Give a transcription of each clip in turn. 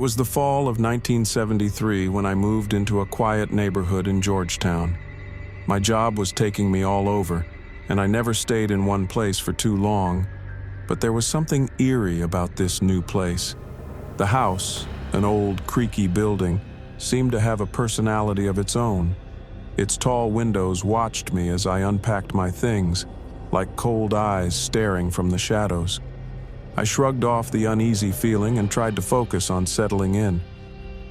was the fall of 1973 when I moved into a quiet neighborhood in Georgetown. My job was taking me all over, and I never stayed in one place for too long, but there was something eerie about this new place. The house, an old, creaky building, seemed to have a personality of its own. Its tall windows watched me as I unpacked my things, like cold eyes staring from the shadows. I shrugged off the uneasy feeling and tried to focus on settling in.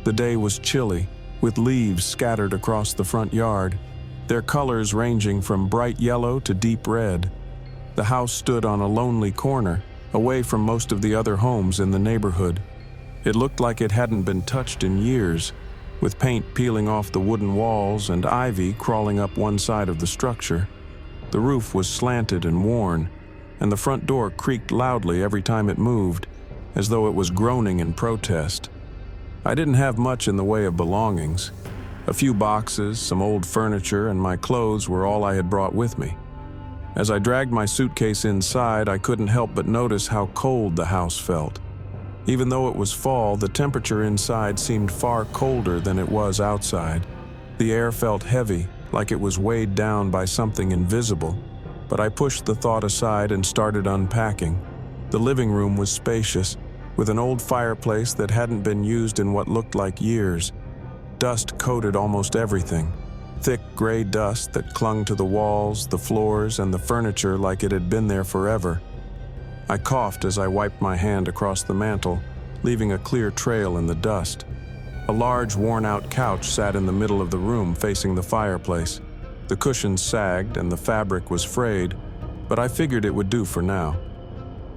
The day was chilly, with leaves scattered across the front yard, their colors ranging from bright yellow to deep red. The house stood on a lonely corner, away from most of the other homes in the neighborhood. It looked like it hadn't been touched in years, with paint peeling off the wooden walls and ivy crawling up one side of the structure. The roof was slanted and worn, and the front door creaked loudly every time it moved, as though it was groaning in protest. I didn't have much in the way of belongings. A few boxes, some old furniture, and my clothes were all I had brought with me. As I dragged my suitcase inside, I couldn't help but notice how cold the house felt. Even though it was fall, the temperature inside seemed far colder than it was outside. The air felt heavy, like it was weighed down by something invisible. But I pushed the thought aside and started unpacking. The living room was spacious, with an old fireplace that hadn't been used in what looked like years. Dust coated almost everything, thick gray dust that clung to the walls, the floors, and the furniture like it had been there forever. I coughed as I wiped my hand across the mantel, leaving a clear trail in the dust. A large, worn-out couch sat in the middle of the room facing the fireplace. The cushions sagged and the fabric was frayed, but I figured it would do for now.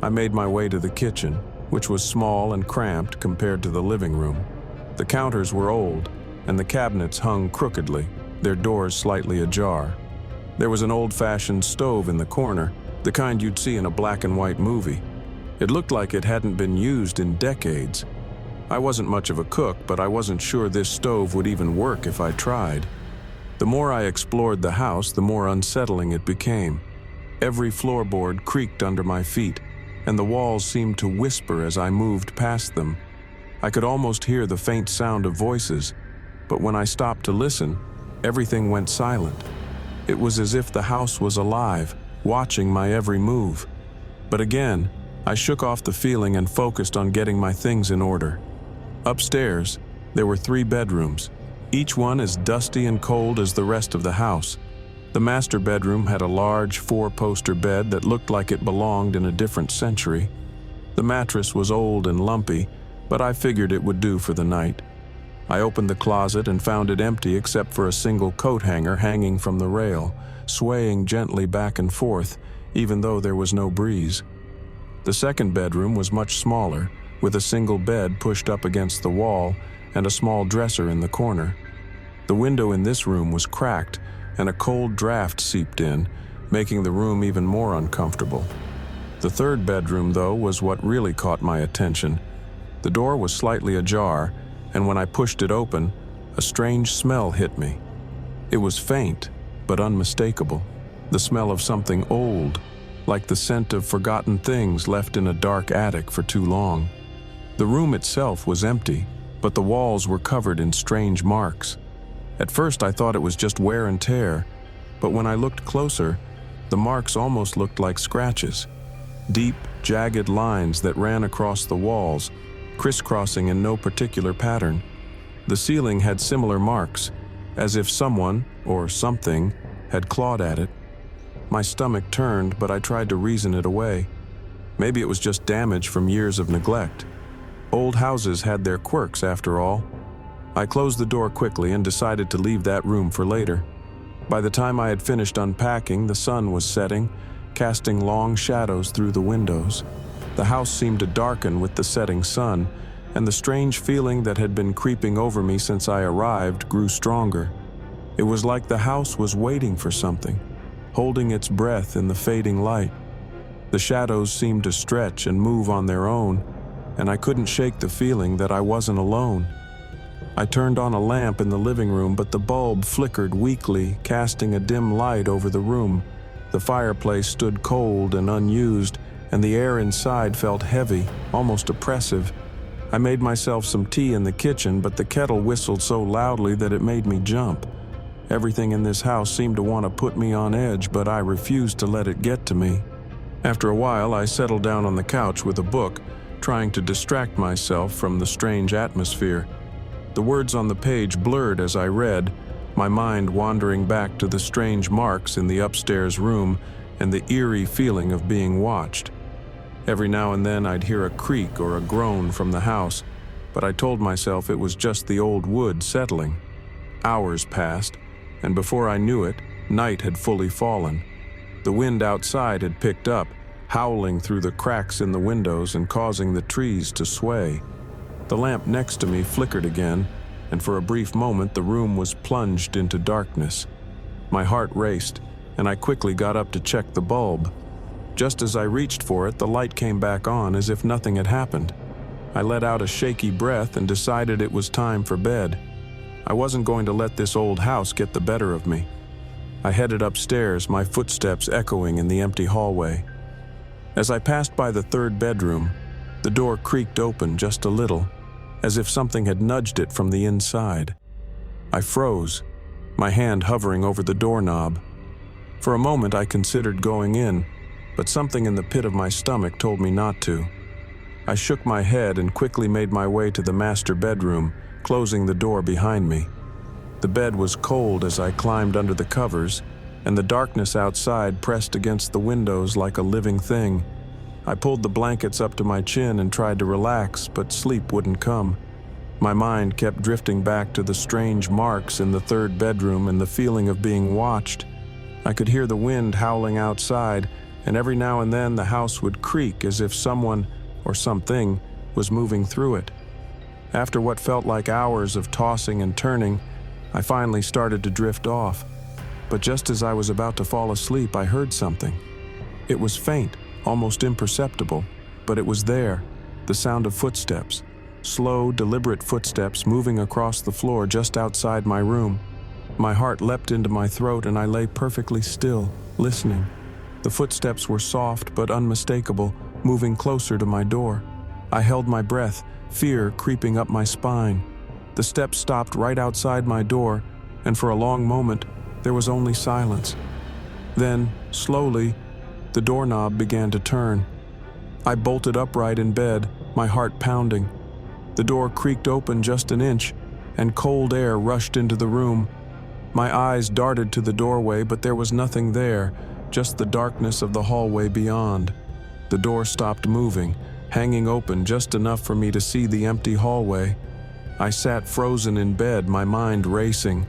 I made my way to the kitchen, which was small and cramped compared to the living room. The counters were old, and the cabinets hung crookedly, their doors slightly ajar. There was an old-fashioned stove in the corner, the kind you'd see in a black and white movie. It looked like it hadn't been used in decades. I wasn't much of a cook, but I wasn't sure this stove would even work if I tried. The more I explored the house, the more unsettling it became. Every floorboard creaked under my feet, and the walls seemed to whisper as I moved past them. I could almost hear the faint sound of voices, but when I stopped to listen, everything went silent. It was as if the house was alive, watching my every move. But again, I shook off the feeling and focused on getting my things in order. Upstairs, there were 3 bedrooms, each one as dusty and cold as the rest of the house. The master bedroom had a large 4-poster bed that looked like it belonged in a different century. The mattress was old and lumpy, but I figured it would do for the night. I opened the closet and found it empty except for a single coat hanger hanging from the rail, swaying gently back and forth, even though there was no breeze. The second bedroom was much smaller, with a single bed pushed up against the wall and a small dresser in the corner. The window in this room was cracked, and a cold draft seeped in, making the room even more uncomfortable. The third bedroom, though, was what really caught my attention. The door was slightly ajar, and when I pushed it open, a strange smell hit me. It was faint, but unmistakable. The smell of something old, like the scent of forgotten things left in a dark attic for too long. The room itself was empty, but the walls were covered in strange marks. At first I thought it was just wear and tear, but when I looked closer, the marks almost looked like scratches. Deep, jagged lines that ran across the walls, crisscrossing in no particular pattern. The ceiling had similar marks, as if someone, or something, had clawed at it. My stomach turned, but I tried to reason it away. Maybe it was just damage from years of neglect. Old houses had their quirks, after all. I closed the door quickly and decided to leave that room for later. By the time I had finished unpacking, the sun was setting, casting long shadows through the windows. The house seemed to darken with the setting sun, and the strange feeling that had been creeping over me since I arrived grew stronger. It was like the house was waiting for something, holding its breath in the fading light. The shadows seemed to stretch and move on their own, and I couldn't shake the feeling that I wasn't alone. I turned on a lamp in the living room, but the bulb flickered weakly, casting a dim light over the room. The fireplace stood cold and unused, and the air inside felt heavy, almost oppressive. I made myself some tea in the kitchen, but the kettle whistled so loudly that it made me jump. Everything in this house seemed to want to put me on edge, but I refused to let it get to me. After a while, I settled down on the couch with a book, trying to distract myself from the strange atmosphere. The words on the page blurred as I read, my mind wandering back to the strange marks in the upstairs room and the eerie feeling of being watched. Every now and then I'd hear a creak or a groan from the house, but I told myself it was just the old wood settling. Hours passed, and before I knew it, night had fully fallen. The wind outside had picked up, howling through the cracks in the windows and causing the trees to sway. The lamp next to me flickered again, and for a brief moment the room was plunged into darkness. My heart raced, and I quickly got up to check the bulb. Just as I reached for it, the light came back on as if nothing had happened. I let out a shaky breath and decided it was time for bed. I wasn't going to let this old house get the better of me. I headed upstairs, my footsteps echoing in the empty hallway. As I passed by the third bedroom, the door creaked open just a little, as if something had nudged it from the inside. I froze, my hand hovering over the doorknob. For a moment I considered going in, but something in the pit of my stomach told me not to. I shook my head and quickly made my way to the master bedroom, closing the door behind me. The bed was cold as I climbed under the covers, and the darkness outside pressed against the windows like a living thing. I pulled the blankets up to my chin and tried to relax, but sleep wouldn't come. My mind kept drifting back to the strange marks in the third bedroom and the feeling of being watched. I could hear the wind howling outside, and every now and then the house would creak as if someone or something was moving through it. After what felt like hours of tossing and turning, I finally started to drift off. But just as I was about to fall asleep, I heard something. It was faint, almost imperceptible, but it was there, the sound of footsteps. Slow, deliberate footsteps moving across the floor just outside my room. My heart leapt into my throat and I lay perfectly still, listening. The footsteps were soft but unmistakable, moving closer to my door. I held my breath, fear creeping up my spine. The steps stopped right outside my door, and for a long moment, there was only silence. Then, slowly, the doorknob began to turn. I bolted upright in bed, my heart pounding. The door creaked open just an inch, and cold air rushed into the room. My eyes darted to the doorway, but there was nothing there, just the darkness of the hallway beyond. The door stopped moving, hanging open just enough for me to see the empty hallway. I sat frozen in bed, my mind racing.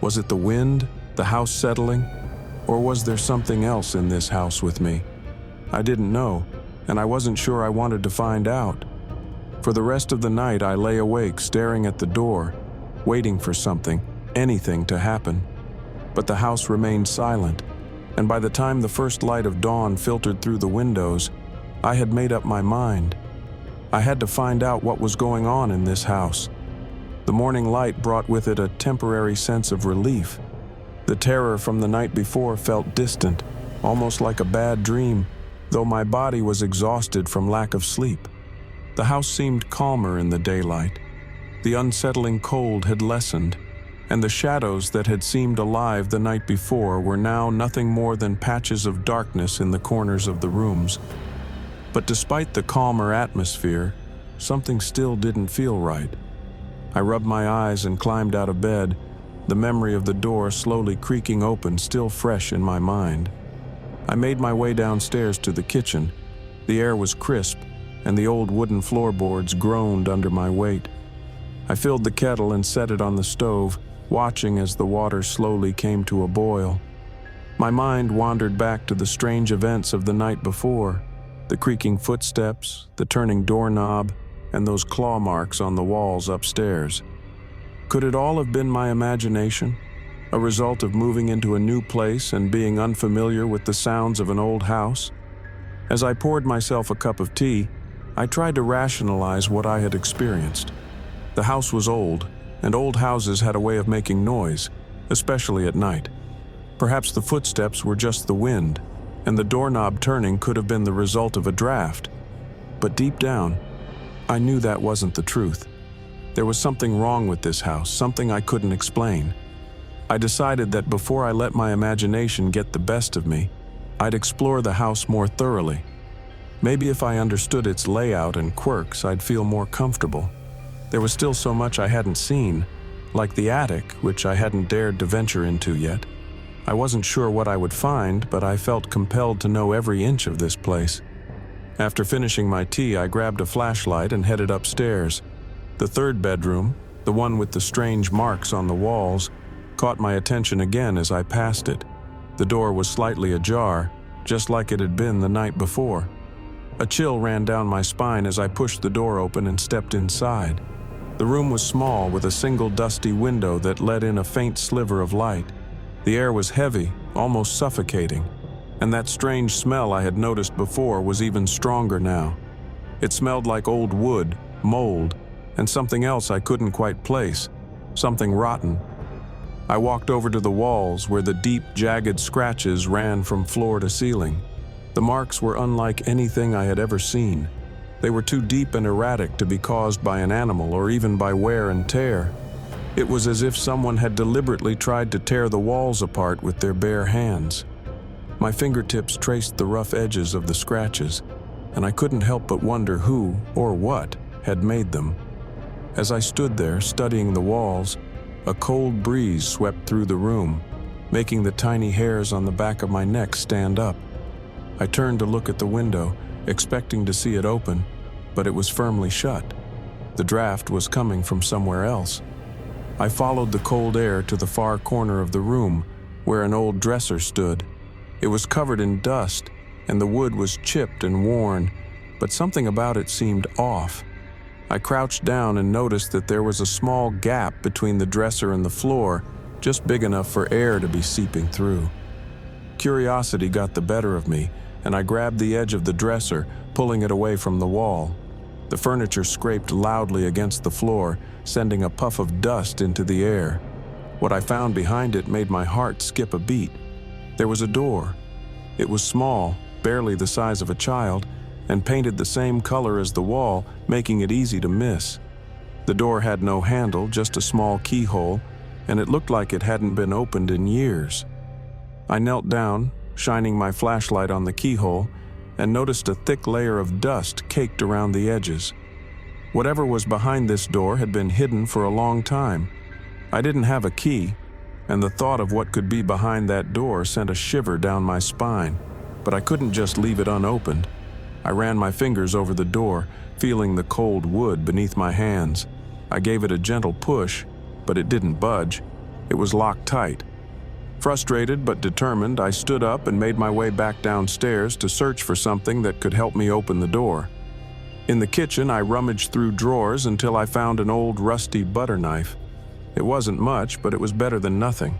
Was it the wind, the house settling, or was there something else in this house with me? I didn't know, and I wasn't sure I wanted to find out. For the rest of the night, I lay awake, staring at the door, waiting for something, anything to happen. But the house remained silent, and by the time the first light of dawn filtered through the windows, I had made up my mind. I had to find out what was going on in this house. The morning light brought with it a temporary sense of relief. The terror from the night before felt distant, almost like a bad dream, though my body was exhausted from lack of sleep. The house seemed calmer in the daylight. The unsettling cold had lessened, and the shadows that had seemed alive the night before were now nothing more than patches of darkness in the corners of the rooms. But despite the calmer atmosphere, something still didn't feel right. I rubbed my eyes and climbed out of bed, the memory of the door slowly creaking open still fresh in my mind. I made my way downstairs to the kitchen. The air was crisp, and the old wooden floorboards groaned under my weight. I filled the kettle and set it on the stove, watching as the water slowly came to a boil. My mind wandered back to the strange events of the night before, the creaking footsteps, the turning doorknob, and those claw marks on the walls upstairs. Could it all have been my imagination, a result of moving into a new place and being unfamiliar with the sounds of an old house? As I poured myself a cup of tea, I tried to rationalize what I had experienced. The house was old, and old houses had a way of making noise, especially at night. Perhaps the footsteps were just the wind, and the doorknob turning could have been the result of a draft. But deep down, I knew that wasn't the truth. There was something wrong with this house, something I couldn't explain. I decided that before I let my imagination get the best of me, I'd explore the house more thoroughly. Maybe if I understood its layout and quirks, I'd feel more comfortable. There was still so much I hadn't seen, like the attic, which I hadn't dared to venture into yet. I wasn't sure what I would find, but I felt compelled to know every inch of this place. After finishing my tea, I grabbed a flashlight and headed upstairs. The third bedroom, the one with the strange marks on the walls, caught my attention again as I passed it. The door was slightly ajar, just like it had been the night before. A chill ran down my spine as I pushed the door open and stepped inside. The room was small, with a single dusty window that let in a faint sliver of light. The air was heavy, almost suffocating, and that strange smell I had noticed before was even stronger now. It smelled like old wood, mold, and something else I couldn't quite place, something rotten. I walked over to the walls where the deep, jagged scratches ran from floor to ceiling. The marks were unlike anything I had ever seen. They were too deep and erratic to be caused by an animal or even by wear and tear. It was as if someone had deliberately tried to tear the walls apart with their bare hands. My fingertips traced the rough edges of the scratches, and I couldn't help but wonder who or what had made them. As I stood there studying the walls, a cold breeze swept through the room, making the tiny hairs on the back of my neck stand up. I turned to look at the window, expecting to see it open, but it was firmly shut. The draft was coming from somewhere else. I followed the cold air to the far corner of the room, where an old dresser stood. It was covered in dust, and the wood was chipped and worn, but something about it seemed off. I crouched down and noticed that there was a small gap between the dresser and the floor, just big enough for air to be seeping through. Curiosity got the better of me, and I grabbed the edge of the dresser, pulling it away from the wall. The furniture scraped loudly against the floor, sending a puff of dust into the air. What I found behind it made my heart skip a beat. There was a door. It was small, barely the size of a child, and painted the same color as the wall, making it easy to miss. The door had no handle, just a small keyhole, and it looked like it hadn't been opened in years. I knelt down, shining my flashlight on the keyhole, and noticed a thick layer of dust caked around the edges. Whatever was behind this door had been hidden for a long time. I didn't have a key, and the thought of what could be behind that door sent a shiver down my spine, but I couldn't just leave it unopened. I ran my fingers over the door, feeling the cold wood beneath my hands. I gave it a gentle push, but it didn't budge. It was locked tight. Frustrated but determined, I stood up and made my way back downstairs to search for something that could help me open the door. In the kitchen, I rummaged through drawers until I found an old rusty butter knife. It wasn't much, but it was better than nothing.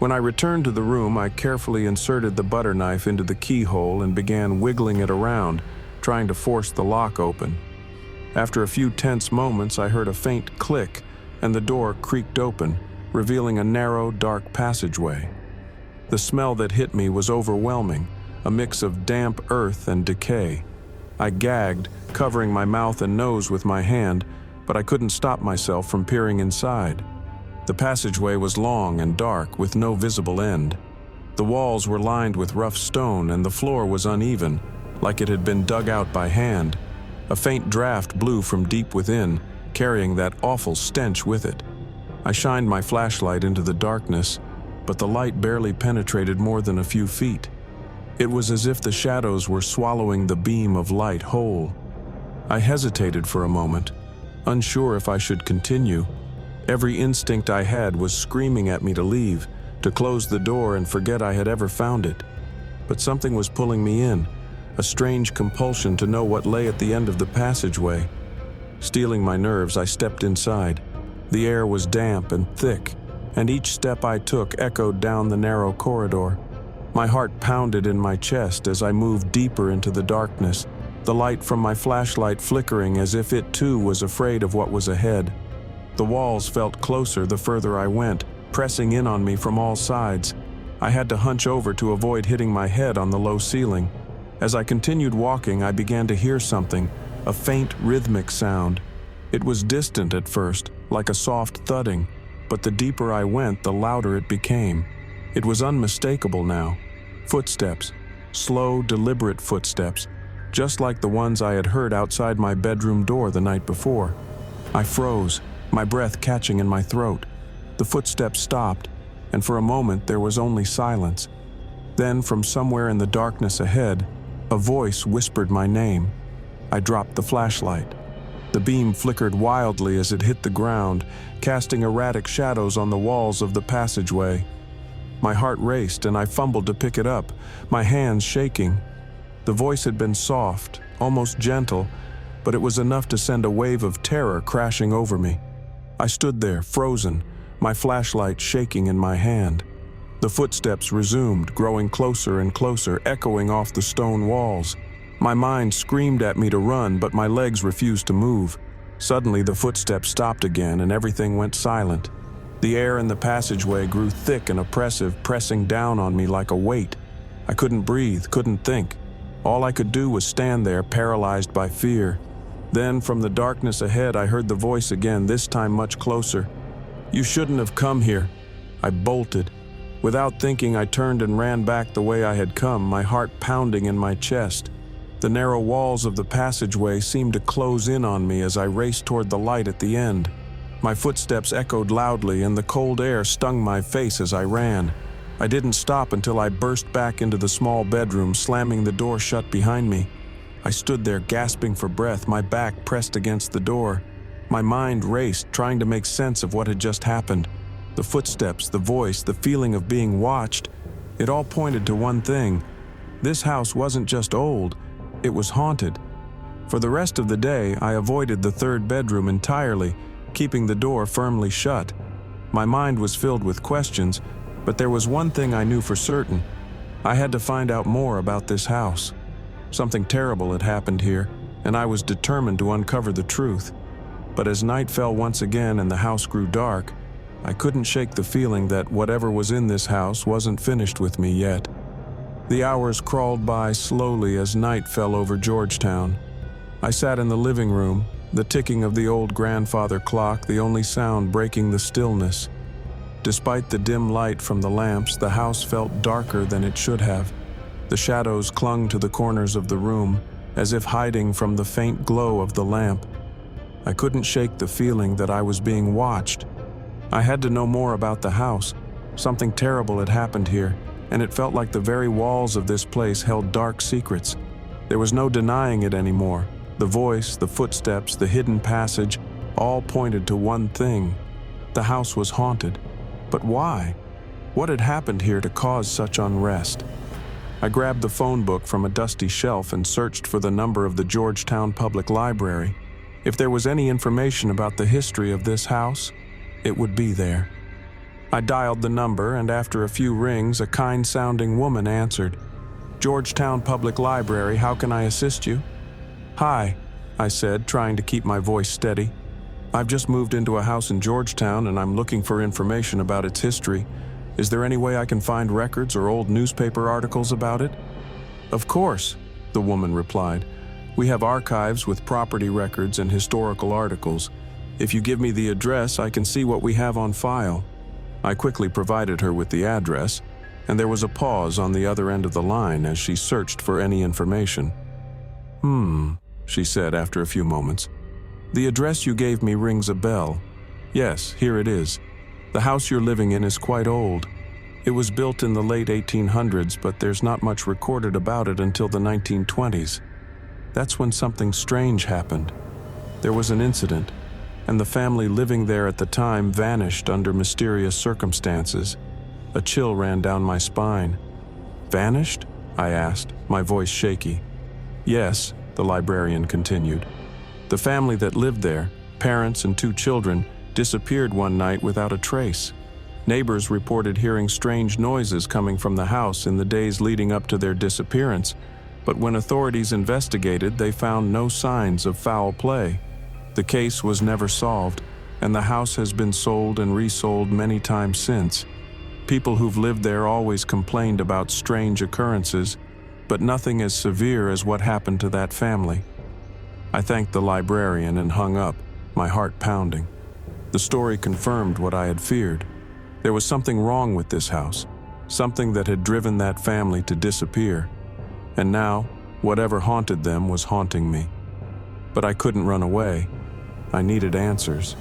When I returned to the room, I carefully inserted the butter knife into the keyhole and began wiggling it around, trying to force the lock open. After a few tense moments, I heard a faint click, and the door creaked open, revealing a narrow, dark passageway. The smell that hit me was overwhelming, a mix of damp earth and decay. I gagged, covering my mouth and nose with my hand, but I couldn't stop myself from peering inside. The passageway was long and dark, with no visible end. The walls were lined with rough stone, and the floor was uneven, like it had been dug out by hand. A faint draft blew from deep within, carrying that awful stench with it. I shined my flashlight into the darkness, but the light barely penetrated more than a few feet. It was as if the shadows were swallowing the beam of light whole. I hesitated for a moment, unsure if I should continue. Every instinct I had was screaming at me to leave, to close the door and forget I had ever found it. But something was pulling me in, a strange compulsion to know what lay at the end of the passageway. Steeling my nerves, I stepped inside. The air was damp and thick, and each step I took echoed down the narrow corridor. My heart pounded in my chest as I moved deeper into the darkness, the light from my flashlight flickering as if it too was afraid of what was ahead. The walls felt closer the further I went, pressing in on me from all sides. I had to hunch over to avoid hitting my head on the low ceiling. As I continued walking, I began to hear something, a faint rhythmic sound. It was distant at first, like a soft thudding, but the deeper I went, the louder it became. It was unmistakable now. Footsteps, slow, deliberate footsteps, just like the ones I had heard outside my bedroom door the night before. I froze, my breath catching in my throat. The footsteps stopped, and for a moment there was only silence. Then, from somewhere in the darkness ahead, a voice whispered my name. I dropped the flashlight. The beam flickered wildly as it hit the ground, casting erratic shadows on the walls of the passageway. My heart raced and I fumbled to pick it up, my hands shaking. The voice had been soft, almost gentle, but it was enough to send a wave of terror crashing over me. I stood there, frozen, my flashlight shaking in my hand. The footsteps resumed, growing closer and closer, echoing off the stone walls. My mind screamed at me to run, but my legs refused to move. Suddenly, the footsteps stopped again and everything went silent. The air in the passageway grew thick and oppressive, pressing down on me like a weight. I couldn't breathe, couldn't think. All I could do was stand there, paralyzed by fear. Then, from the darkness ahead, I heard the voice again, this time much closer. "You shouldn't have come here." I bolted. Without thinking, I turned and ran back the way I had come, my heart pounding in my chest. The narrow walls of the passageway seemed to close in on me as I raced toward the light at the end. My footsteps echoed loudly, and the cold air stung my face as I ran. I didn't stop until I burst back into the small bedroom, slamming the door shut behind me. I stood there gasping for breath, my back pressed against the door. My mind raced, trying to make sense of what had just happened. The footsteps, the voice, the feeling of being watched, it all pointed to one thing. This house wasn't just old, it was haunted. For the rest of the day, I avoided the third bedroom entirely, keeping the door firmly shut. My mind was filled with questions, but there was one thing I knew for certain. I had to find out more about this house. Something terrible had happened here, and I was determined to uncover the truth. But as night fell once again and the house grew dark, I couldn't shake the feeling that whatever was in this house wasn't finished with me yet. The hours crawled by slowly as night fell over Georgetown. I sat in the living room, the ticking of the old grandfather clock the only sound breaking the stillness. Despite the dim light from the lamps, the house felt darker than it should have. The shadows clung to the corners of the room, as if hiding from the faint glow of the lamp. I couldn't shake the feeling that I was being watched. I had to know more about the house. Something terrible had happened here, and it felt like the very walls of this place held dark secrets. There was no denying it anymore. The voice, the footsteps, the hidden passage, all pointed to one thing. The house was haunted. But why? What had happened here to cause such unrest? I grabbed the phone book from a dusty shelf and searched for the number of the Georgetown Public Library. If there was any information about the history of this house, it would be there. I dialed the number, and after a few rings, a kind-sounding woman answered. "Georgetown Public Library, how can I assist you?" "Hi," I said, trying to keep my voice steady. "I've just moved into a house in Georgetown, and I'm looking for information about its history. Is there any way I can find records or old newspaper articles about it?" "Of course," the woman replied. "We have archives with property records and historical articles. If you give me the address, I can see what we have on file." I quickly provided her with the address, and there was a pause on the other end of the line as she searched for any information. She said after a few moments. "The address you gave me rings a bell. Yes, here it is. The house you're living in is quite old. It was built in the late 1800s, but there's not much recorded about it until the 1920s. That's when something strange happened. There was an incident, and the family living there at the time vanished under mysterious circumstances. A chill ran down my spine. "Vanished?" I asked, my voice shaky. "Yes," the librarian continued. "The family that lived there, parents and 2 children, disappeared one night without a trace. Neighbors reported hearing strange noises coming from the house in the days leading up to their disappearance, but when authorities investigated, they found no signs of foul play. The case was never solved, and the house has been sold and resold many times since. People who've lived there always complained about strange occurrences, but nothing as severe as what happened to that family." I thanked the librarian and hung up, my heart pounding. The story confirmed what I had feared. There was something wrong with this house, something that had driven that family to disappear. And now, whatever haunted them was haunting me. But I couldn't run away. I needed answers.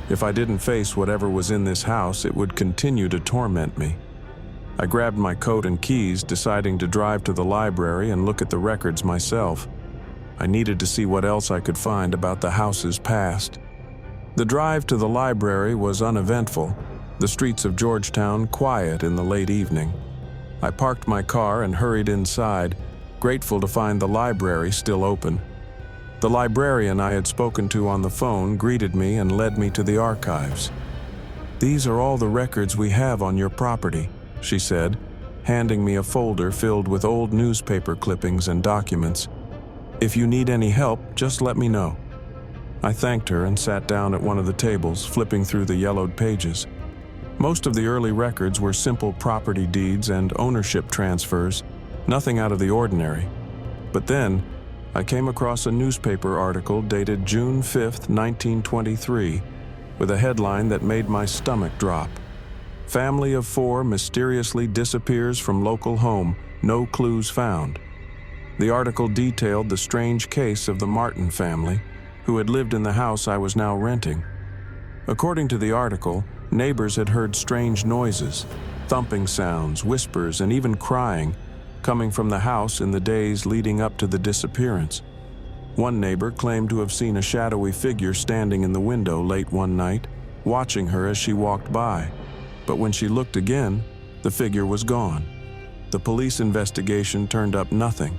If I didn't face whatever was in this house, it would continue to torment me. I grabbed my coat and keys, deciding to drive to the library and look at the records myself. I needed to see what else I could find about the house's past. The drive to the library was uneventful, the streets of Georgetown quiet in the late evening. I parked my car and hurried inside, grateful to find the library still open. The librarian I had spoken to on the phone greeted me and led me to the archives. "These are all the records we have on your property," she said, handing me a folder filled with old newspaper clippings and documents. "If you need any help, just let me know." I thanked her and sat down at one of the tables, flipping through the yellowed pages. Most of the early records were simple property deeds and ownership transfers, nothing out of the ordinary. But then, I came across a newspaper article dated June 5, 1923, with a headline that made my stomach drop. "Family of 4 mysteriously disappears from local home, no clues found." The article detailed the strange case of the Martin family, who had lived in the house I was now renting. According to the article, neighbors had heard strange noises, thumping sounds, whispers, and even crying, coming from the house in the days leading up to the disappearance. One neighbor claimed to have seen a shadowy figure standing in the window late one night, watching her as she walked by. But when she looked again, the figure was gone. The police investigation turned up nothing.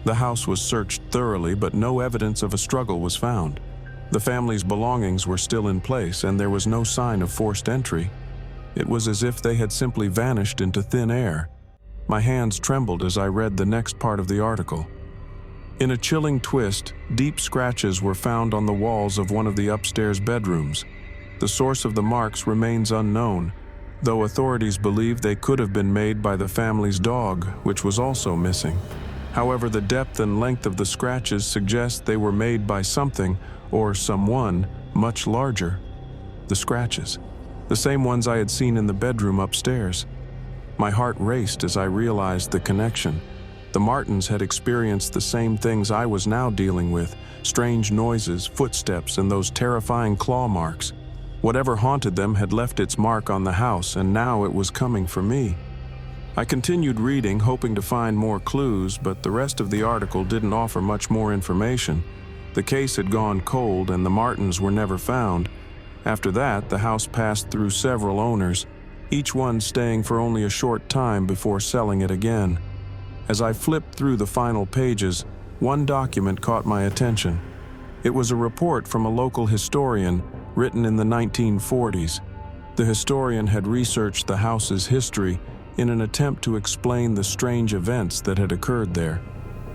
The house was searched thoroughly, but no evidence of a struggle was found. The family's belongings were still in place, and there was no sign of forced entry. It was as if they had simply vanished into thin air. My hands trembled as I read the next part of the article. In a chilling twist, deep scratches were found on the walls of one of the upstairs bedrooms. The source of the marks remains unknown, though authorities believe they could have been made by the family's dog, which was also missing. However, the depth and length of the scratches suggest they were made by something, or someone, much larger. The scratches, the same ones I had seen in the bedroom upstairs. My heart raced as I realized the connection. The Martins had experienced the same things I was now dealing with: strange noises, footsteps, and those terrifying claw marks. Whatever haunted them had left its mark on the house, and now it was coming for me. I continued reading, hoping to find more clues, but the rest of the article didn't offer much more information. The case had gone cold, and the Martins were never found. After that, the house passed through several owners, each one staying for only a short time before selling it again. As I flipped through the final pages, one document caught my attention. It was a report from a local historian, written in the 1940s. The historian had researched the house's history in an attempt to explain the strange events that had occurred there.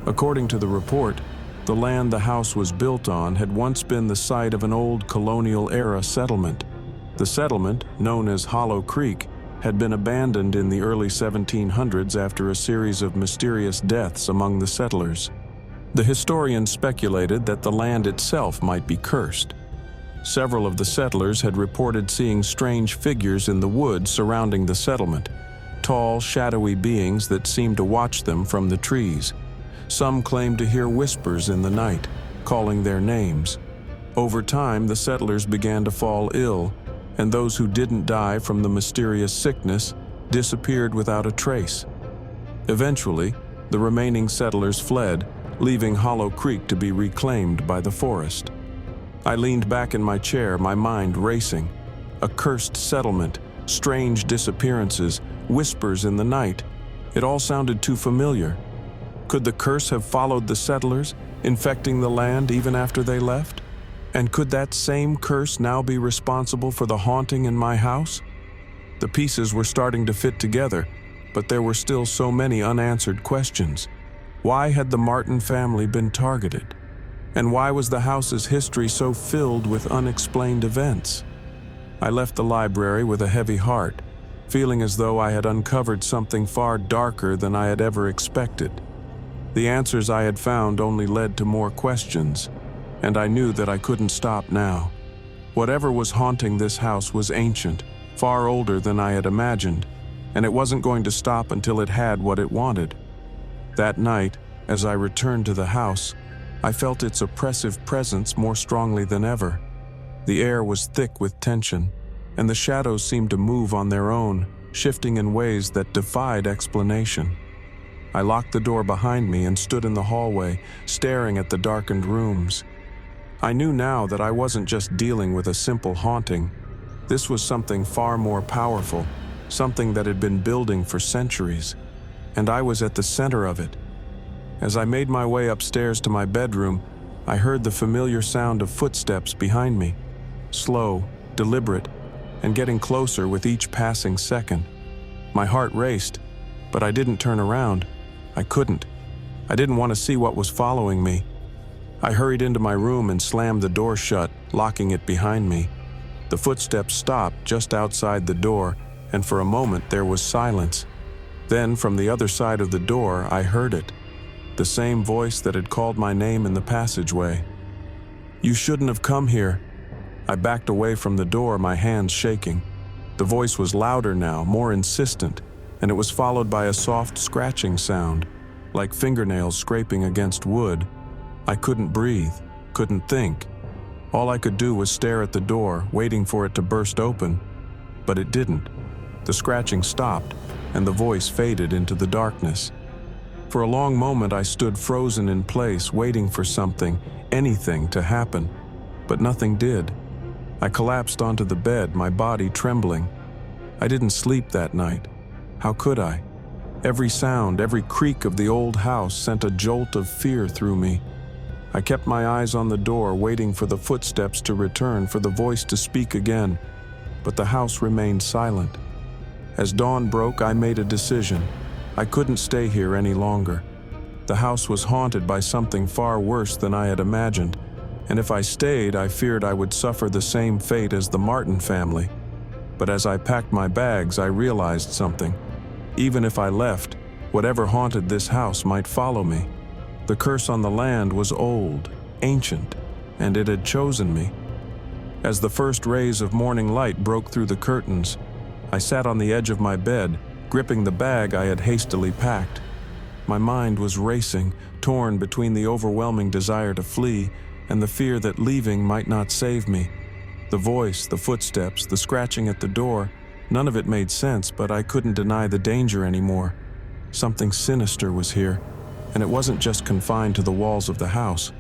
According to the report, the land the house was built on had once been the site of an old colonial-era settlement. The settlement, known as Hollow Creek, had been abandoned in the early 1700s after a series of mysterious deaths among the settlers. The historian speculated that the land itself might be cursed. Several of the settlers had reported seeing strange figures in the woods surrounding the settlement, tall, shadowy beings that seemed to watch them from the trees. Some claimed to hear whispers in the night, calling their names. Over time, the settlers began to fall ill, and those who didn't die from the mysterious sickness disappeared without a trace. Eventually, the remaining settlers fled, leaving Hollow Creek to be reclaimed by the forest. I leaned back in my chair, my mind racing. A cursed settlement, strange disappearances, whispers in the night. It all sounded too familiar. Could the curse have followed the settlers, infecting the land even after they left? And could that same curse now be responsible for the haunting in my house? The pieces were starting to fit together, but there were still so many unanswered questions. Why had the Martin family been targeted? And why was the house's history so filled with unexplained events? I left the library with a heavy heart, feeling as though I had uncovered something far darker than I had ever expected. The answers I had found only led to more questions, and I knew that I couldn't stop now. Whatever was haunting this house was ancient, far older than I had imagined, and it wasn't going to stop until it had what it wanted. That night, as I returned to the house, I felt its oppressive presence more strongly than ever. The air was thick with tension, and the shadows seemed to move on their own, shifting in ways that defied explanation. I locked the door behind me and stood in the hallway, staring at the darkened rooms. I knew now that I wasn't just dealing with a simple haunting. This was something far more powerful, something that had been building for centuries, and I was at the center of it. As I made my way upstairs to my bedroom, I heard the familiar sound of footsteps behind me, slow, deliberate, and getting closer with each passing second. My heart raced, but I didn't turn around. I couldn't. I didn't want to see what was following me. I hurried into my room and slammed the door shut, locking it behind me. The footsteps stopped just outside the door, and for a moment there was silence. Then, from the other side of the door, I heard it. The same voice that had called my name in the passageway. "You shouldn't have come here." I backed away from the door, my hands shaking. The voice was louder now, more insistent, and it was followed by a soft scratching sound, like fingernails scraping against wood. I couldn't breathe, couldn't think. All I could do was stare at the door, waiting for it to burst open. But it didn't. The scratching stopped, and the voice faded into the darkness. For a long moment I stood frozen in place, waiting for something, anything, to happen. But nothing did. I collapsed onto the bed, my body trembling. I didn't sleep that night. How could I? Every sound, every creak of the old house sent a jolt of fear through me. I kept my eyes on the door, waiting for the footsteps to return, for the voice to speak again. But the house remained silent. As dawn broke, I made a decision. I couldn't stay here any longer. The house was haunted by something far worse than I had imagined, and if I stayed, I feared I would suffer the same fate as the Martin family. But as I packed my bags, I realized something. Even if I left, whatever haunted this house might follow me. The curse on the land was old, ancient, and it had chosen me. As the first rays of morning light broke through the curtains, I sat on the edge of my bed, gripping the bag I had hastily packed. My mind was racing, torn between the overwhelming desire to flee and the fear that leaving might not save me. The voice, the footsteps, the scratching at the door, none of it made sense, but I couldn't deny the danger anymore. Something sinister was here, and it wasn't just confined to the walls of the house.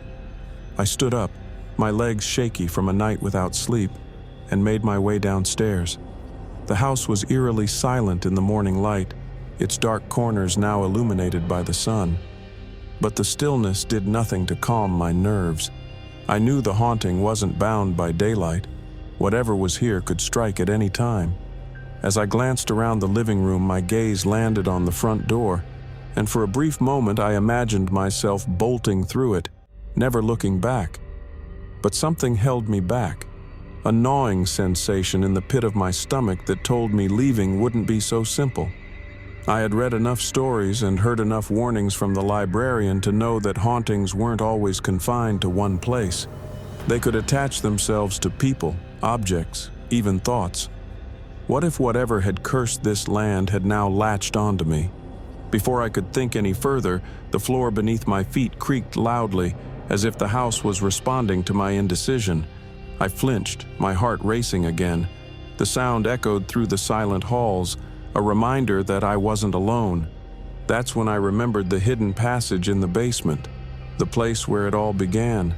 I stood up, my legs shaky from a night without sleep, and made my way downstairs. The house was eerily silent in the morning light, its dark corners now illuminated by the sun. But the stillness did nothing to calm my nerves. I knew the haunting wasn't bound by daylight. Whatever was here could strike at any time. As I glanced around the living room, my gaze landed on the front door, and for a brief moment I imagined myself bolting through it, never looking back. But something held me back, a gnawing sensation in the pit of my stomach that told me leaving wouldn't be so simple. I had read enough stories and heard enough warnings from the librarian to know that hauntings weren't always confined to one place. They could attach themselves to people, objects, even thoughts. What if whatever had cursed this land had now latched onto me? Before I could think any further, the floor beneath my feet creaked loudly, as if the house was responding to my indecision. I flinched, my heart racing again. The sound echoed through the silent halls, a reminder that I wasn't alone. That's when I remembered the hidden passage in the basement, the place where it all began.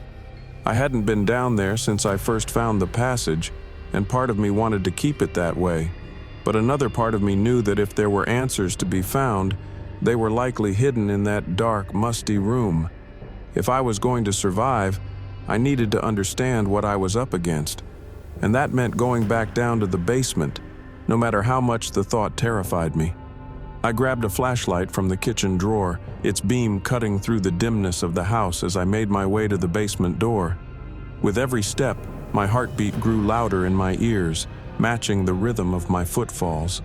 I hadn't been down there since I first found the passage, and part of me wanted to keep it that way. But another part of me knew that if there were answers to be found, they were likely hidden in that dark, musty room. If I was going to survive, I needed to understand what I was up against. And that meant going back down to the basement, no matter how much the thought terrified me. I grabbed a flashlight from the kitchen drawer, its beam cutting through the dimness of the house as I made my way to the basement door. With every step, my heartbeat grew louder in my ears, matching the rhythm of my footfalls.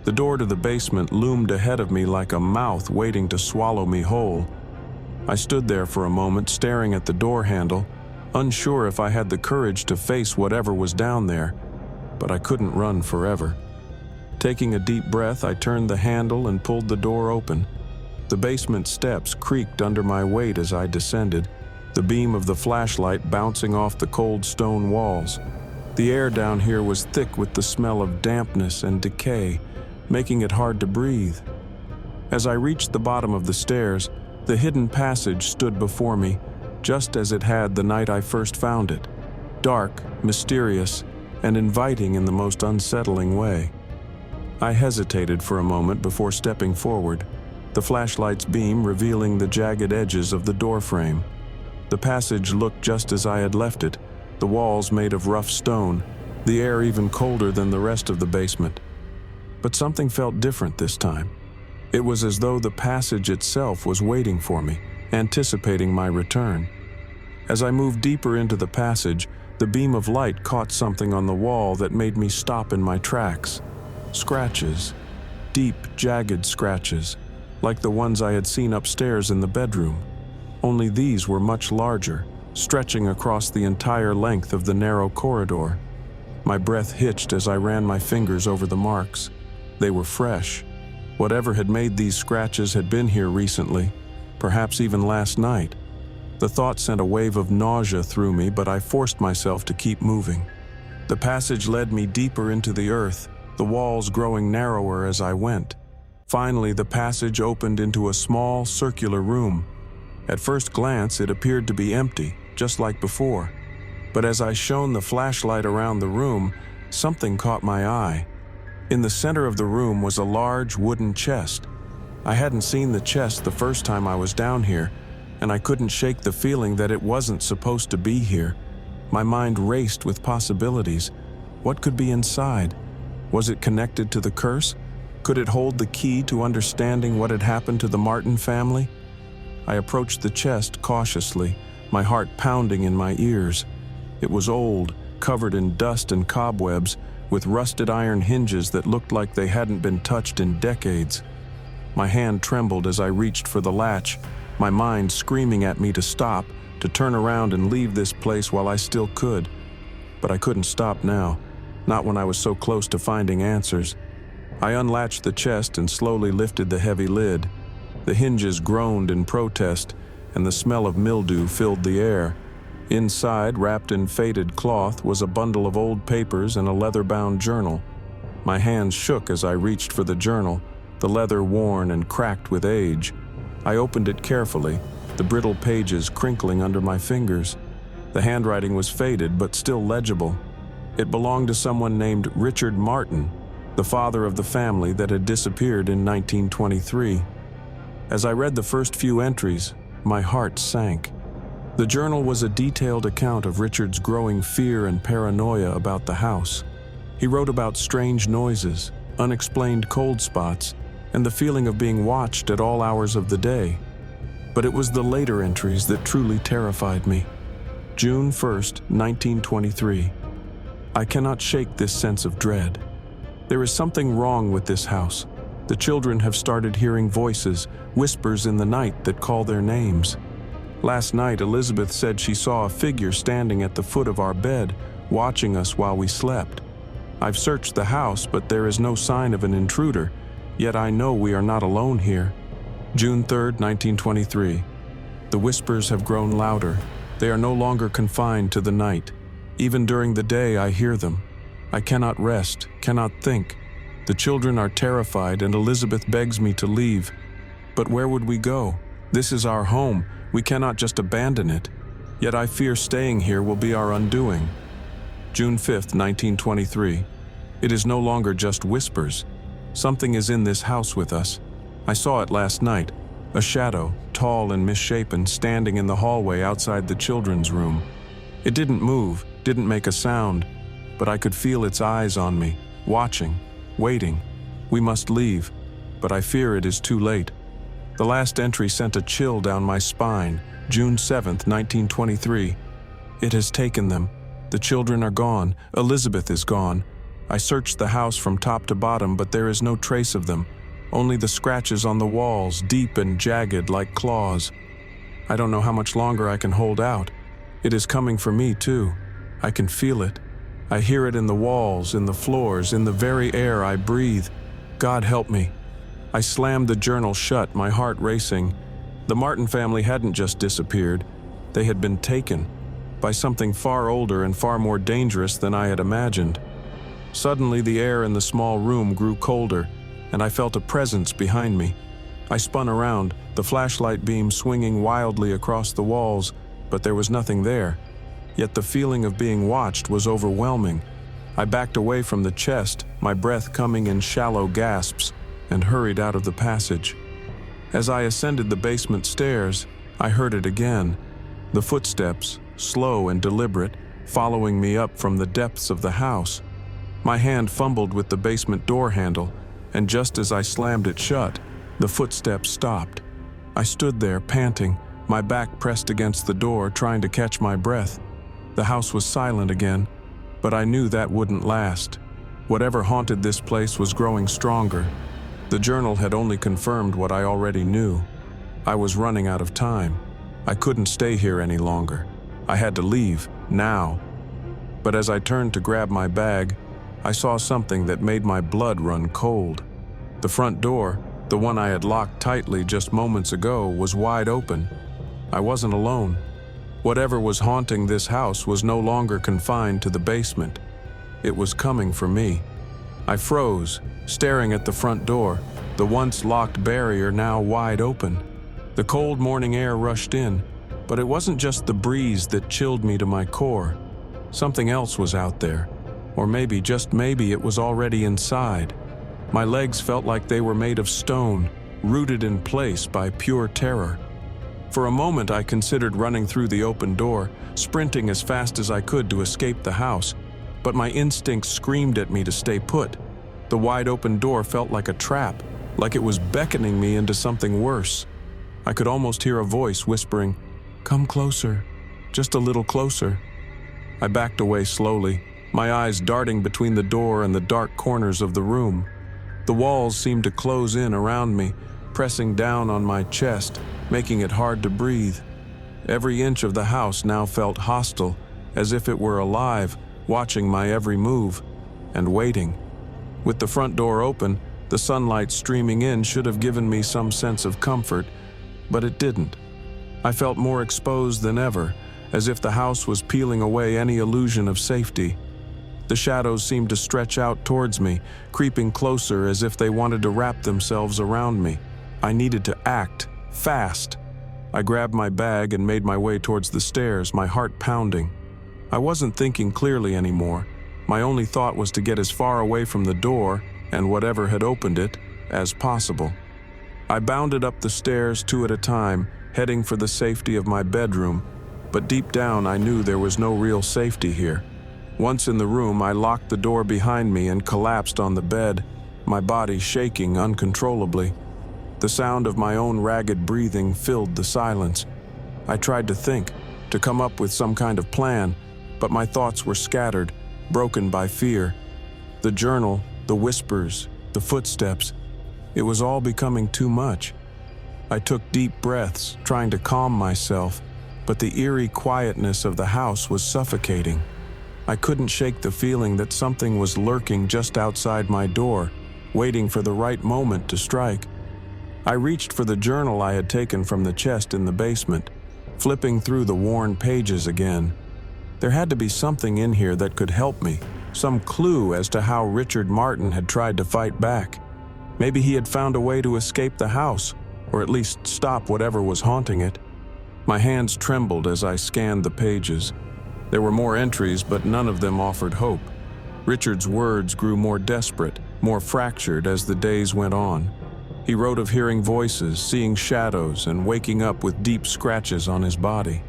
The door to the basement loomed ahead of me like a mouth waiting to swallow me whole. I stood there for a moment, staring at the door handle, unsure if I had the courage to face whatever was down there, but I couldn't run forever. Taking a deep breath, I turned the handle and pulled the door open. The basement steps creaked under my weight as I descended, the beam of the flashlight bouncing off the cold stone walls. The air down here was thick with the smell of dampness and decay, making it hard to breathe. As I reached the bottom of the stairs, the hidden passage stood before me, just as it had the night I first found it, dark, mysterious, and inviting in the most unsettling way. I hesitated for a moment before stepping forward, the flashlight's beam revealing the jagged edges of the doorframe. The passage looked just as I had left it, the walls made of rough stone, the air even colder than the rest of the basement. But something felt different this time. It was as though the passage itself was waiting for me, anticipating my return. As I moved deeper into the passage, the beam of light caught something on the wall that made me stop in my tracks. Scratches. Deep, jagged scratches, like the ones I had seen upstairs in the bedroom. Only these were much larger, stretching across the entire length of the narrow corridor. My breath hitched as I ran my fingers over the marks. They were fresh. Whatever had made these scratches had been here recently, perhaps even last night. The thought sent a wave of nausea through me, but I forced myself to keep moving. The passage led me deeper into the earth, the walls growing narrower as I went. Finally, the passage opened into a small, circular room. At first glance, it appeared to be empty, just like before. But as I shone the flashlight around the room, something caught my eye. In the center of the room was a large wooden chest. I hadn't seen the chest the first time I was down here, and I couldn't shake the feeling that it wasn't supposed to be here. My mind raced with possibilities. What could be inside? Was it connected to the curse? Could it hold the key to understanding what had happened to the Martin family? I approached the chest cautiously, my heart pounding in my ears. It was old, covered in dust and cobwebs, with rusted iron hinges that looked like they hadn't been touched in decades. My hand trembled as I reached for the latch, my mind screaming at me to stop, to turn around and leave this place while I still could. But I couldn't stop now, not when I was so close to finding answers. I unlatched the chest and slowly lifted the heavy lid. The hinges groaned in protest, and the smell of mildew filled the air. Inside, wrapped in faded cloth, was a bundle of old papers and a leather-bound journal. My hands shook as I reached for the journal, the leather worn and cracked with age. I opened it carefully, the brittle pages crinkling under my fingers. The handwriting was faded but still legible. It belonged to someone named Richard Martin, the father of the family that had disappeared in 1923. As I read the first few entries, my heart sank. The journal was a detailed account of Richard's growing fear and paranoia about the house. He wrote about strange noises, unexplained cold spots, and the feeling of being watched at all hours of the day. But it was the later entries that truly terrified me. June 1st, 1923. I cannot shake this sense of dread. There is something wrong with this house. The children have started hearing voices, whispers in the night that call their names. Last night, Elizabeth said she saw a figure standing at the foot of our bed, watching us while we slept. I've searched the house, but there is no sign of an intruder, yet I know we are not alone here. June 3rd, 1923. The whispers have grown louder. They are no longer confined to the night. Even during the day, I hear them. I cannot rest, cannot think. The children are terrified, and Elizabeth begs me to leave. But where would we go? This is our home. We cannot just abandon it. Yet I fear staying here will be our undoing. June 5th, 1923. It is no longer just whispers. Something is in this house with us. I saw it last night. A shadow, tall and misshapen, standing in the hallway outside the children's room. It didn't move, didn't make a sound, but I could feel its eyes on me, watching, waiting. We must leave, but I fear it is too late. The last entry sent a chill down my spine. June 7th, 1923. It has taken them. The children are gone. Elizabeth is gone. I searched the house from top to bottom, but there is no trace of them. Only the scratches on the walls, deep and jagged like claws. I don't know how much longer I can hold out. It is coming for me too. I can feel it. I hear it in the walls, in the floors, in the very air I breathe. God help me. I slammed the journal shut, my heart racing. The Martin family hadn't just disappeared. They had been taken by something far older and far more dangerous than I had imagined. Suddenly, the air in the small room grew colder, and I felt a presence behind me. I spun around, the flashlight beam swinging wildly across the walls, but there was nothing there. Yet the feeling of being watched was overwhelming. I backed away from the chest, my breath coming in shallow gasps, and hurried out of the passage. As I ascended the basement stairs, I heard it again. The footsteps, slow and deliberate, following me up from the depths of the house. My hand fumbled with the basement door handle, and just as I slammed it shut, the footsteps stopped. I stood there, panting, my back pressed against the door, trying to catch my breath. The house was silent again, but I knew that wouldn't last. Whatever haunted this place was growing stronger. The journal had only confirmed what I already knew. I was running out of time. I couldn't stay here any longer. I had to leave, now. But as I turned to grab my bag, I saw something that made my blood run cold. The front door, the one I had locked tightly just moments ago, was wide open. I wasn't alone. Whatever was haunting this house was no longer confined to the basement. It was coming for me. I froze, staring at the front door, the once locked barrier now wide open. The cold morning air rushed in, but it wasn't just the breeze that chilled me to my core. Something else was out there. Or maybe, just maybe, it was already inside. My legs felt like they were made of stone, rooted in place by pure terror. For a moment I considered running through the open door, sprinting as fast as I could to escape the house, but my instincts screamed at me to stay put. The wide open door felt like a trap, like it was beckoning me into something worse. I could almost hear a voice whispering, "Come closer, just a little closer." I backed away slowly, my eyes darting between the door and the dark corners of the room. The walls seemed to close in around me, pressing down on my chest, making it hard to breathe. Every inch of the house now felt hostile, as if it were alive, watching my every move, and waiting. With the front door open, the sunlight streaming in should have given me some sense of comfort, but it didn't. I felt more exposed than ever, as if the house was peeling away any illusion of safety. The shadows seemed to stretch out towards me, creeping closer as if they wanted to wrap themselves around me. I needed to act, fast. I grabbed my bag and made my way towards the stairs, my heart pounding. I wasn't thinking clearly anymore. My only thought was to get as far away from the door, and whatever had opened it, as possible. I bounded up the stairs 2 at a time, heading for the safety of my bedroom, but deep down I knew there was no real safety here. Once in the room, I locked the door behind me and collapsed on the bed, my body shaking uncontrollably. The sound of my own ragged breathing filled the silence. I tried to think, to come up with some kind of plan, but my thoughts were scattered, broken by fear. The journal, the whispers, the footsteps, it was all becoming too much. I took deep breaths, trying to calm myself, but the eerie quietness of the house was suffocating. I couldn't shake the feeling that something was lurking just outside my door, waiting for the right moment to strike. I reached for the journal I had taken from the chest in the basement, flipping through the worn pages again. There had to be something in here that could help me, some clue as to how Richard Martin had tried to fight back. Maybe he had found a way to escape the house, or at least stop whatever was haunting it. My hands trembled as I scanned the pages. There were more entries, but none of them offered hope. Richard's words grew more desperate, more fractured as the days went on. He wrote of hearing voices, seeing shadows, and waking up with deep scratches on his body.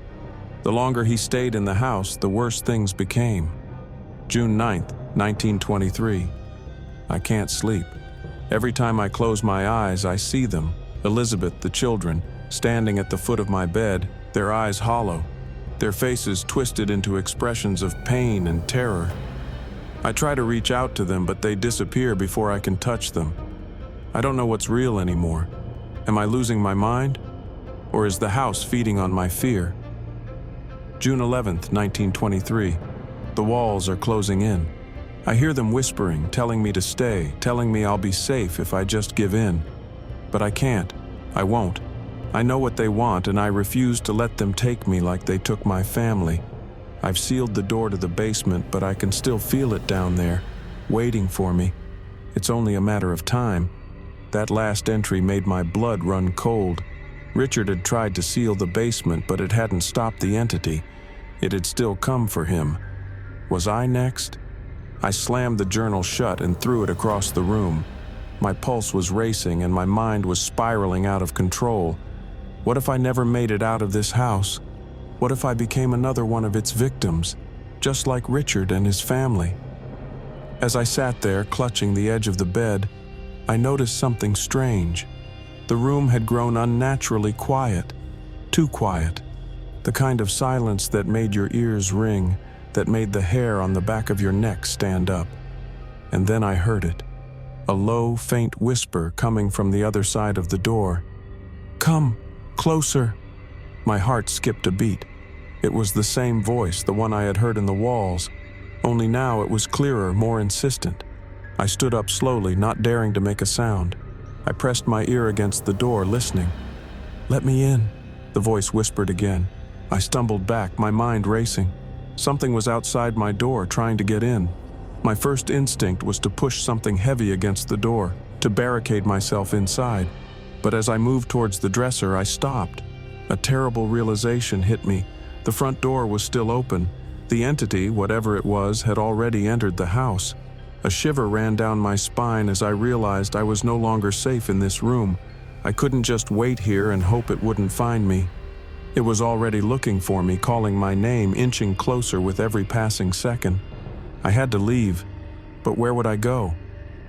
The longer he stayed in the house, the worse things became. June 9th, 1923. I can't sleep. Every time I close my eyes, I see them, Elizabeth, the children, standing at the foot of my bed, their eyes hollow, their faces twisted into expressions of pain and terror. I try to reach out to them, but they disappear before I can touch them. I don't know what's real anymore. Am I losing my mind? Or is the house feeding on my fear? June 11th, 1923. The walls are closing in. I hear them whispering, telling me to stay, telling me I'll be safe if I just give in. But I can't. I won't. I know what they want, and I refuse to let them take me like they took my family. I've sealed the door to the basement, but I can still feel it down there, waiting for me. It's only a matter of time. That last entry made my blood run cold. Richard had tried to seal the basement, but it hadn't stopped the entity. It had still come for him. Was I next? I slammed the journal shut and threw it across the room. My pulse was racing and my mind was spiraling out of control. What if I never made it out of this house? What if I became another one of its victims, just like Richard and his family? As I sat there, clutching the edge of the bed, I noticed something strange. The room had grown unnaturally quiet, too quiet. The kind of silence that made your ears ring, that made the hair on the back of your neck stand up. And then I heard it, a low, faint whisper coming from the other side of the door. "Come, closer." My heart skipped a beat. It was the same voice, the one I had heard in the walls, only now it was clearer, more insistent. I stood up slowly, not daring to make a sound. I pressed my ear against the door, listening. "Let me in," the voice whispered again. I stumbled back, my mind racing. Something was outside my door, trying to get in. My first instinct was to push something heavy against the door, to barricade myself inside. But as I moved towards the dresser, I stopped. A terrible realization hit me. The front door was still open. The entity, whatever it was, had already entered the house. A shiver ran down my spine as I realized I was no longer safe in this room. I couldn't just wait here and hope it wouldn't find me. It was already looking for me, calling my name, inching closer with every passing second. I had to leave, but where would I go?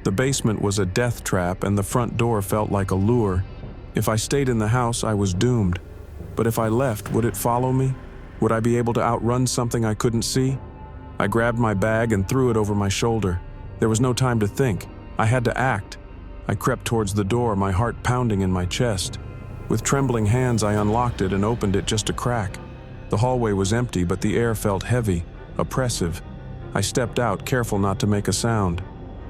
The basement was a death trap and the front door felt like a lure. If I stayed in the house, I was doomed. But if I left, would it follow me? Would I be able to outrun something I couldn't see? I grabbed my bag and threw it over my shoulder. There was no time to think. I had to act. I crept towards the door, my heart pounding in my chest. With trembling hands, I unlocked it and opened it just a crack. The hallway was empty, but the air felt heavy, oppressive. I stepped out, careful not to make a sound.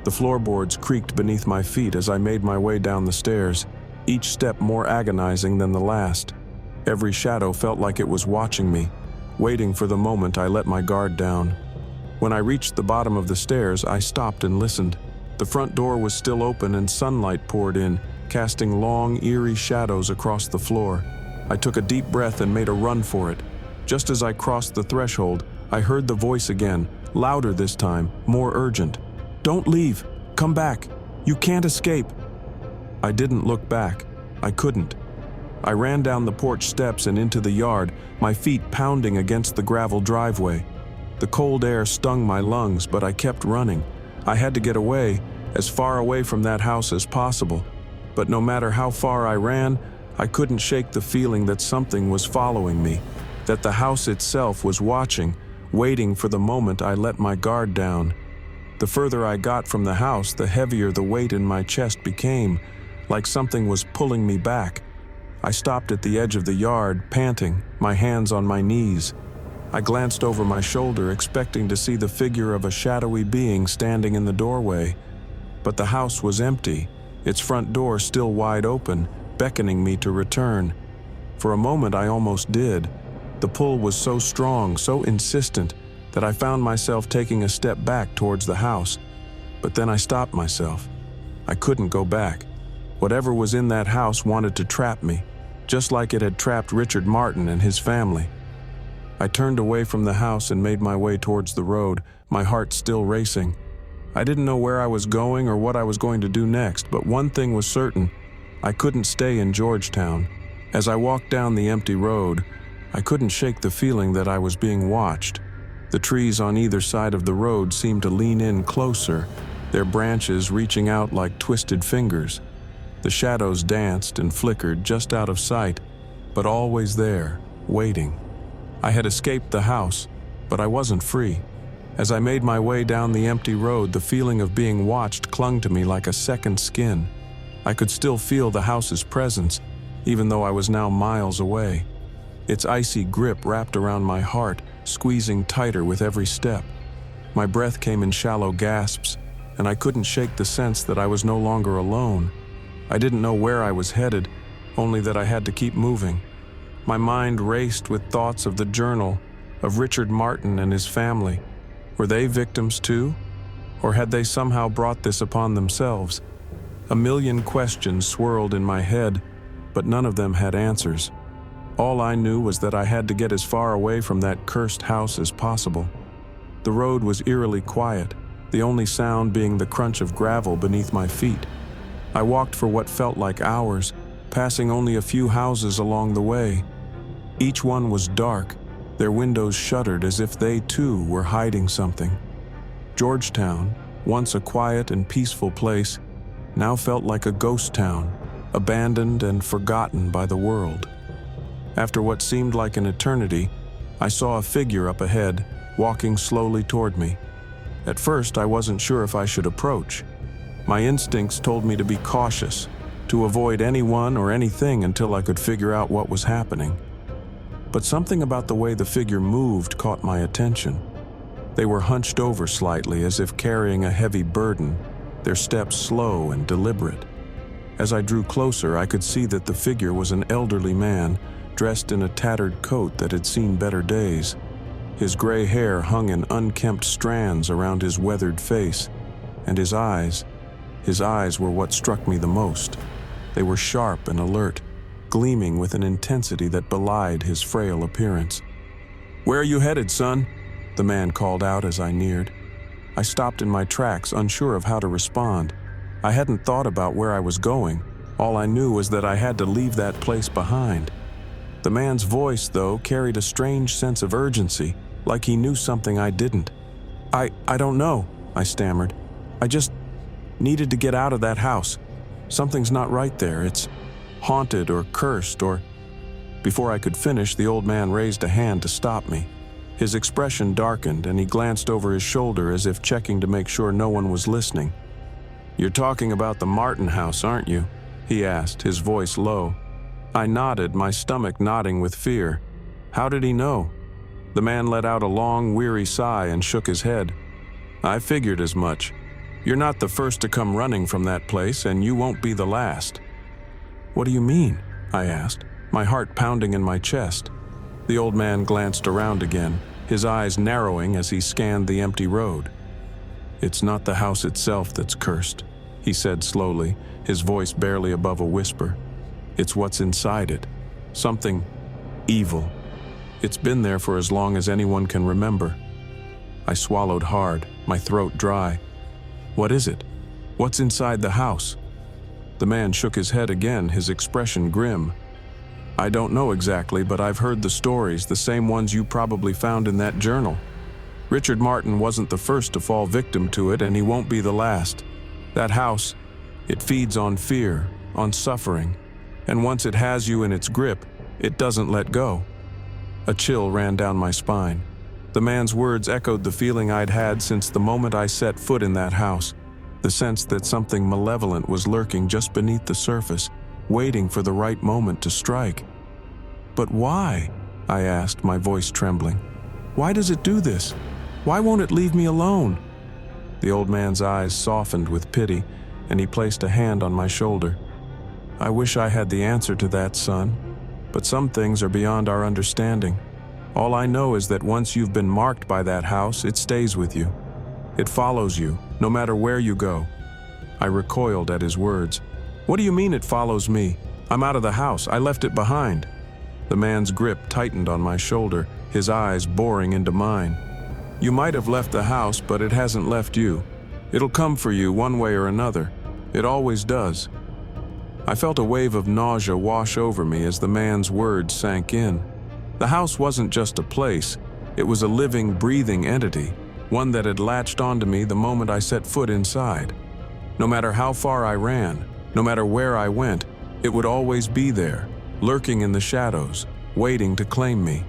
The floorboards creaked beneath my feet as I made my way down the stairs, each step more agonizing than the last. Every shadow felt like it was watching me, waiting for the moment I let my guard down. When I reached the bottom of the stairs, I stopped and listened. The front door was still open and sunlight poured in, casting long, eerie shadows across the floor. I took a deep breath and made a run for it. Just as I crossed the threshold, I heard the voice again, louder this time, more urgent. "Don't leave. Come back. You can't escape." I didn't look back. I couldn't. I ran down the porch steps and into the yard, my feet pounding against the gravel driveway. The cold air stung my lungs, but I kept running. I had to get away, as far away from that house as possible. But no matter how far I ran, I couldn't shake the feeling that something was following me, that the house itself was watching, waiting for the moment I let my guard down. The further I got from the house, the heavier the weight in my chest became, like something was pulling me back. I stopped at the edge of the yard, panting, my hands on my knees. I glanced over my shoulder, expecting to see the figure of a shadowy being standing in the doorway. But the house was empty, its front door still wide open, beckoning me to return. For a moment I almost did. The pull was so strong, so insistent, that I found myself taking a step back towards the house. But then I stopped myself. I couldn't go back. Whatever was in that house wanted to trap me, just like it had trapped Richard Martin and his family. I turned away from the house and made my way towards the road, my heart still racing. I didn't know where I was going or what I was going to do next, but one thing was certain. I couldn't stay in Georgetown. As I walked down the empty road, I couldn't shake the feeling that I was being watched. The trees on either side of the road seemed to lean in closer, their branches reaching out like twisted fingers. The shadows danced and flickered just out of sight, but always there, waiting. I had escaped the house, but I wasn't free. As I made my way down the empty road, the feeling of being watched clung to me like a second skin. I could still feel the house's presence, even though I was now miles away. its icy grip wrapped around my heart, squeezing tighter with every step. My breath came in shallow gasps, and I couldn't shake the sense that I was no longer alone. I didn't know where I was headed, only that I had to keep moving. My mind raced with thoughts of the journal, of Richard Martin and his family. Were they victims too? Or had they somehow brought this upon themselves? A million questions swirled in my head, but none of them had answers. All I knew was that I had to get as far away from that cursed house as possible. The road was eerily quiet, the only sound being the crunch of gravel beneath my feet. I walked for what felt like hours, passing only a few houses along the way. Each one was dark, their windows shuttered as if they too were hiding something. Georgetown, once a quiet and peaceful place, now felt like a ghost town, abandoned and forgotten by the world. After what seemed like an eternity, I saw a figure up ahead, walking slowly toward me. At first, I wasn't sure if I should approach. My instincts told me to be cautious, to avoid anyone or anything until I could figure out what was happening. But something about the way the figure moved caught my attention. They were hunched over slightly as if carrying a heavy burden, their steps slow and deliberate. As I drew closer, I could see that the figure was an elderly man, dressed in a tattered coat that had seen better days. His gray hair hung in unkempt strands around his weathered face, and his eyes were what struck me the most. They were sharp and alert, gleaming with an intensity that belied his frail appearance. "Where are you headed, son?" the man called out as I neared. I stopped in my tracks, unsure of how to respond. I hadn't thought about where I was going. All I knew was that I had to leave that place behind. The man's voice, though, carried a strange sense of urgency, like he knew something I didn't. I don't know," I stammered. "I just needed to get out of that house. Something's not right there. It's haunted or cursed or—" Before I could finish, the old man raised a hand to stop me. His expression darkened, and he glanced over his shoulder as if checking to make sure no one was listening. "You're talking about the Martin house, aren't you?" he asked, his voice low. I nodded, my stomach knotting with fear. How did he know? The man let out a long, weary sigh and shook his head. "I figured as much. You're not the first to come running from that place, and you won't be the last." "What do you mean?" I asked, my heart pounding in my chest. The old man glanced around again, his eyes narrowing as he scanned the empty road. "It's not the house itself that's cursed," he said slowly, his voice barely above a whisper. "It's what's inside it. Something evil. It's been there for as long as anyone can remember." I swallowed hard, my throat dry. "What is it? What's inside the house?" The man shook his head again, his expression grim. "I don't know exactly, but I've heard the stories, the same ones you probably found in that journal. Richard Martin wasn't the first to fall victim to it, and he won't be the last. That house, it feeds on fear, on suffering, and once it has you in its grip, it doesn't let go." A chill ran down my spine. The man's words echoed the feeling I'd had since the moment I set foot in that house, the sense that something malevolent was lurking just beneath the surface, waiting for the right moment to strike. "But why?" I asked, my voice trembling. "Why does it do this? Why won't it leave me alone?" The old man's eyes softened with pity, and he placed a hand on my shoulder. "I wish I had the answer to that, son, but some things are beyond our understanding. All I know is that once you've been marked by that house, it stays with you. It follows you, no matter where you go." I recoiled at his words. "What do you mean it follows me? I'm out of the house. I left it behind." The man's grip tightened on my shoulder, his eyes boring into mine. "You might have left the house, but it hasn't left you. It'll come for you one way or another. It always does." I felt a wave of nausea wash over me as the man's words sank in. The house wasn't just a place. It was a living, breathing entity, one that had latched onto me the moment I set foot inside. No matter how far I ran, no matter where I went, it would always be there, lurking in the shadows, waiting to claim me.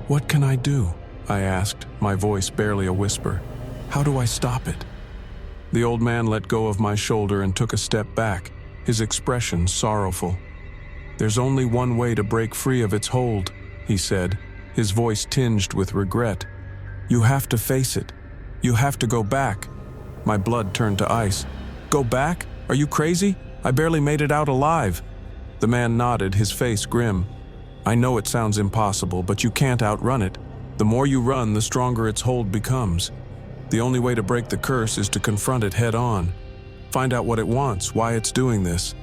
"What can I do?" I asked, my voice barely a whisper. "How do I stop it?" The old man let go of my shoulder and took a step back, his expression sorrowful. "There's only one way to break free of its hold," he said, his voice tinged with regret. "You have to face it. You have to go back." My blood turned to ice. "Go back? Are you crazy? I barely made it out alive." The man nodded, his face grim. "I know it sounds impossible, but you can't outrun it. The more you run, the stronger its hold becomes. The only way to break the curse is to confront it head on. Find out what it wants, why it's doing this,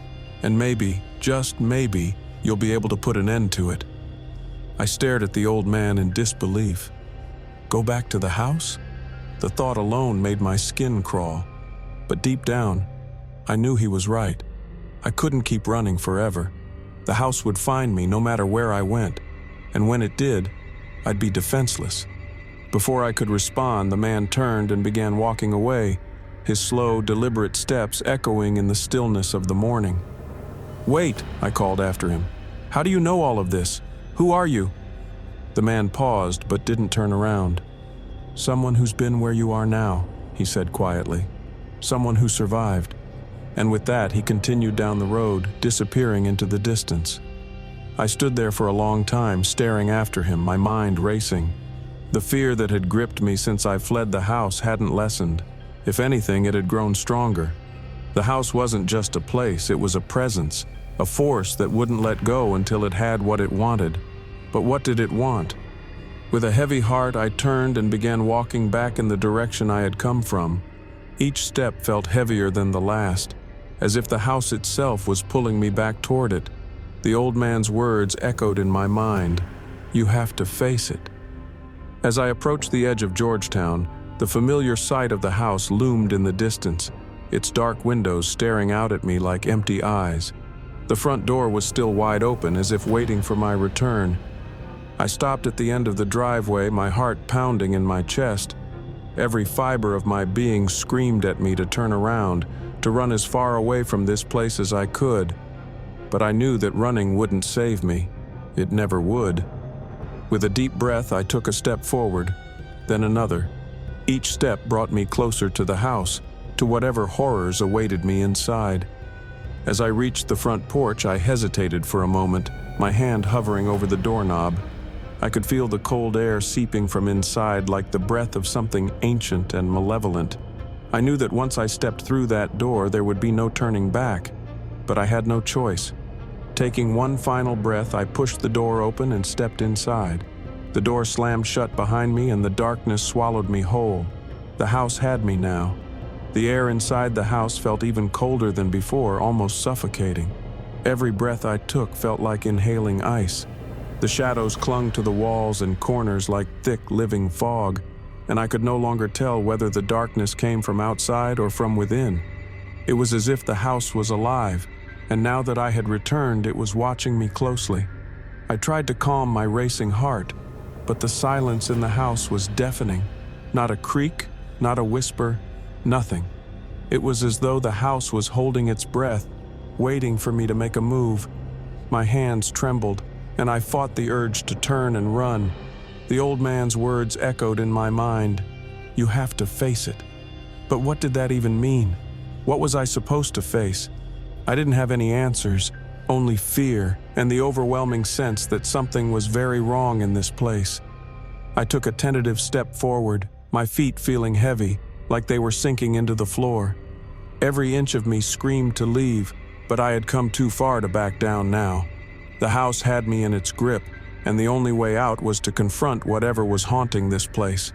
and maybe, just maybe, you'll be able to put an end to it." I stared at the old man in disbelief. Go back to the house? The thought alone made my skin crawl. But deep down, I knew he was right. I couldn't keep running forever. The house would find me no matter where I went, and when it did, I'd be defenseless. Before I could respond, the man turned and began walking away, his slow, deliberate steps echoing in the stillness of the morning. "Wait," I called after him. "How do you know all of this? Who are you?" The man paused but didn't turn around. "Someone who's been where you are now," he said quietly. "Someone who survived." And with that, he continued down the road, disappearing into the distance. I stood there for a long time, staring after him, my mind racing. The fear that had gripped me since I fled the house hadn't lessened. If anything, it had grown stronger. The house wasn't just a place, it was a presence, a force that wouldn't let go until it had what it wanted. But what did it want? With a heavy heart, I turned and began walking back in the direction I had come from. Each step felt heavier than the last, as if the house itself was pulling me back toward it. The old man's words echoed in my mind. "You have to face it." As I approached the edge of Georgetown, the familiar sight of the house loomed in the distance, its dark windows staring out at me like empty eyes. The front door was still wide open, as if waiting for my return. I stopped at the end of the driveway, my heart pounding in my chest. Every fiber of my being screamed at me to turn around, to run as far away from this place as I could. But I knew that running wouldn't save me. It never would. With a deep breath, I took a step forward, then another. Each step brought me closer to the house, to whatever horrors awaited me inside. As I reached the front porch, I hesitated for a moment, my hand hovering over the doorknob. I could feel the cold air seeping from inside like the breath of something ancient and malevolent. I knew that once I stepped through that door, there would be no turning back, but I had no choice. Taking one final breath, I pushed the door open and stepped inside. The door slammed shut behind me and the darkness swallowed me whole. The house had me now. The air inside the house felt even colder than before, almost suffocating. Every breath I took felt like inhaling ice. The shadows clung to the walls and corners like thick, living fog, and I could no longer tell whether the darkness came from outside or from within. It was as if the house was alive, and now that I had returned, it was watching me closely. I tried to calm my racing heart, but the silence in the house was deafening. Not a creak, not a whisper, nothing. It was as though the house was holding its breath, waiting for me to make a move. My hands trembled, and I fought the urge to turn and run. The old man's words echoed in my mind. "You have to face it." But what did that even mean? What was I supposed to face? I didn't have any answers, only fear and the overwhelming sense that something was very wrong in this place. I took a tentative step forward, my feet feeling heavy, like they were sinking into the floor. Every inch of me screamed to leave, but I had come too far to back down now. The house had me in its grip, and the only way out was to confront whatever was haunting this place.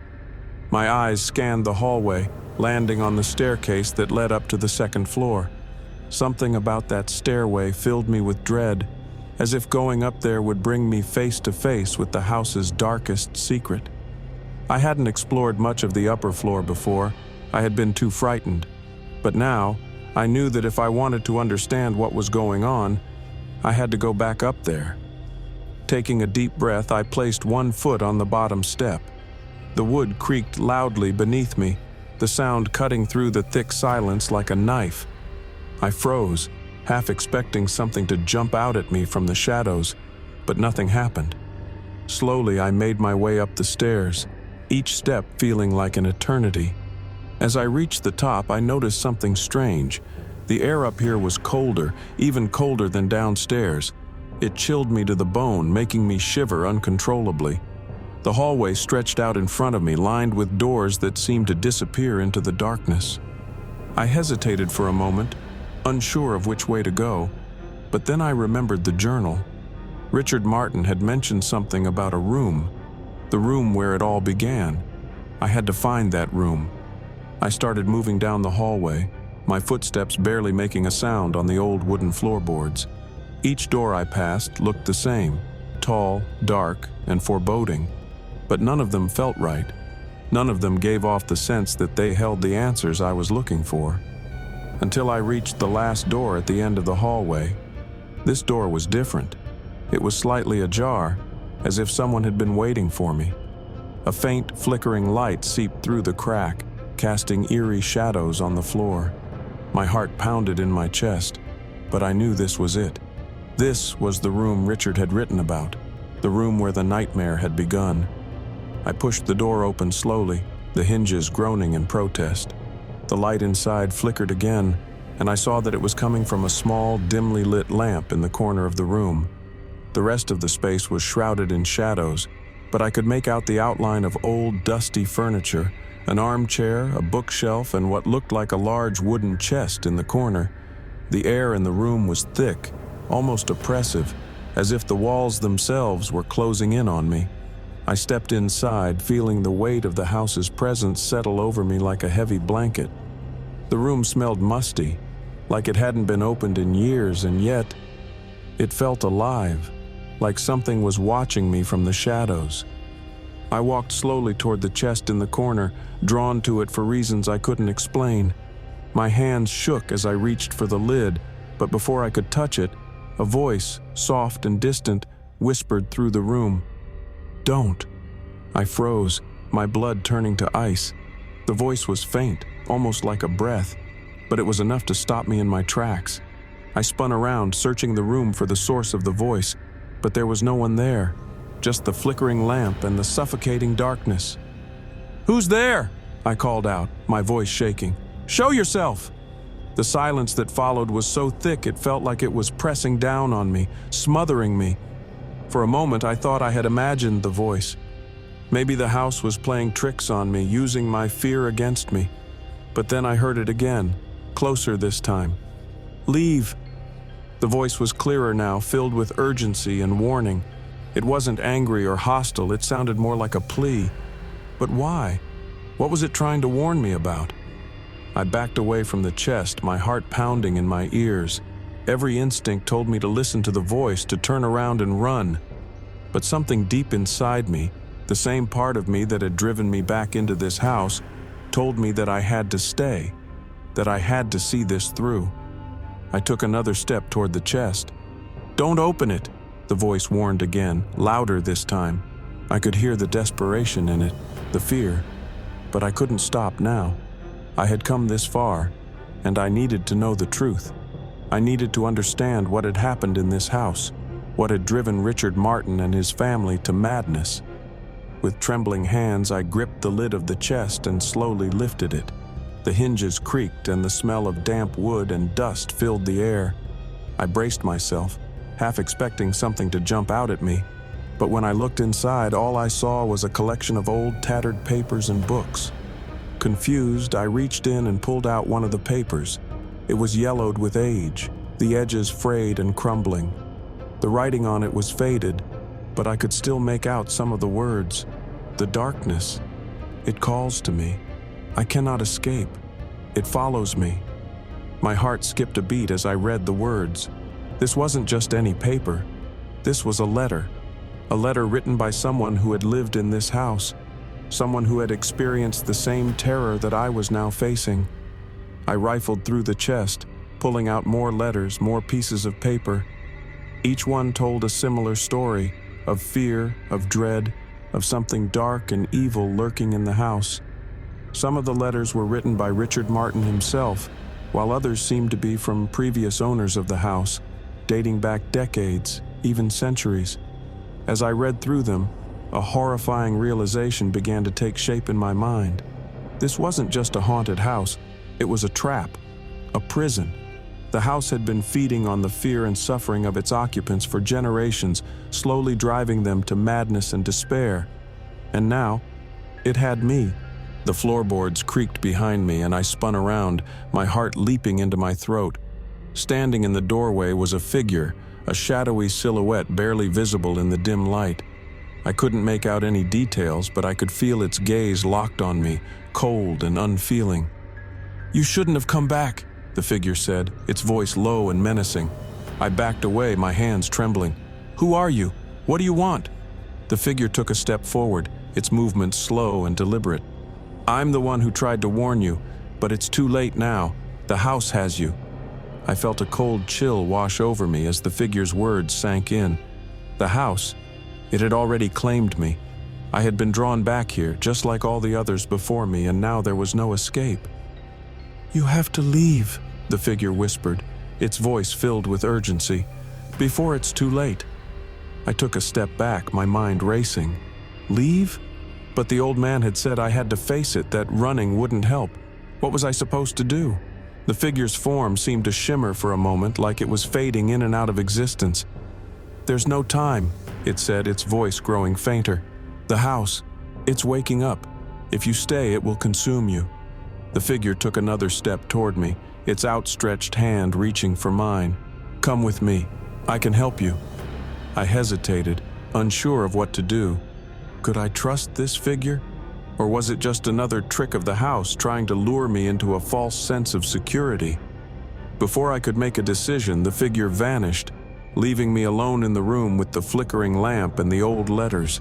My eyes scanned the hallway, landing on the staircase that led up to the second floor. Something about that stairway filled me with dread, as if going up there would bring me face to face with the house's darkest secret. I hadn't explored much of the upper floor before. I had been too frightened. But now, I knew that if I wanted to understand what was going on, I had to go back up there. Taking a deep breath, I placed one foot on the bottom step. The wood creaked loudly beneath me, the sound cutting through the thick silence like a knife. I froze, half expecting something to jump out at me from the shadows, but nothing happened. Slowly, I made my way up the stairs, each step feeling like an eternity. As I reached the top, I noticed something strange. The air up here was colder, even colder than downstairs. It chilled me to the bone, making me shiver uncontrollably. The hallway stretched out in front of me, lined with doors that seemed to disappear into the darkness. I hesitated for a moment, unsure of which way to go, but then I remembered the journal. Richard Martin had mentioned something about a room, the room where it all began. I had to find that room. I started moving down the hallway, my footsteps barely making a sound on the old wooden floorboards. Each door I passed looked the same, tall, dark, and foreboding. But none of them felt right. None of them gave off the sense that they held the answers I was looking for. Until I reached the last door at the end of the hallway. This door was different. It was slightly ajar, as if someone had been waiting for me. A faint, flickering light seeped through the crack, casting eerie shadows on the floor. My heart pounded in my chest, but I knew this was it. This was the room Richard had written about, the room where the nightmare had begun. I pushed the door open slowly, the hinges groaning in protest. The light inside flickered again, and I saw that it was coming from a small, dimly lit lamp in the corner of the room. The rest of the space was shrouded in shadows, but I could make out the outline of old, dusty furniture, an armchair, a bookshelf, and what looked like a large wooden chest in the corner. The air in the room was thick, almost oppressive, as if the walls themselves were closing in on me. I stepped inside, feeling the weight of the house's presence settle over me like a heavy blanket. The room smelled musty, like it hadn't been opened in years, and yet it felt alive, like something was watching me from the shadows. I walked slowly toward the chest in the corner, drawn to it for reasons I couldn't explain. My hands shook as I reached for the lid, but before I could touch it, a voice, soft and distant, whispered through the room. "Don't." I froze, my blood turning to ice. The voice was faint, almost like a breath, but it was enough to stop me in my tracks. I spun around, searching the room for the source of the voice, but there was no one there, just the flickering lamp and the suffocating darkness. "Who's there?" I called out, my voice shaking. "Show yourself!" The silence that followed was so thick it felt like it was pressing down on me, smothering me. For a moment I thought I had imagined the voice. Maybe the house was playing tricks on me, using my fear against me. But then I heard it again, closer this time. "Leave." The voice was clearer now, filled with urgency and warning. It wasn't angry or hostile, it sounded more like a plea. But why? What was it trying to warn me about? I backed away from the chest, my heart pounding in my ears. Every instinct told me to listen to the voice, to turn around and run. But something deep inside me, the same part of me that had driven me back into this house, told me that I had to stay, that I had to see this through. I took another step toward the chest. "Don't open it," the voice warned again, louder this time. I could hear the desperation in it, the fear, but I couldn't stop now. I had come this far, and I needed to know the truth. I needed to understand what had happened in this house, what had driven Richard Martin and his family to madness. With trembling hands, I gripped the lid of the chest and slowly lifted it. The hinges creaked and the smell of damp wood and dust filled the air. I braced myself, half expecting something to jump out at me. But when I looked inside, all I saw was a collection of old tattered papers and books. Confused, I reached in and pulled out one of the papers. It was yellowed with age, the edges frayed and crumbling. The writing on it was faded, but I could still make out some of the words. "The darkness. It calls to me. I cannot escape. It follows me." My heart skipped a beat as I read the words. This wasn't just any paper. This was a letter written by someone who had lived in this house, someone who had experienced the same terror that I was now facing. I rifled through the chest, pulling out more letters, more pieces of paper. Each one told a similar story, of fear, of dread, of something dark and evil lurking in the house. Some of the letters were written by Richard Martin himself, while others seemed to be from previous owners of the house, dating back decades, even centuries. As I read through them, a horrifying realization began to take shape in my mind. This wasn't just a haunted house, it was a trap, a prison. The house had been feeding on the fear and suffering of its occupants for generations, slowly driving them to madness and despair. And now, it had me. The floorboards creaked behind me and I spun around, my heart leaping into my throat. Standing in the doorway was a figure, a shadowy silhouette barely visible in the dim light. I couldn't make out any details, but I could feel its gaze locked on me, cold and unfeeling. "You shouldn't have come back," the figure said, its voice low and menacing. I backed away, my hands trembling. "Who are you? What do you want?" The figure took a step forward, its movements slow and deliberate. "I'm the one who tried to warn you, but it's too late now. The house has you." I felt a cold chill wash over me as the figure's words sank in. The house, it had already claimed me. I had been drawn back here, just like all the others before me, and now there was no escape. "You have to leave," the figure whispered, its voice filled with urgency, "before it's too late." I took a step back, my mind racing. Leave? But the old man had said I had to face it, that running wouldn't help. What was I supposed to do? The figure's form seemed to shimmer for a moment, like it was fading in and out of existence. "There's no time," it said, its voice growing fainter. "The house, it's waking up. If you stay, it will consume you." The figure took another step toward me, its outstretched hand reaching for mine. "Come with me. I can help you." I hesitated, unsure of what to do. Could I trust this figure? Or was it just another trick of the house trying to lure me into a false sense of security? Before I could make a decision, the figure vanished, leaving me alone in the room with the flickering lamp and the old letters.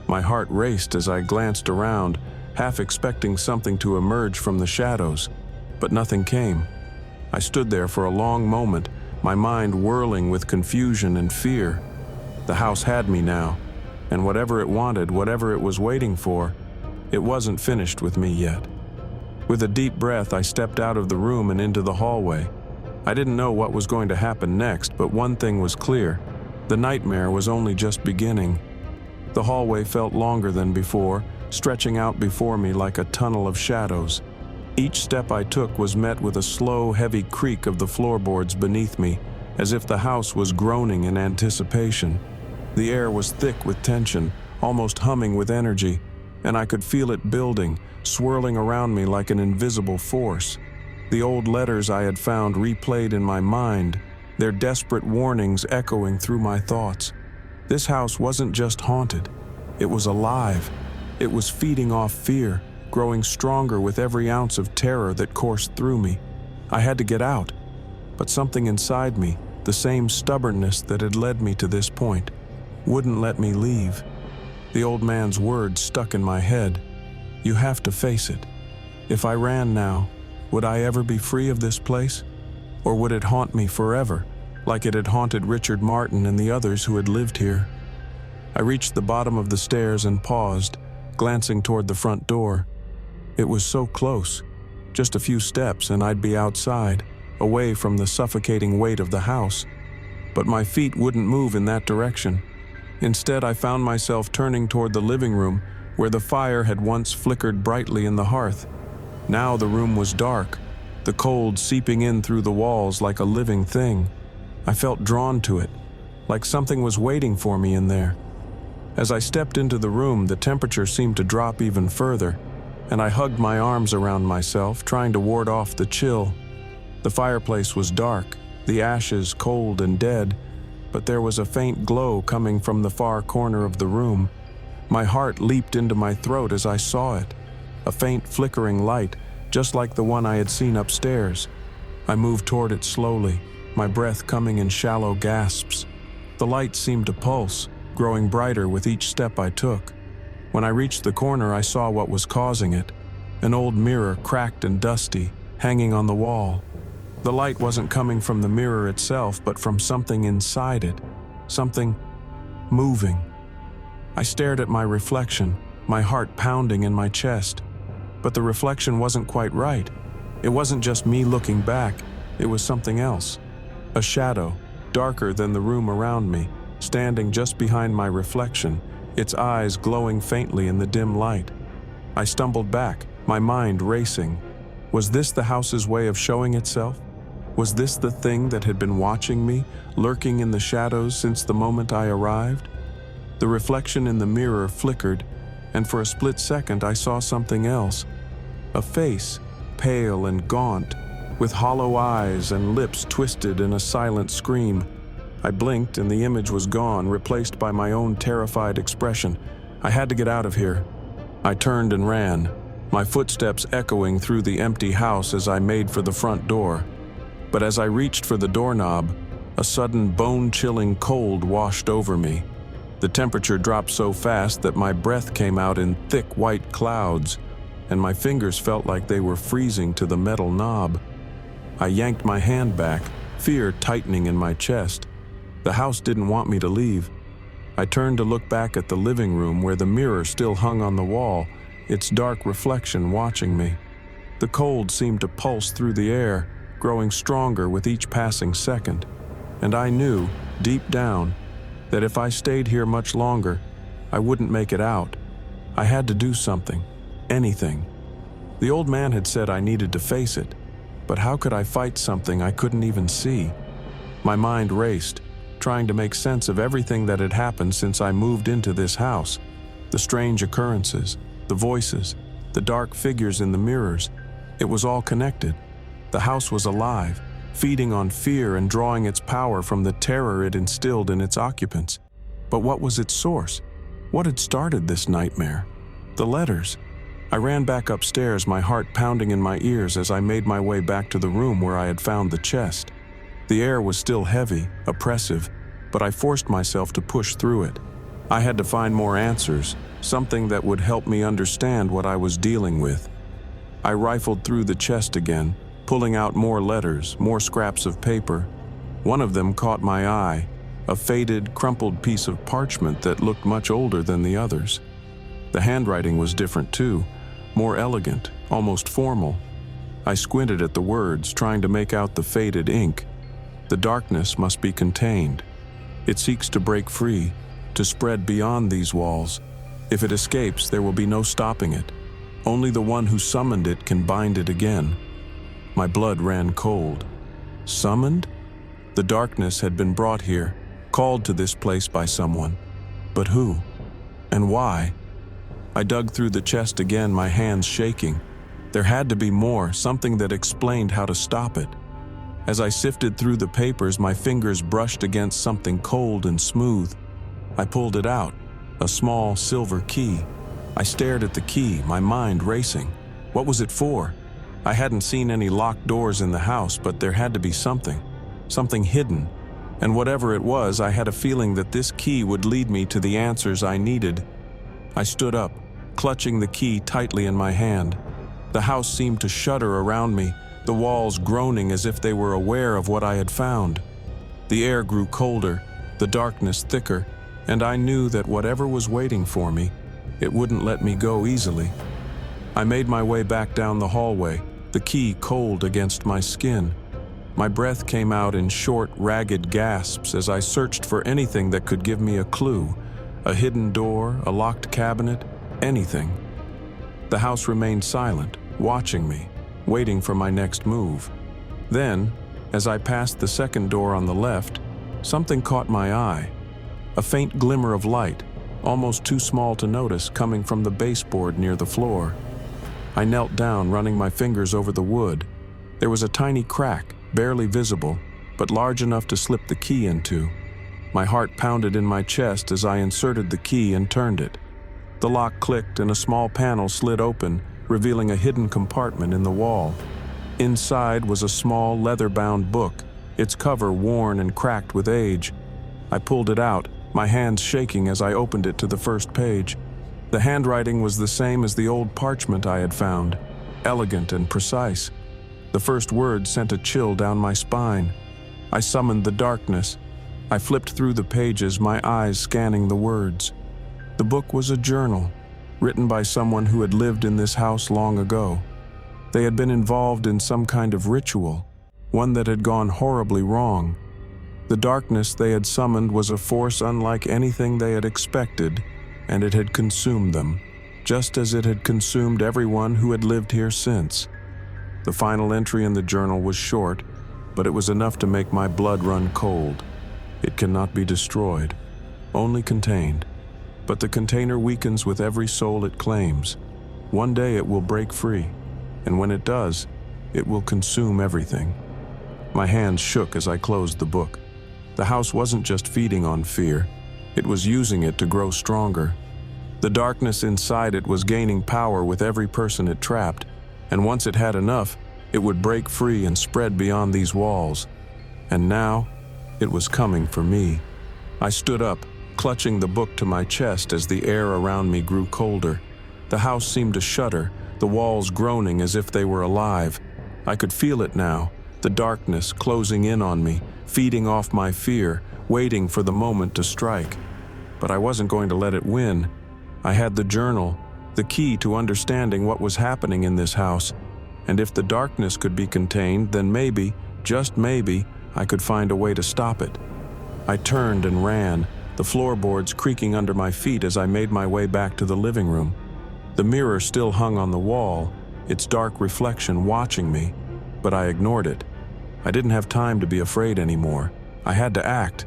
My heart raced as I glanced around, half expecting something to emerge from the shadows, but nothing came. I stood there for a long moment, my mind whirling with confusion and fear. The house had me now, and whatever it wanted, whatever it was waiting for, it wasn't finished with me yet. With a deep breath, I stepped out of the room and into the hallway. I didn't know what was going to happen next, but one thing was clear: the nightmare was only just beginning. The hallway felt longer than before, stretching out before me like a tunnel of shadows. Each step I took was met with a slow, heavy creak of the floorboards beneath me, as if the house was groaning in anticipation. The air was thick with tension, almost humming with energy, and I could feel it building, swirling around me like an invisible force. The old letters I had found replayed in my mind, their desperate warnings echoing through my thoughts. This house wasn't just haunted, it was alive. It was feeding off fear, growing stronger with every ounce of terror that coursed through me. I had to get out, but something inside me, the same stubbornness that had led me to this point, wouldn't let me leave. The old man's words stuck in my head. "You have to face it. If I ran now, would I ever be free of this place? Or would it haunt me forever, like it had haunted Richard Martin and the others who had lived here?" I reached the bottom of the stairs and paused, glancing toward the front door. It was so close. Just a few steps and I'd be outside, away from the suffocating weight of the house. But my feet wouldn't move in that direction. Instead, I found myself turning toward the living room, where the fire had once flickered brightly in the hearth. Now the room was dark, the cold seeping in through the walls like a living thing. I felt drawn to it, like something was waiting for me in there. As I stepped into the room, the temperature seemed to drop even further, and I hugged my arms around myself, trying to ward off the chill. The fireplace was dark, the ashes cold and dead, but there was a faint glow coming from the far corner of the room. My heart leaped into my throat as I saw it, a faint flickering light, just like the one I had seen upstairs. I moved toward it slowly, my breath coming in shallow gasps. The light seemed to pulse, growing brighter with each step I took. When I reached the corner, I saw what was causing it: an old mirror, cracked and dusty, hanging on the wall. The light wasn't coming from the mirror itself, but from something inside it, something moving. I stared at my reflection, my heart pounding in my chest. But the reflection wasn't quite right. It wasn't just me looking back, it was something else. A shadow, darker than the room around me, standing just behind my reflection, its eyes glowing faintly in the dim light. I stumbled back, my mind racing. Was this the house's way of showing itself? Was this the thing that had been watching me, lurking in the shadows since the moment I arrived? The reflection in the mirror flickered, and for a split second I saw something else. A face, pale and gaunt, with hollow eyes and lips twisted in a silent scream. I blinked and the image was gone, replaced by my own terrified expression. I had to get out of here. I turned and ran, my footsteps echoing through the empty house as I made for the front door. But as I reached for the doorknob, a sudden bone-chilling cold washed over me. The temperature dropped so fast that my breath came out in thick white clouds, and my fingers felt like they were freezing to the metal knob. I yanked my hand back, fear tightening in my chest. The house didn't want me to leave. I turned to look back at the living room where the mirror still hung on the wall, its dark reflection watching me. The cold seemed to pulse through the air, growing stronger with each passing second. And I knew, deep down, that if I stayed here much longer, I wouldn't make it out. I had to do something, anything. The old man had said I needed to face it, but how could I fight something I couldn't even see? My mind raced, trying to make sense of everything that had happened since I moved into this house. The strange occurrences, the voices, the dark figures in the mirrors. It was all connected. The house was alive, feeding on fear and drawing its power from the terror it instilled in its occupants. But what was its source? What had started this nightmare? The letters. I ran back upstairs, my heart pounding in my ears as I made my way back to the room where I had found the chest. The air was still heavy, oppressive, but I forced myself to push through it. I had to find more answers, something that would help me understand what I was dealing with. I rifled through the chest again, pulling out more letters, more scraps of paper. One of them caught my eye, a faded, crumpled piece of parchment that looked much older than the others. The handwriting was different too, more elegant, almost formal. I squinted at the words, trying to make out the faded ink. The darkness must be contained. It seeks to break free, to spread beyond these walls. If it escapes, there will be no stopping it. Only the one who summoned it can bind it again. My blood ran cold. Summoned? The darkness had been brought here, called to this place by someone. But who? And why? I dug through the chest again, my hands shaking. There had to be more, something that explained how to stop it. As I sifted through the papers, my fingers brushed against something cold and smooth. I pulled it out, a small silver key. I stared at the key, my mind racing. What was it for? I hadn't seen any locked doors in the house, but there had to be something hidden. And whatever it was, I had a feeling that this key would lead me to the answers I needed. I stood up, clutching the key tightly in my hand. The house seemed to shudder around me, the walls groaning as if they were aware of what I had found. The air grew colder, the darkness thicker, and I knew that whatever was waiting for me, it wouldn't let me go easily. I made my way back down the hallway, the key cold against my skin. My breath came out in short, ragged gasps as I searched for anything that could give me a clue, a hidden door, a locked cabinet, anything. The house remained silent, watching me, waiting for my next move. Then, as I passed the second door on the left, something caught my eye. A faint glimmer of light, almost too small to notice, coming from the baseboard near the floor. I knelt down, running my fingers over the wood. There was a tiny crack, barely visible, but large enough to slip the key into. My heart pounded in my chest as I inserted the key and turned it. The lock clicked and a small panel slid open, revealing a hidden compartment in the wall. Inside was a small, leather-bound book, its cover worn and cracked with age. I pulled it out, my hands shaking as I opened it to the first page. The handwriting was the same as the old parchment I had found, elegant and precise. The first words sent a chill down my spine. I summoned the darkness. I flipped through the pages, my eyes scanning the words. The book was a journal, written by someone who had lived in this house long ago. They had been involved in some kind of ritual, one that had gone horribly wrong. The darkness they had summoned was a force unlike anything they had expected, and it had consumed them, just as it had consumed everyone who had lived here since. The final entry in the journal was short, but it was enough to make my blood run cold. It cannot be destroyed, only contained. But the container weakens with every soul it claims. One day it will break free, and when it does, it will consume everything. My hands shook as I closed the book. The house wasn't just feeding on fear, it was using it to grow stronger. The darkness inside it was gaining power with every person it trapped, and once it had enough, it would break free and spread beyond these walls. And now, it was coming for me. I stood up, clutching the book to my chest as the air around me grew colder. The house seemed to shudder, the walls groaning as if they were alive. I could feel it now, the darkness closing in on me, feeding off my fear, waiting for the moment to strike. But I wasn't going to let it win. I had the journal, the key to understanding what was happening in this house. And if the darkness could be contained, then maybe, just maybe, I could find a way to stop it. I turned and ran, the floorboards creaking under my feet as I made my way back to the living room. The mirror still hung on the wall, its dark reflection watching me, but I ignored it. I didn't have time to be afraid anymore. I had to act.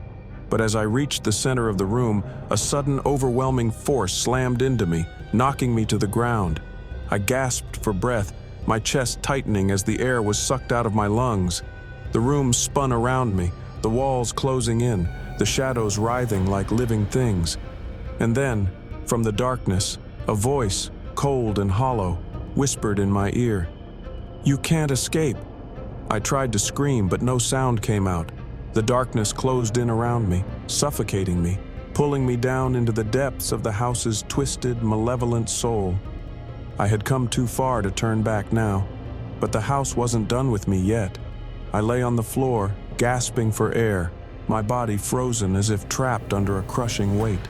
But as I reached the center of the room, a sudden, overwhelming force slammed into me, knocking me to the ground. I gasped for breath, my chest tightening as the air was sucked out of my lungs. The room spun around me, the walls closing in, the shadows writhing like living things. And then, from the darkness, a voice, cold and hollow, whispered in my ear, "You can't escape." I tried to scream, but no sound came out. The darkness closed in around me, suffocating me, pulling me down into the depths of the house's twisted, malevolent soul. I had come too far to turn back now, but the house wasn't done with me yet. I lay on the floor, gasping for air, my body frozen as if trapped under a crushing weight.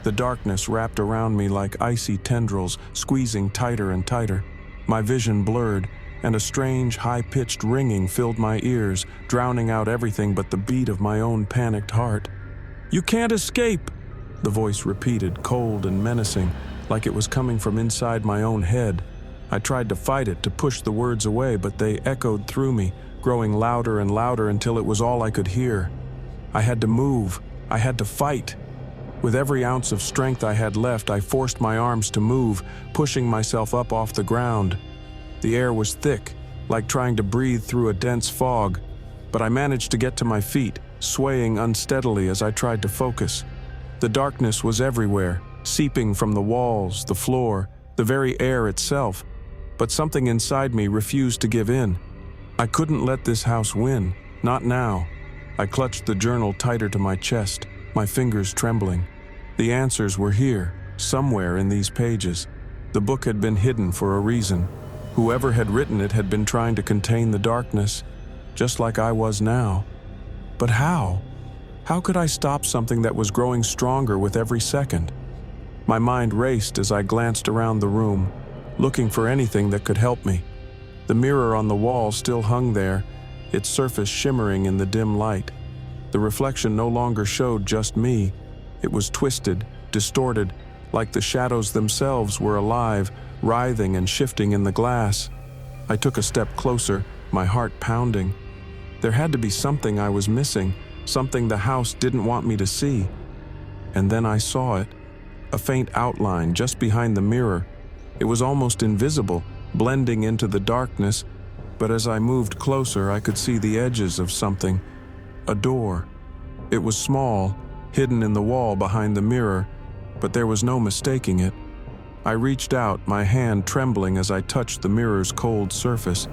The darkness wrapped around me like icy tendrils, squeezing tighter and tighter. My vision blurred, and a strange, high-pitched ringing filled my ears, drowning out everything but the beat of my own panicked heart. "You can't escape," the voice repeated, cold and menacing, like it was coming from inside my own head. I tried to fight it, to push the words away, but they echoed through me, growing louder and louder until it was all I could hear. I had to move. I had to fight. With every ounce of strength I had left, I forced my arms to move, pushing myself up off the ground. The air was thick, like trying to breathe through a dense fog, but I managed to get to my feet, swaying unsteadily as I tried to focus. The darkness was everywhere, seeping from the walls, the floor, the very air itself, but something inside me refused to give in. I couldn't let this house win, not now. I clutched the journal tighter to my chest, my fingers trembling. The answers were here, somewhere in these pages. The book had been hidden for a reason. Whoever had written it had been trying to contain the darkness, just like I was now. But how? How could I stop something that was growing stronger with every second? My mind raced as I glanced around the room, looking for anything that could help me. The mirror on the wall still hung there, its surface shimmering in the dim light. The reflection no longer showed just me. It was twisted, distorted, like the shadows themselves were alive, writhing and shifting in the glass. I took a step closer, my heart pounding. There had to be something I was missing, something the house didn't want me to see. And then I saw it, a faint outline just behind the mirror. It was almost invisible, blending into the darkness, but as I moved closer, I could see the edges of something, a door. It was small, hidden in the wall behind the mirror, but there was no mistaking it. I reached out, my hand trembling as I touched the mirror's cold surface.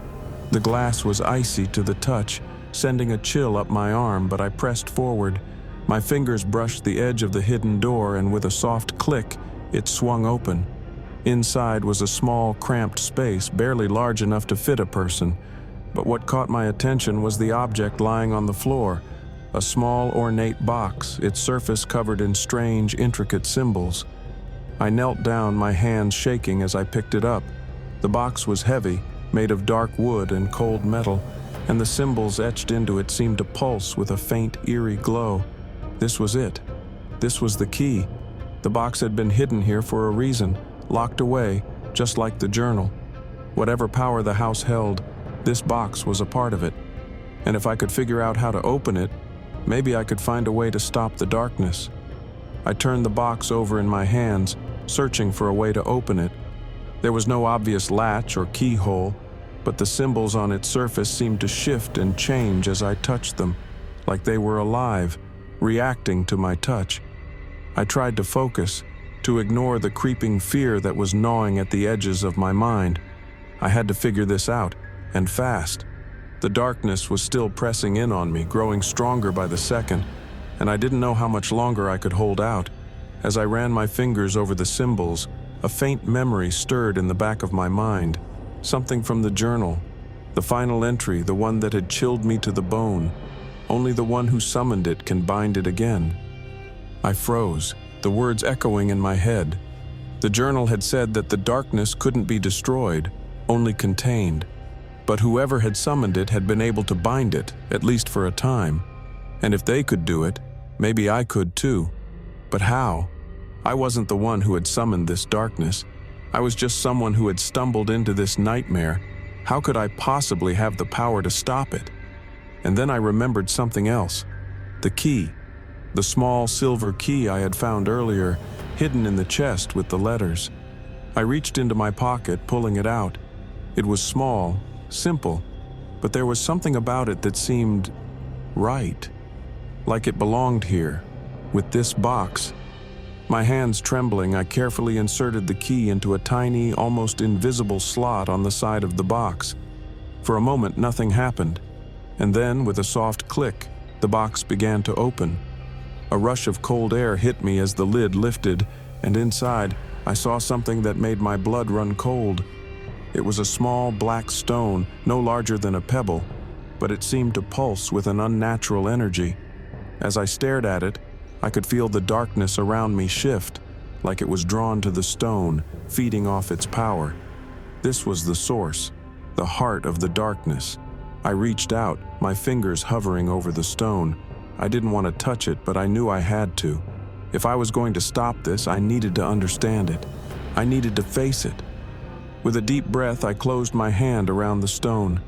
The glass was icy to the touch, sending a chill up my arm, but I pressed forward. My fingers brushed the edge of the hidden door, and with a soft click, it swung open. Inside was a small, cramped space, barely large enough to fit a person. But what caught my attention was the object lying on the floor, a small, ornate box, its surface covered in strange, intricate symbols. I knelt down, my hands shaking as I picked it up. The box was heavy, made of dark wood and cold metal, and the symbols etched into it seemed to pulse with a faint, eerie glow. This was it. This was the key. The box had been hidden here for a reason, locked away, just like the journal. Whatever power the house held, this box was a part of it. and if I could figure out how to open it, maybe I could find a way to stop the darkness. I turned the box over in my hands, searching for a way to open it. There was no obvious latch or keyhole, but the symbols on its surface seemed to shift and change as I touched them, like they were alive, reacting to my touch. I tried to focus, to ignore the creeping fear that was gnawing at the edges of my mind. I had to figure this out, and fast. The darkness was still pressing in on me, growing stronger by the second, and I didn't know how much longer I could hold out. As I ran my fingers over the symbols, a faint memory stirred in the back of my mind. Something from the journal, the final entry, the one that had chilled me to the bone. Only the one who summoned it can bind it again. I froze, the words echoing in my head. The journal had said that the darkness couldn't be destroyed, only contained. But whoever had summoned it had been able to bind it, at least for a time. And if they could do it, maybe I could too. But how? I wasn't the one who had summoned this darkness. I was just someone who had stumbled into this nightmare. How could I possibly have the power to stop it? And then I remembered something else. The key. The small silver key I had found earlier, hidden in the chest with the letters. I reached into my pocket, pulling it out. It was small, simple, but there was something about it that seemed right. Like it belonged here, with this box. My hands trembling, I carefully inserted the key into a tiny, almost invisible slot on the side of the box. For a moment, nothing happened. And then, with a soft click, the box began to open. A rush of cold air hit me as the lid lifted, and inside, I saw something that made my blood run cold. It was a small black stone, no larger than a pebble, but it seemed to pulse with an unnatural energy. As I stared at it, I could feel the darkness around me shift, like it was drawn to the stone, feeding off its power. This was the source, the heart of the darkness. I reached out, my fingers hovering over the stone. I didn't want to touch it, but I knew I had to. If I was going to stop this, I needed to understand it. I needed to face it. With a deep breath, I closed my hand around the stone.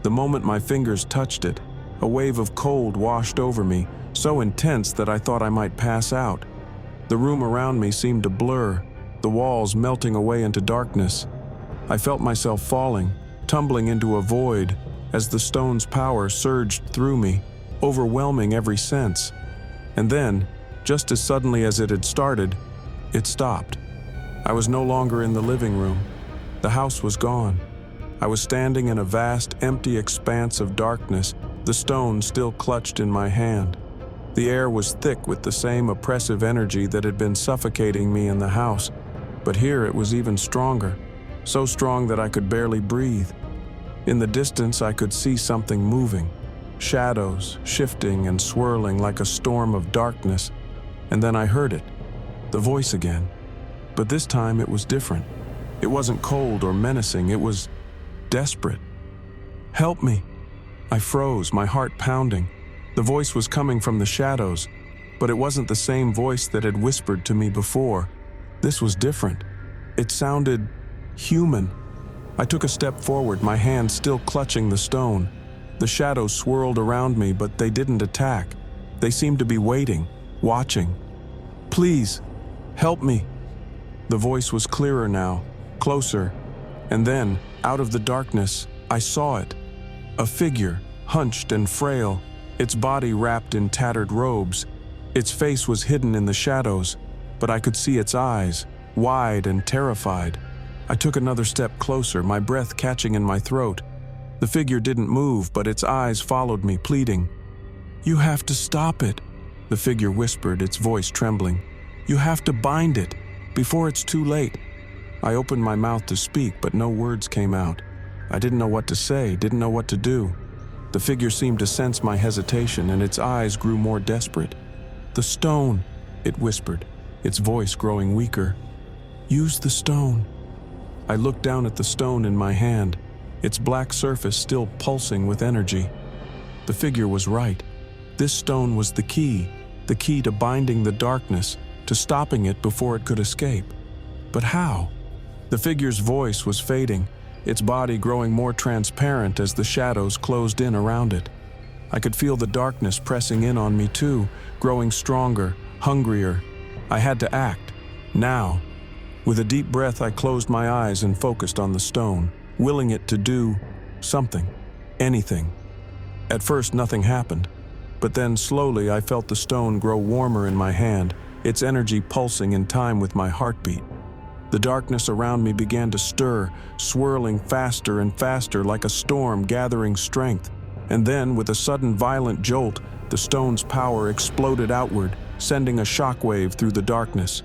The moment my fingers touched it, a wave of cold washed over me, so intense that I thought I might pass out. The room around me seemed to blur, the walls melting away into darkness. I felt myself falling, tumbling into a void, as the stone's power surged through me, overwhelming every sense. And then, just as suddenly as it had started, it stopped. I was no longer in the living room. The house was gone. I was standing in a vast, empty expanse of darkness, the stone still clutched in my hand. The air was thick with the same oppressive energy that had been suffocating me in the house, but here it was even stronger, so strong that I could barely breathe. In the distance, I could see something moving, shadows shifting and swirling like a storm of darkness, and then I heard it, the voice again. But this time it was different. It wasn't cold or menacing, it was desperate. "Help me!" I froze, my heart pounding. The voice was coming from the shadows, but it wasn't the same voice that had whispered to me before. This was different. It sounded human. I took a step forward, my hand still clutching the stone. The shadows swirled around me, but they didn't attack. They seemed to be waiting, watching. "Please, help me." The voice was clearer now, closer, and then, out of the darkness, I saw it. A figure, hunched and frail, its body wrapped in tattered robes. Its face was hidden in the shadows, but I could see its eyes, wide and terrified. I took another step closer, my breath catching in my throat. The figure didn't move, but its eyes followed me, pleading. "You have to stop it," the figure whispered, its voice trembling. "You have to bind it, before it's too late." I opened my mouth to speak, but no words came out. I didn't know what to say, didn't know what to do. The figure seemed to sense my hesitation, and its eyes grew more desperate. "The stone," it whispered, its voice growing weaker. "Use the stone." I looked down at the stone in my hand, its black surface still pulsing with energy. The figure was right. This stone was the key to binding the darkness, to stopping it before it could escape. But how? The figure's voice was fading, its body growing more transparent as the shadows closed in around it. I could feel the darkness pressing in on me too, growing stronger, hungrier. I had to act, now. With a deep breath, I closed my eyes and focused on the stone, willing it to do something, anything. At first, nothing happened, but then slowly I felt the stone grow warmer in my hand, its energy pulsing in time with my heartbeat. The darkness around me began to stir, swirling faster and faster like a storm gathering strength. And then, with a sudden violent jolt, the stone's power exploded outward, sending a shockwave through the darkness.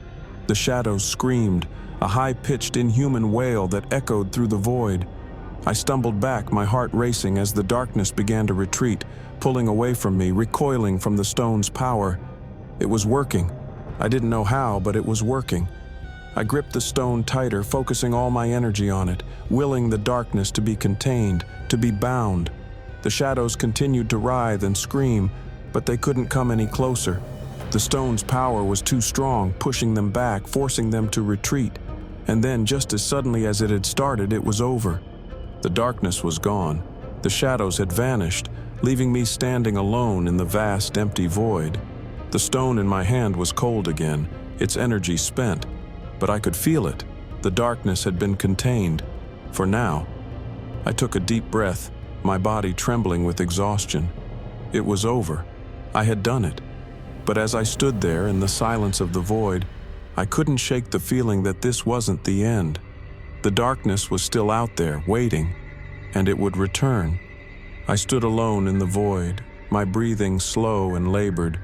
The shadows screamed, a high-pitched, inhuman wail that echoed through the void. I stumbled back, my heart racing as the darkness began to retreat, pulling away from me, recoiling from the stone's power. It was working. I didn't know how, but it was working. I gripped the stone tighter, focusing all my energy on it, willing the darkness to be contained, to be bound. The shadows continued to writhe and scream, but they couldn't come any closer. The stone's power was too strong, pushing them back, forcing them to retreat. And then, just as suddenly as it had started, it was over. The darkness was gone. The shadows had vanished, leaving me standing alone in the vast, empty void. The stone in my hand was cold again, its energy spent. But I could feel it. The darkness had been contained. For now. I took a deep breath, my body trembling with exhaustion. It was over. I had done it. But as I stood there in the silence of the void, I couldn't shake the feeling that this wasn't the end. The darkness was still out there, waiting, and it would return. I stood alone in the void, my breathing slow and labored,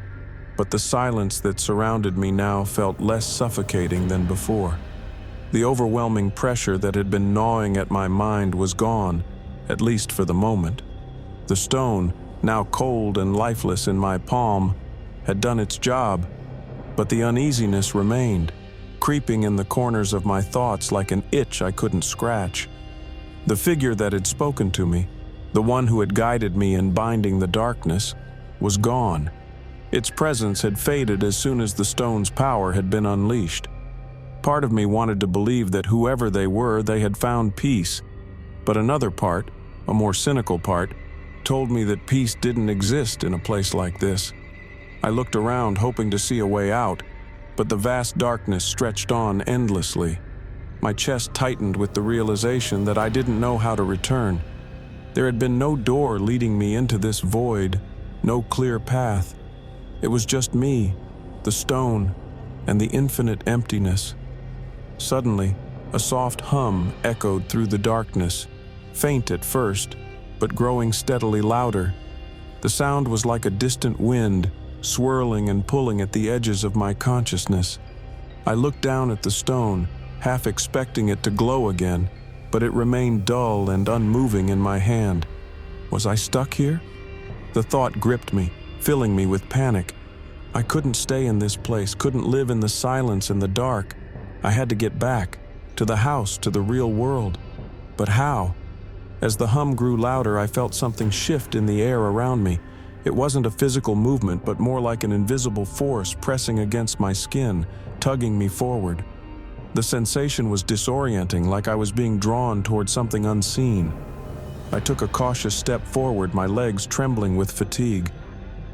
but the silence that surrounded me now felt less suffocating than before. The overwhelming pressure that had been gnawing at my mind was gone, at least for the moment. The stone, now cold and lifeless in my palm, had done its job, but the uneasiness remained, creeping in the corners of my thoughts like an itch I couldn't scratch. The figure that had spoken to me, the one who had guided me in binding the darkness, was gone. Its presence had faded as soon as the stone's power had been unleashed. Part of me wanted to believe that whoever they were, they had found peace, but another part, a more cynical part, told me that peace didn't exist in a place like this. I looked around, hoping to see a way out, but the vast darkness stretched on endlessly. My chest tightened with the realization that I didn't know how to return. There had been no door leading me into this void, no clear path. It was just me, the stone, and the infinite emptiness. Suddenly, a soft hum echoed through the darkness, faint at first, but growing steadily louder. The sound was like a distant wind, swirling and pulling at the edges of my consciousness. I looked down at the stone, half expecting it to glow again, but it remained dull and unmoving in my hand. Was I stuck here? The thought gripped me, filling me with panic. I couldn't stay in this place, couldn't live in the silence and the dark. I had to get back, to the house, to the real world. But how? As the hum grew louder, I felt something shift in the air around me. It wasn't a physical movement, but more like an invisible force pressing against my skin, tugging me forward. The sensation was disorienting, like I was being drawn toward something unseen. I took a cautious step forward, my legs trembling with fatigue.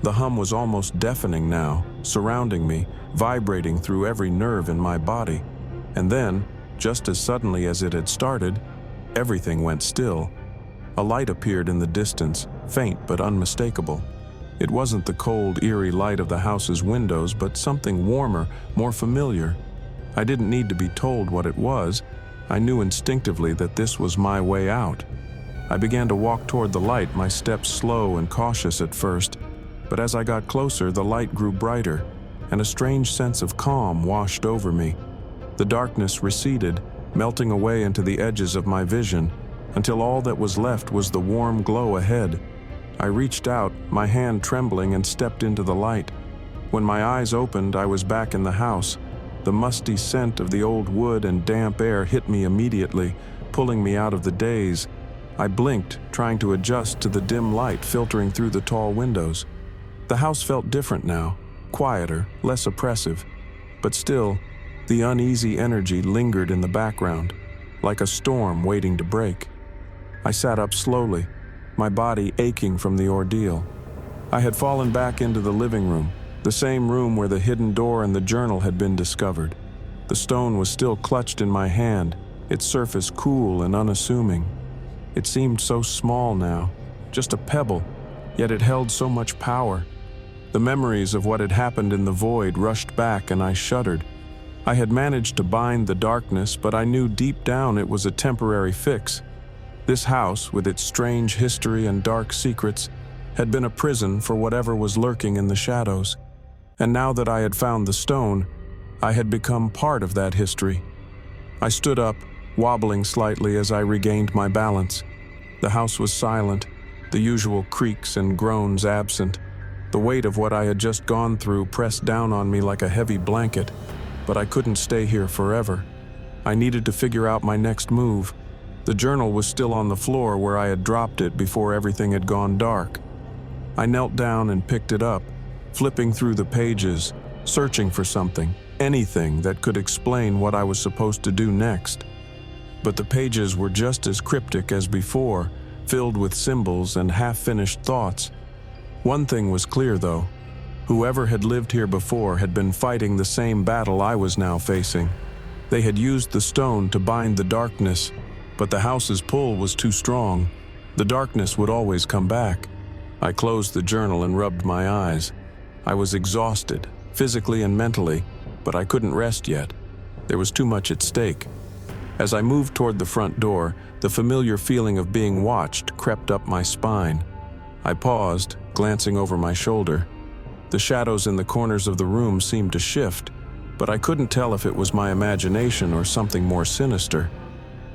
The hum was almost deafening now, surrounding me, vibrating through every nerve in my body. And then, just as suddenly as it had started, everything went still. A light appeared in the distance, faint but unmistakable. It wasn't the cold, eerie light of the house's windows, but something warmer, more familiar. I didn't need to be told what it was. I knew instinctively that this was my way out. I began to walk toward the light, my steps slow and cautious at first. But as I got closer, the light grew brighter, and a strange sense of calm washed over me. The darkness receded, melting away into the edges of my vision, until all that was left was the warm glow ahead. I reached out, my hand trembling, and stepped into the light. When my eyes opened, I was back in the house. The musty scent of the old wood and damp air hit me immediately, pulling me out of the daze. I blinked, trying to adjust to the dim light filtering through the tall windows. The house felt different now, quieter, less oppressive. But still, the uneasy energy lingered in the background, like a storm waiting to break. I sat up slowly, my body aching from the ordeal. I had fallen back into the living room, the same room where the hidden door and the journal had been discovered. The stone was still clutched in my hand, its surface cool and unassuming. It seemed so small now, just a pebble, yet it held so much power. The memories of what had happened in the void rushed back and I shuddered. I had managed to bind the darkness, but I knew deep down it was a temporary fix. This house, with its strange history and dark secrets, had been a prison for whatever was lurking in the shadows. And now that I had found the stone, I had become part of that history. I stood up, wobbling slightly as I regained my balance. The house was silent, the usual creaks and groans absent. The weight of what I had just gone through pressed down on me like a heavy blanket, but I couldn't stay here forever. I needed to figure out my next move. The journal was still on the floor where I had dropped it before everything had gone dark. I knelt down and picked it up, flipping through the pages, searching for something, anything that could explain what I was supposed to do next. But the pages were just as cryptic as before, filled with symbols and half-finished thoughts. One thing was clear, though. Whoever had lived here before had been fighting the same battle I was now facing. They had used the stone to bind the darkness, but the house's pull was too strong. The darkness would always come back. I closed the journal and rubbed my eyes. I was exhausted, physically and mentally, but I couldn't rest yet. There was too much at stake. As I moved toward the front door, the familiar feeling of being watched crept up my spine. I paused, glancing over my shoulder. The shadows in the corners of the room seemed to shift, but I couldn't tell if it was my imagination or something more sinister.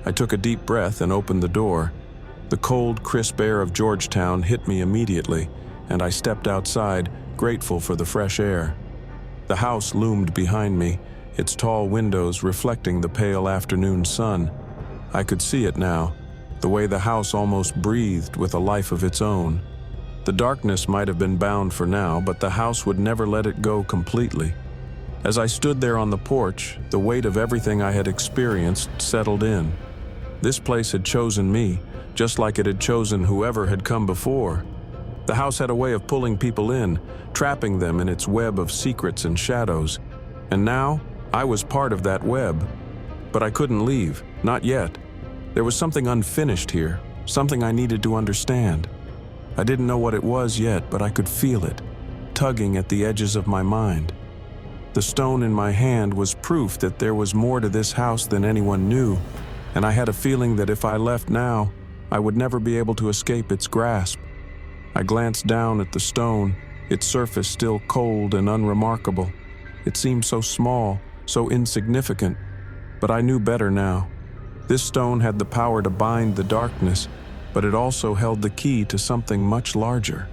I took a deep breath and opened the door. The cold, crisp air of Georgetown hit me immediately, and I stepped outside, grateful for the fresh air. The house loomed behind me, its tall windows reflecting the pale afternoon sun. I could see it now, the way the house almost breathed with a life of its own. The darkness might have been bound for now, but the house would never let it go completely. As I stood there on the porch, the weight of everything I had experienced settled in. This place had chosen me, just like it had chosen whoever had come before. The house had a way of pulling people in, trapping them in its web of secrets and shadows. And now, I was part of that web. But I couldn't leave, not yet. There was something unfinished here, something I needed to understand. I didn't know what it was yet, but I could feel it, tugging at the edges of my mind. The stone in my hand was proof that there was more to this house than anyone knew, and I had a feeling that if I left now, I would never be able to escape its grasp. I glanced down at the stone, its surface still cold and unremarkable. It seemed so small, so insignificant, but I knew better now. This stone had the power to bind the darkness, but it also held the key to something much larger.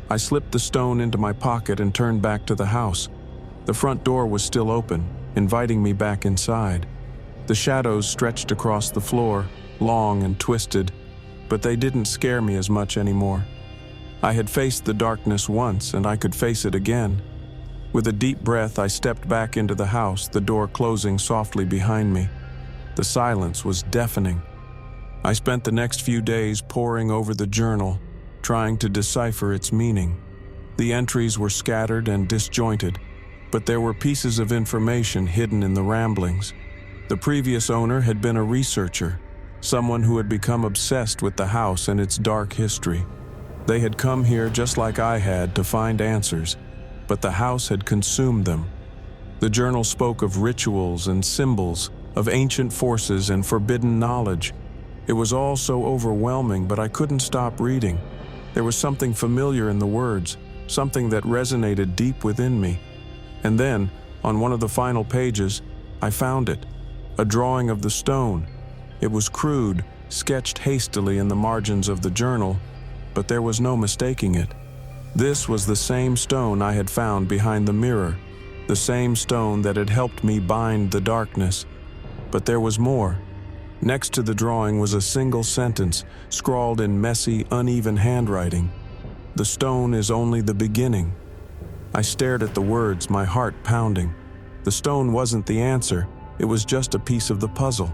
I slipped the stone into my pocket and turned back to the house. The front door was still open, inviting me back inside. The shadows stretched across the floor, long and twisted, but they didn't scare me as much anymore. I had faced the darkness once, and I could face it again. With a deep breath, I stepped back into the house, the door closing softly behind me. The silence was deafening. I spent the next few days poring over the journal, trying to decipher its meaning. The entries were scattered and disjointed, but there were pieces of information hidden in the ramblings. The previous owner had been a researcher, someone who had become obsessed with the house and its dark history. They had come here just like I had to find answers, but the house had consumed them. The journal spoke of rituals and symbols, of ancient forces and forbidden knowledge. It was all so overwhelming, but I couldn't stop reading. There was something familiar in the words, something that resonated deep within me. And then, on one of the final pages, I found it, a drawing of the stone. It was crude, sketched hastily in the margins of the journal, but there was no mistaking it. This was the same stone I had found behind the mirror, the same stone that had helped me bind the darkness. But there was more. Next to the drawing was a single sentence, scrawled in messy, uneven handwriting. "The stone is only the beginning." I stared at the words, my heart pounding. The stone wasn't the answer, it was just a piece of the puzzle.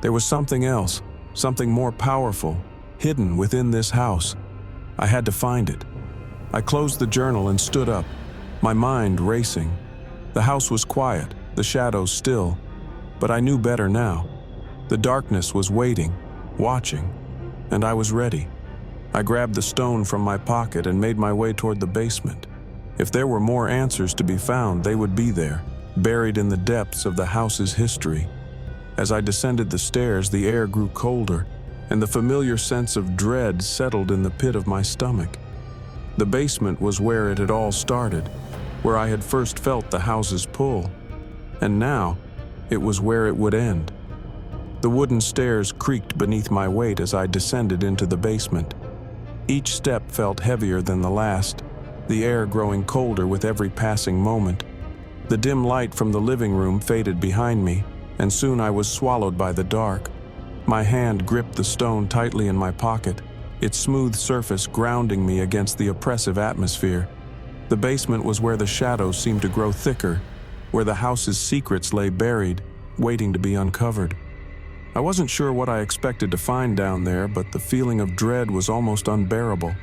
There was something else, something more powerful, hidden within this house. I had to find it. I closed the journal and stood up, my mind racing. The house was quiet, the shadows still, but I knew better now. The darkness was waiting, watching, and I was ready. I grabbed the stone from my pocket and made my way toward the basement. If there were more answers to be found, they would be there, buried in the depths of the house's history. As I descended the stairs, the air grew colder, and the familiar sense of dread settled in the pit of my stomach. The basement was where it had all started, where I had first felt the house's pull, and now it was where it would end. The wooden stairs creaked beneath my weight as I descended into the basement. Each step felt heavier than the last, the air growing colder with every passing moment. The dim light from the living room faded behind me, and soon I was swallowed by the dark. My hand gripped the stone tightly in my pocket, its smooth surface grounding me against the oppressive atmosphere. The basement was where the shadows seemed to grow thicker, where the house's secrets lay buried, waiting to be uncovered. I wasn't sure what I expected to find down there, but the feeling of dread was almost unbearable.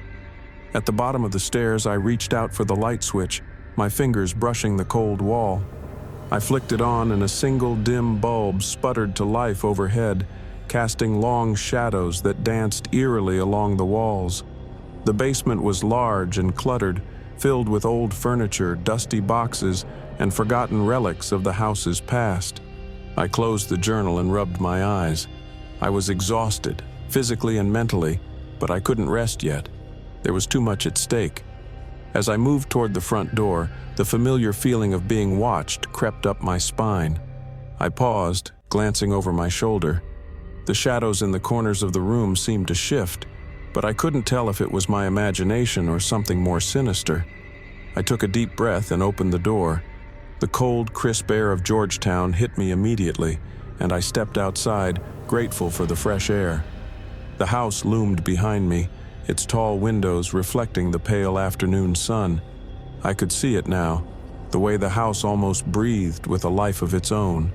At the bottom of the stairs, I reached out for the light switch, my fingers brushing the cold wall. I flicked it on, and a single dim bulb sputtered to life overhead, casting long shadows that danced eerily along the walls. The basement was large and cluttered, filled with old furniture, dusty boxes, and forgotten relics of the house's past. I closed the journal and rubbed my eyes. I was exhausted, physically and mentally, but I couldn't rest yet. There was too much at stake. As I moved toward the front door, the familiar feeling of being watched crept up my spine. I paused, glancing over my shoulder. The shadows in the corners of the room seemed to shift, but I couldn't tell if it was my imagination or something more sinister. I took a deep breath and opened the door. The cold, crisp air of Georgetown hit me immediately, and I stepped outside, grateful for the fresh air. The house loomed behind me, its tall windows reflecting the pale afternoon sun. I could see it now, the way the house almost breathed with a life of its own.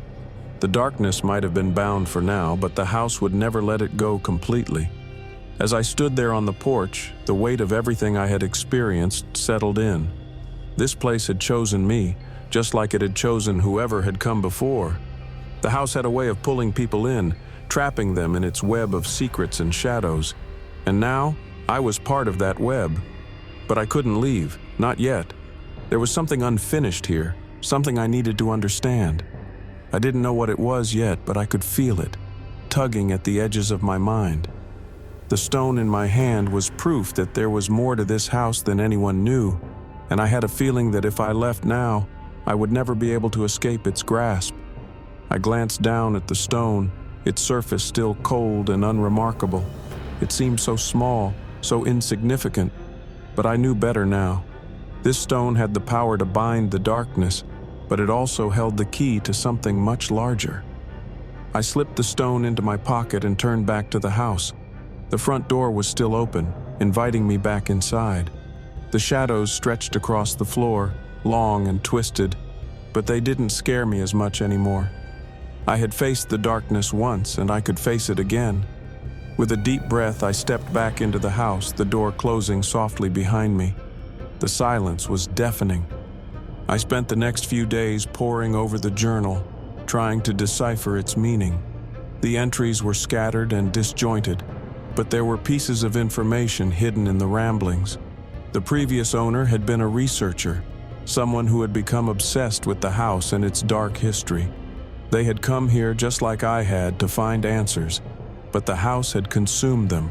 The darkness might have been bound for now, but the house would never let it go completely. As I stood there on the porch, the weight of everything I had experienced settled in. This place had chosen me, just like it had chosen whoever had come before. The house had a way of pulling people in, trapping them in its web of secrets and shadows. And now, I was part of that web. But I couldn't leave, not yet. There was something unfinished here, something I needed to understand. I didn't know what it was yet, but I could feel it, tugging at the edges of my mind. The stone in my hand was proof that there was more to this house than anyone knew, and I had a feeling that if I left now, I would never be able to escape its grasp. I glanced down at the stone, its surface still cold and unremarkable. It seemed so small, so insignificant, but I knew better now. This stone had the power to bind the darkness, but it also held the key to something much larger. I slipped the stone into my pocket and turned back to the house. The front door was still open, inviting me back inside. The shadows stretched across the floor, long and twisted, but they didn't scare me as much anymore. I had faced the darkness once, and I could face it again. With a deep breath, I stepped back into the house, the door closing softly behind me. The silence was deafening. I spent the next few days poring over the journal, trying to decipher its meaning. The entries were scattered and disjointed, but there were pieces of information hidden in the ramblings. The previous owner had been a researcher, someone who had become obsessed with the house and its dark history. They had come here just like I had to find answers, but the house had consumed them.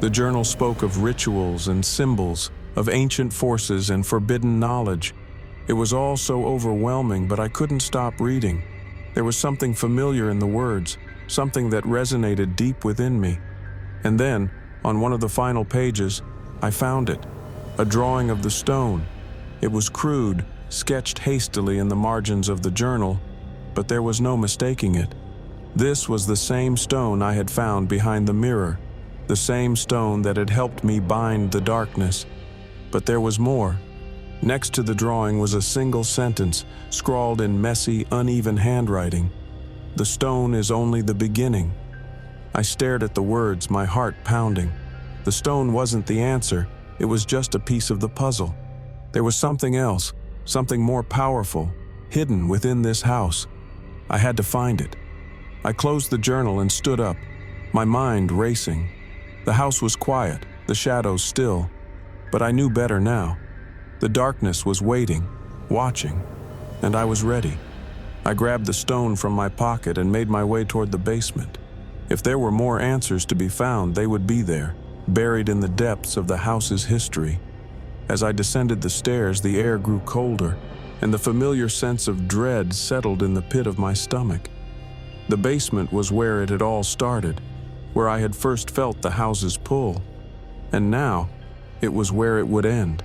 The journal spoke of rituals and symbols, of ancient forces and forbidden knowledge. It was all so overwhelming, but I couldn't stop reading. There was something familiar in the words, something that resonated deep within me. And then, on one of the final pages, I found it, a drawing of the stone. It was crude, sketched hastily in the margins of the journal, but there was no mistaking it. This was the same stone I had found behind the mirror, the same stone that had helped me bind the darkness. But there was more. Next to the drawing was a single sentence, scrawled in messy, uneven handwriting. "The stone is only the beginning." I stared at the words, my heart pounding. The stone wasn't the answer. It was just a piece of the puzzle. There was something else, something more powerful, hidden within this house. I had to find it. I closed the journal and stood up, my mind racing. The house was quiet, the shadows still, but I knew better now. The darkness was waiting, watching, and I was ready. I grabbed the stone from my pocket and made my way toward the basement. If there were more answers to be found, they would be there, buried in the depths of the house's history. As I descended the stairs, the air grew colder, and the familiar sense of dread settled in the pit of my stomach. The basement was where it had all started, where I had first felt the house's pull, and now it was where it would end.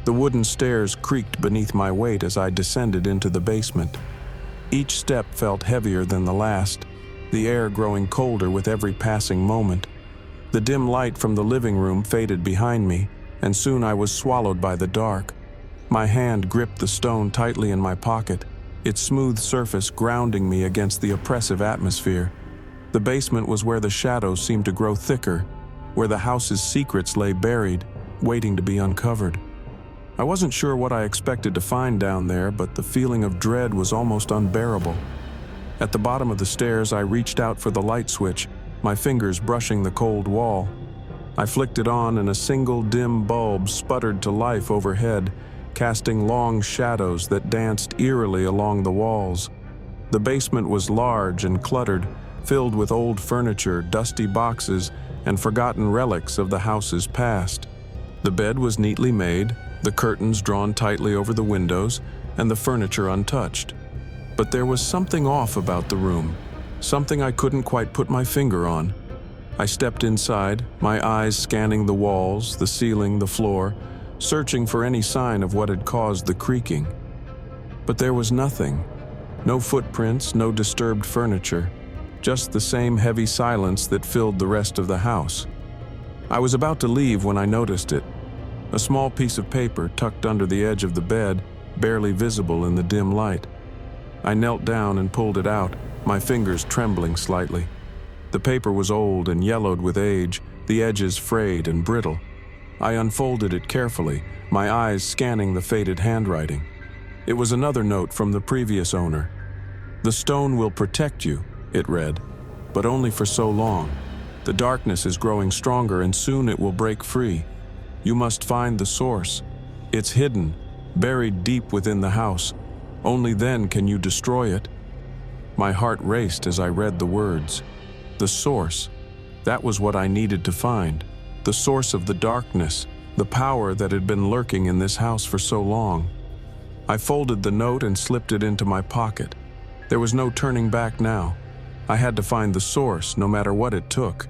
The wooden stairs creaked beneath my weight as I descended into the basement. Each step felt heavier than the last, the air growing colder with every passing moment. The dim light from the living room faded behind me, and soon I was swallowed by the dark. My hand gripped the stone tightly in my pocket, its smooth surface grounding me against the oppressive atmosphere. The basement was where the shadows seemed to grow thicker, where the house's secrets lay buried, waiting to be uncovered. I wasn't sure what I expected to find down there, but the feeling of dread was almost unbearable. At the bottom of the stairs, I reached out for the light switch, my fingers brushing the cold wall. I flicked it on, and a single dim bulb sputtered to life overhead, casting long shadows that danced eerily along the walls. The basement was large and cluttered, filled with old furniture, dusty boxes, and forgotten relics of the house's past. The bed was neatly made, the curtains drawn tightly over the windows, and the furniture untouched. But there was something off about the room, something I couldn't quite put my finger on. I stepped inside, my eyes scanning the walls, the ceiling, the floor, searching for any sign of what had caused the creaking. But there was nothing. No footprints, no disturbed furniture, just the same heavy silence that filled the rest of the house. I was about to leave when I noticed it. A small piece of paper tucked under the edge of the bed, barely visible in the dim light. I knelt down and pulled it out, my fingers trembling slightly. The paper was old and yellowed with age, the edges frayed and brittle. I unfolded it carefully, my eyes scanning the faded handwriting. It was another note from the previous owner. "The stone will protect you," it read, "but only for so long. The darkness is growing stronger and soon it will break free. You must find the source. It's hidden, buried deep within the house. Only then can you destroy it." My heart raced as I read the words. The source. That was what I needed to find. The source of the darkness, the power that had been lurking in this house for so long. I folded the note and slipped it into my pocket. There was no turning back now. I had to find the source, no matter what it took.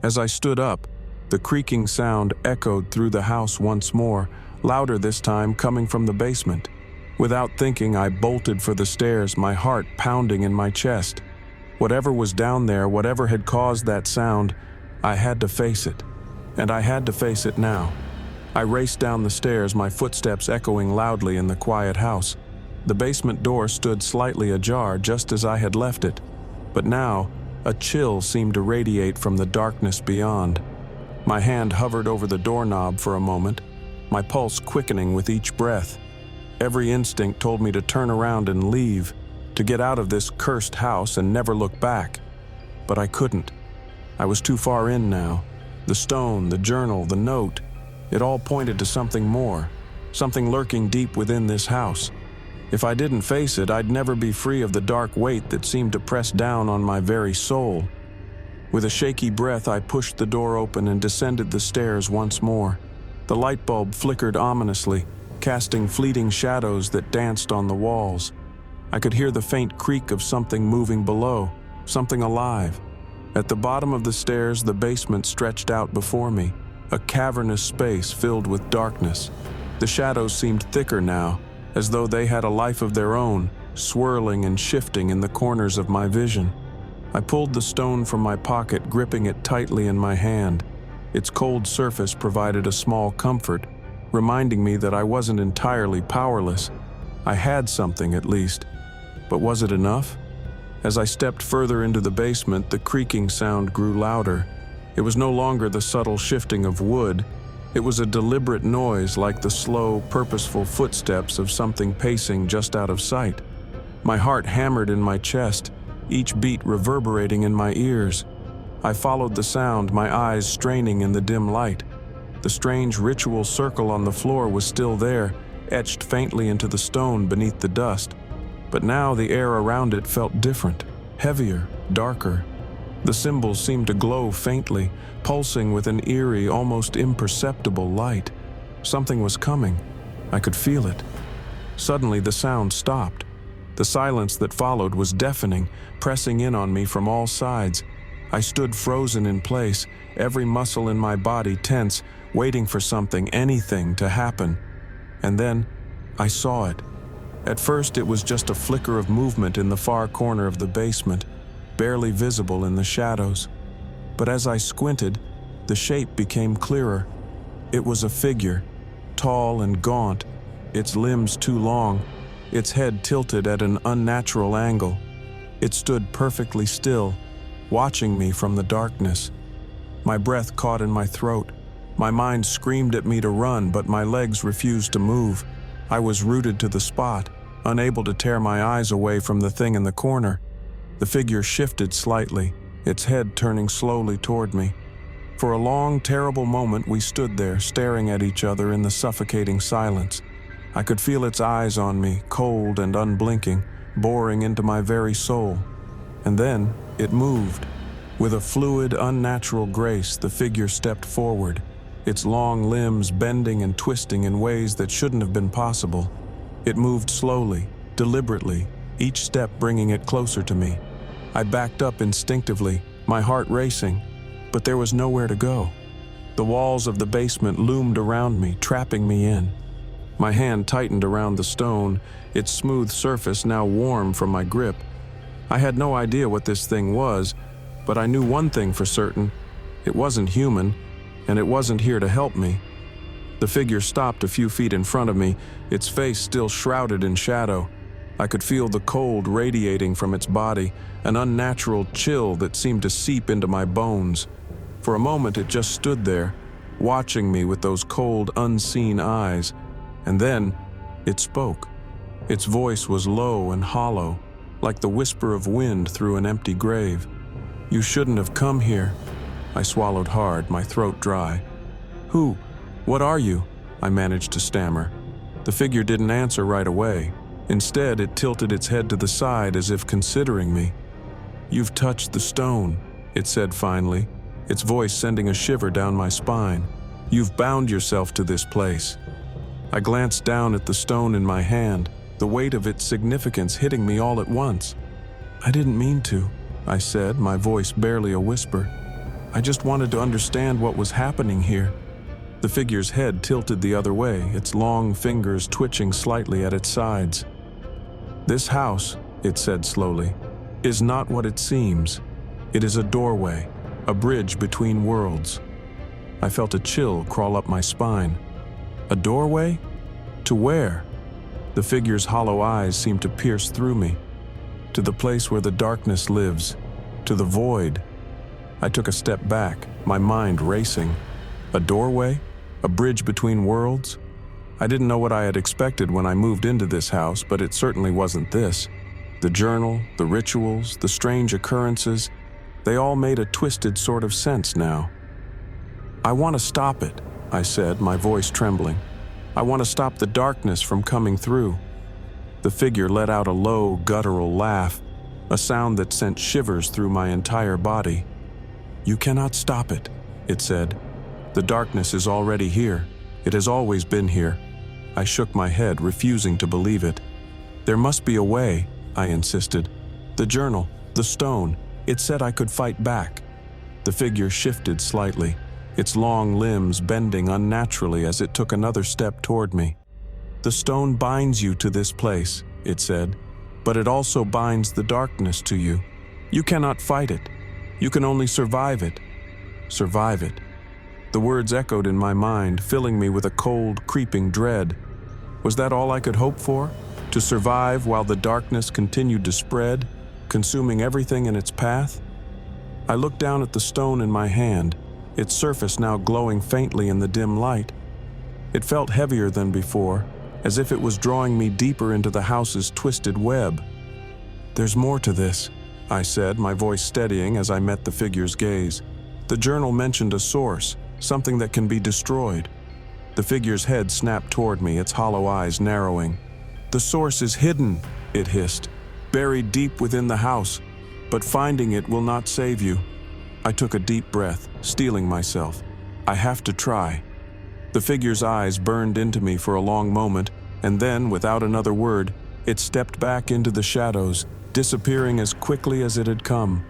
As I stood up, the creaking sound echoed through the house once more, louder this time, coming from the basement. Without thinking, I bolted for the stairs, my heart pounding in my chest. Whatever was down there, whatever had caused that sound, I had to face it. And I had to face it now. I raced down the stairs, my footsteps echoing loudly in the quiet house. The basement door stood slightly ajar, just as I had left it. But now, a chill seemed to radiate from the darkness beyond. My hand hovered over the doorknob for a moment, my pulse quickening with each breath. Every instinct told me to turn around and leave, to get out of this cursed house and never look back. But I couldn't. I was too far in now. The stone, the journal, the note, it all pointed to something more, something lurking deep within this house. If I didn't face it, I'd never be free of the dark weight that seemed to press down on my very soul. With a shaky breath, I pushed the door open and descended the stairs once more. The light bulb flickered ominously, casting fleeting shadows that danced on the walls. I could hear the faint creak of something moving below, something alive. At the bottom of the stairs, the basement stretched out before me, a cavernous space filled with darkness. The shadows seemed thicker now, as though they had a life of their own, swirling and shifting in the corners of my vision. I pulled the stone from my pocket, gripping it tightly in my hand. Its cold surface provided a small comfort, reminding me that I wasn't entirely powerless. I had something, at least. But was it enough? As I stepped further into the basement, the creaking sound grew louder. It was no longer the subtle shifting of wood. It was a deliberate noise, like the slow, purposeful footsteps of something pacing just out of sight. My heart hammered in my chest, each beat reverberating in my ears. I followed the sound, my eyes straining in the dim light. The strange ritual circle on the floor was still there, etched faintly into the stone beneath the dust. But now the air around it felt different, heavier, darker. The symbols seemed to glow faintly, pulsing with an eerie, almost imperceptible light. Something was coming. I could feel it. Suddenly, the sound stopped. The silence that followed was deafening, pressing in on me from all sides. I stood frozen in place, every muscle in my body tense, waiting for something, anything, to happen. And then, I saw it. At first, it was just a flicker of movement in the far corner of the basement, barely visible in the shadows. But as I squinted, the shape became clearer. It was a figure, tall and gaunt, its limbs too long, its head tilted at an unnatural angle. It stood perfectly still, watching me from the darkness. My breath caught in my throat. My mind screamed at me to run, but my legs refused to move. I was rooted to the spot, unable to tear my eyes away from the thing in the corner. The figure shifted slightly, its head turning slowly toward me. For a long, terrible moment, we stood there, staring at each other in the suffocating silence. I could feel its eyes on me, cold and unblinking, boring into my very soul. And then, it moved. With a fluid, unnatural grace, the figure stepped forward, its long limbs bending and twisting in ways that shouldn't have been possible. It moved slowly, deliberately, each step bringing it closer to me. I backed up instinctively, my heart racing, but there was nowhere to go. The walls of the basement loomed around me, trapping me in. My hand tightened around the stone, its smooth surface now warm from my grip. I had no idea what this thing was, but I knew one thing for certain. It wasn't human, and it wasn't here to help me. The figure stopped a few feet in front of me, its face still shrouded in shadow. I could feel the cold radiating from its body, an unnatural chill that seemed to seep into my bones. For a moment it just stood there, watching me with those cold, unseen eyes. And then, it spoke. Its voice was low and hollow, like the whisper of wind through an empty grave. "You shouldn't have come here." I swallowed hard, my throat dry. "Who? What are you?" I managed to stammer. The figure didn't answer right away. Instead, it tilted its head to the side as if considering me. "You've touched the stone," it said finally, its voice sending a shiver down my spine. "You've bound yourself to this place." I glanced down at the stone in my hand, the weight of its significance hitting me all at once. "I didn't mean to," I said, my voice barely a whisper. "I just wanted to understand what was happening here." The figure's head tilted the other way, its long fingers twitching slightly at its sides. "This house," it said slowly, "is not what it seems. It is a doorway, a bridge between worlds." I felt a chill crawl up my spine. A doorway? To where? The figure's hollow eyes seemed to pierce through me. To the place where the darkness lives. To the void. I took a step back, my mind racing. A doorway? A bridge between worlds? I didn't know what I had expected when I moved into this house, but it certainly wasn't this. The journal, the rituals, the strange occurrences, they all made a twisted sort of sense now. "I want to stop it," I said, my voice trembling. "I want to stop the darkness from coming through." The figure let out a low, guttural laugh, a sound that sent shivers through my entire body. "You cannot stop it," it said. "The darkness is already here. It has always been here." I shook my head, refusing to believe it. "There must be a way," I insisted. "The journal, the stone, it said I could fight back." The figure shifted slightly, its long limbs bending unnaturally as it took another step toward me. "The stone binds you to this place," it said, "but it also binds the darkness to you. You cannot fight it. You can only survive it." Survive it. The words echoed in my mind, filling me with a cold, creeping dread. Was that all I could hope for? To survive while the darkness continued to spread, consuming everything in its path? I looked down at the stone in my hand. its surface now glowing faintly in the dim light. It felt heavier than before, as if it was drawing me deeper into the house's twisted web. "There's more to this," I said, my voice steadying as I met the figure's gaze. "The journal mentioned a source, something that can be destroyed." The figure's head snapped toward me, its hollow eyes narrowing. "The source is hidden," it hissed, "buried deep within the house, but finding it will not save you." I took a deep breath, steeling myself. "I have to try." The figure's eyes burned into me for a long moment, and then, without another word, it stepped back into the shadows, disappearing as quickly as it had come.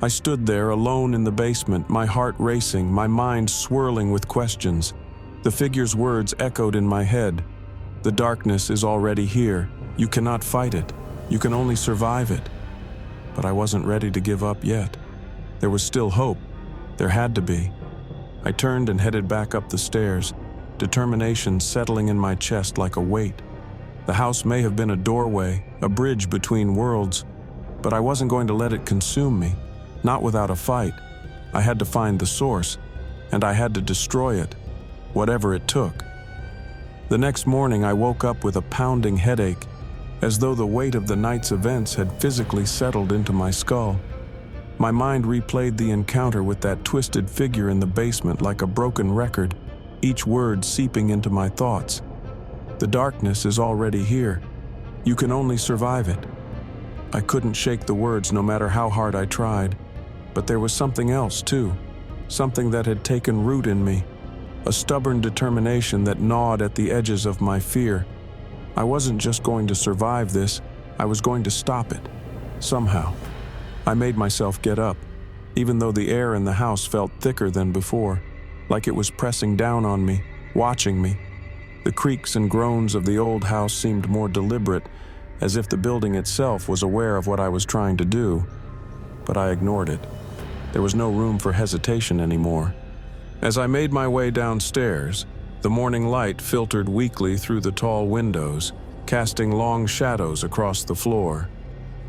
I stood there alone in the basement, my heart racing, my mind swirling with questions. The figure's words echoed in my head. "The darkness is already here. You cannot fight it. You can only survive it." But I wasn't ready to give up yet. There was still hope. There had to be. I turned and headed back up the stairs, determination settling in my chest like a weight. The house may have been a doorway, a bridge between worlds, but I wasn't going to let it consume me, not without a fight. I had to find the source, and I had to destroy it, whatever it took. The next morning I woke up with a pounding headache, as though the weight of the night's events had physically settled into my skull. My mind replayed the encounter with that twisted figure in the basement like a broken record, each word seeping into my thoughts. "The darkness is already here. You can only survive it." I couldn't shake the words no matter how hard I tried. But there was something else too, something that had taken root in me, a stubborn determination that gnawed at the edges of my fear. I wasn't just going to survive this, I was going to stop it, somehow. I made myself get up, even though the air in the house felt thicker than before, like it was pressing down on me, watching me. The creaks and groans of the old house seemed more deliberate, as if the building itself was aware of what I was trying to do. But I ignored it. There was no room for hesitation anymore. As I made my way downstairs, the morning light filtered weakly through the tall windows, casting long shadows across the floor.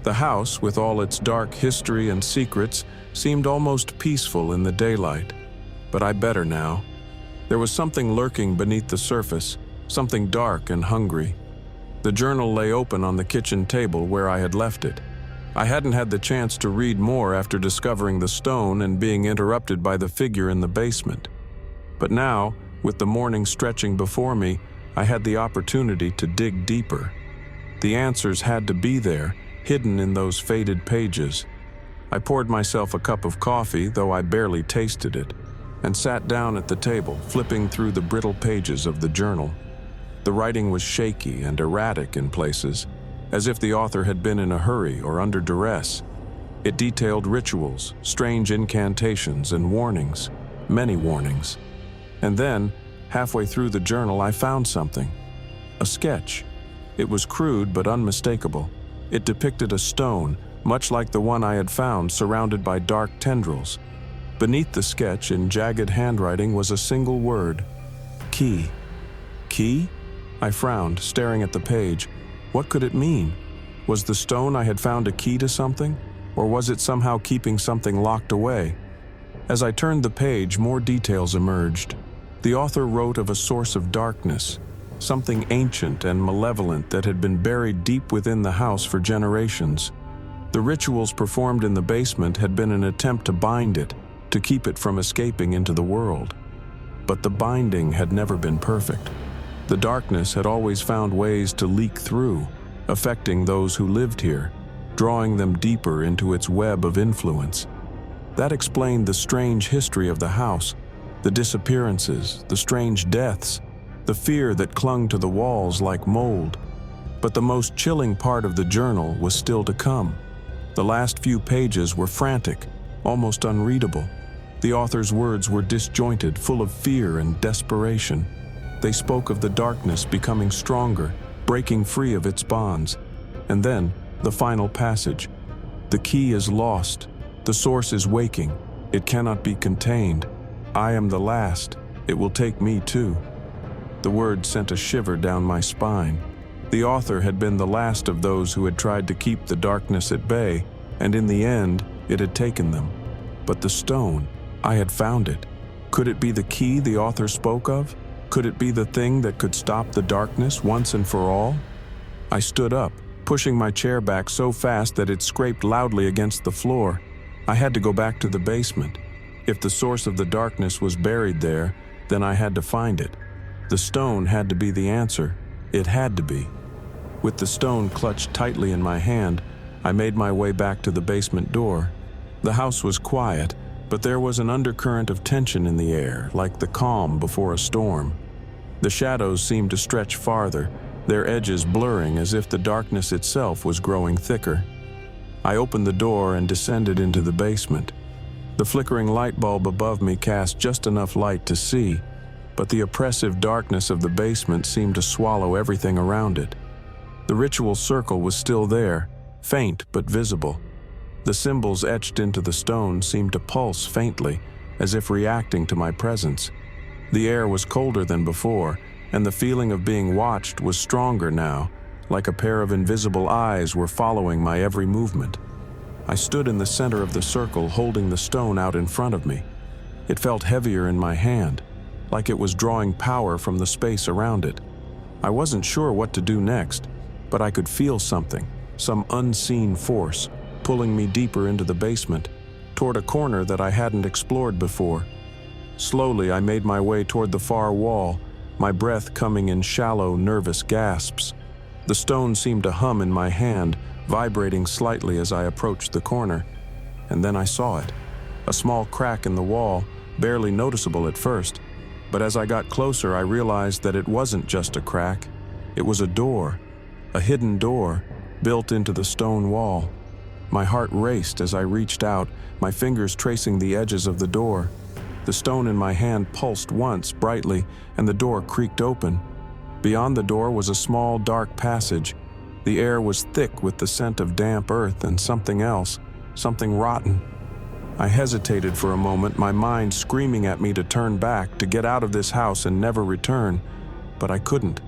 The house, with all its dark history and secrets, seemed almost peaceful in the daylight. But I better now. There was something lurking beneath the surface, something dark and hungry. The journal lay open on the kitchen table where I had left it. I hadn't had the chance to read more after discovering the stone and being interrupted by the figure in the basement. But now, with the morning stretching before me, I had the opportunity to dig deeper. The answers had to be there, hidden in those faded pages. I poured myself a cup of coffee, though I barely tasted it, and sat down at the table, flipping through the brittle pages of the journal. The writing was shaky and erratic in places, as if the author had been in a hurry or under duress. It detailed rituals, strange incantations, and warnings, many warnings. And then, halfway through the journal, I found something. A sketch. It was crude but unmistakable. It depicted a stone, much like the one I had found, surrounded by dark tendrils. Beneath the sketch, in jagged handwriting, was a single word: key. Key? I frowned, staring at the page. What could it mean? Was the stone I had found a key to something? Or was it somehow keeping something locked away? As I turned the page, more details emerged. The author wrote of a source of darkness, something ancient and malevolent that had been buried deep within the house for generations. The rituals performed in the basement had been an attempt to bind it, to keep it from escaping into the world. But the binding had never been perfect. The darkness had always found ways to leak through, affecting those who lived here, drawing them deeper into its web of influence. That explained the strange history of the house, the disappearances, the strange deaths, the fear that clung to the walls like mold. But the most chilling part of the journal was still to come. The last few pages were frantic, almost unreadable. The author's words were disjointed, full of fear and desperation. They spoke of the darkness becoming stronger, breaking free of its bonds. And then, the final passage. The key is lost. The source is waking. It cannot be contained. I am the last. It will take me too. The words sent a shiver down my spine. The author had been the last of those who had tried to keep the darkness at bay, and in the end, it had taken them. But the stone, I had found it. Could it be the key the author spoke of? Could it be the thing that could stop the darkness once and for all? I stood up, pushing my chair back so fast that it scraped loudly against the floor. I had to go back to the basement. If the source of the darkness was buried there, then I had to find it. The stone had to be the answer. It had to be. With the stone clutched tightly in my hand, I made my way back to the basement door. The house was quiet, but there was an undercurrent of tension in the air, like the calm before a storm. The shadows seemed to stretch farther, their edges blurring as if the darkness itself was growing thicker. I opened the door and descended into the basement. The flickering light bulb above me cast just enough light to see, but the oppressive darkness of the basement seemed to swallow everything around it. The ritual circle was still there, faint but visible. The symbols etched into the stone seemed to pulse faintly, as if reacting to my presence. The air was colder than before, and the feeling of being watched was stronger now, like a pair of invisible eyes were following my every movement. I stood in the center of the circle, holding the stone out in front of me. It felt heavier in my hand, like it was drawing power from the space around it. I wasn't sure what to do next, but I could feel something, some unseen force, pulling me deeper into the basement, toward a corner that I hadn't explored before. Slowly, I made my way toward the far wall, my breath coming in shallow, nervous gasps. The stone seemed to hum in my hand, vibrating slightly as I approached the corner. And then I saw it, a small crack in the wall, barely noticeable at first. But as I got closer, I realized that it wasn't just a crack. It was a door, a hidden door, built into the stone wall. My heart raced as I reached out, my fingers tracing the edges of the door. The stone in my hand pulsed once, brightly, and the door creaked open. Beyond the door was a small, dark passage. The air was thick with the scent of damp earth and something else, something rotten. I hesitated for a moment, my mind screaming at me to turn back, to get out of this house and never return. But I couldn't.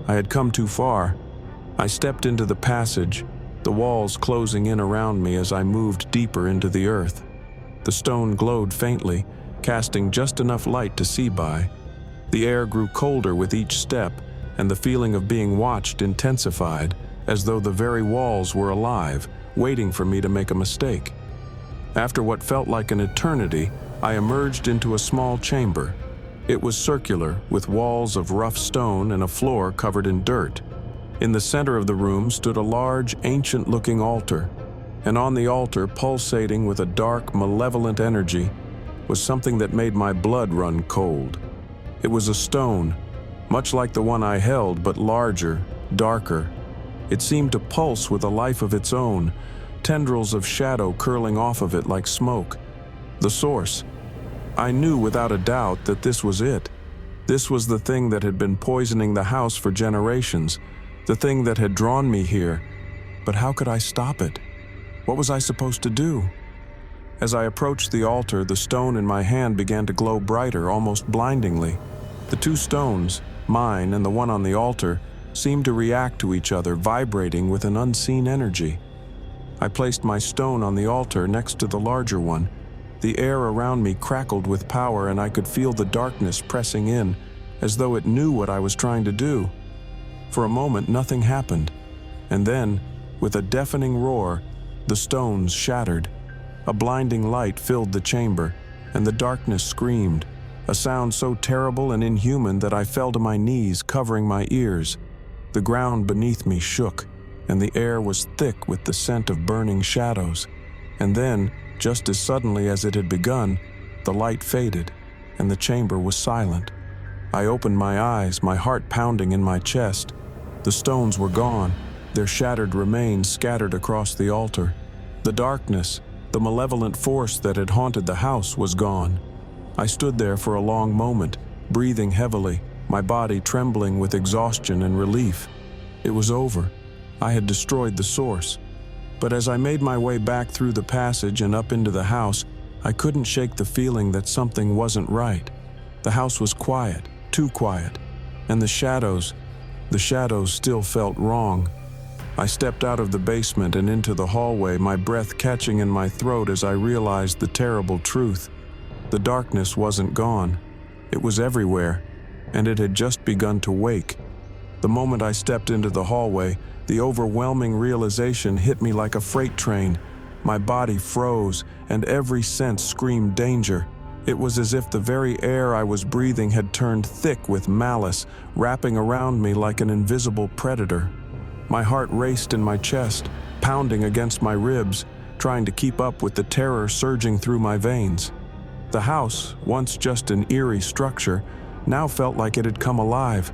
I had come too far. I stepped into the passage, the walls closing in around me as I moved deeper into the earth. The stone glowed faintly, casting just enough light to see by. The air grew colder with each step, and the feeling of being watched intensified, as though the very walls were alive, waiting for me to make a mistake. After what felt like an eternity, I emerged into a small chamber. It was circular, with walls of rough stone and a floor covered in dirt. In the center of the room stood a large, ancient-looking altar, and on the altar, pulsating with a dark, malevolent energy, was something that made my blood run cold. It was a stone, much like the one I held, but larger, darker. It seemed to pulse with a life of its own, tendrils of shadow curling off of it like smoke. The source. I knew without a doubt that this was it. This was the thing that had been poisoning the house for generations, the thing that had drawn me here. But how could I stop it? What was I supposed to do? As I approached the altar, the stone in my hand began to glow brighter, almost blindingly. The two stones, mine and the one on the altar, seemed to react to each other, vibrating with an unseen energy. I placed my stone on the altar next to the larger one. The air around me crackled with power, and I could feel the darkness pressing in, as though it knew what I was trying to do. For a moment, nothing happened. And then, with a deafening roar, the stones shattered. A blinding light filled the chamber, and the darkness screamed, a sound so terrible and inhuman that I fell to my knees, covering my ears. The ground beneath me shook, and the air was thick with the scent of burning shadows. And then, just as suddenly as it had begun, the light faded, and the chamber was silent. I opened my eyes, my heart pounding in my chest. The stones were gone, their shattered remains scattered across the altar. The darkness, the malevolent force that had haunted the house, was gone. I stood there for a long moment, breathing heavily, my body trembling with exhaustion and relief. It was over. I had destroyed the source. But as I made my way back through the passage and up into the house, I couldn't shake the feeling that something wasn't right. The house was quiet, too quiet, and the shadows still felt wrong. I stepped out of the basement and into the hallway, my breath catching in my throat as I realized the terrible truth. The darkness wasn't gone. It was everywhere, and it had just begun to wake. The moment I stepped into the hallway, the overwhelming realization hit me like a freight train. My body froze, and every sense screamed danger. It was as if the very air I was breathing had turned thick with malice, wrapping around me like an invisible predator. My heart raced in my chest, pounding against my ribs, trying to keep up with the terror surging through my veins. The house, once just an eerie structure, now felt like it had come alive.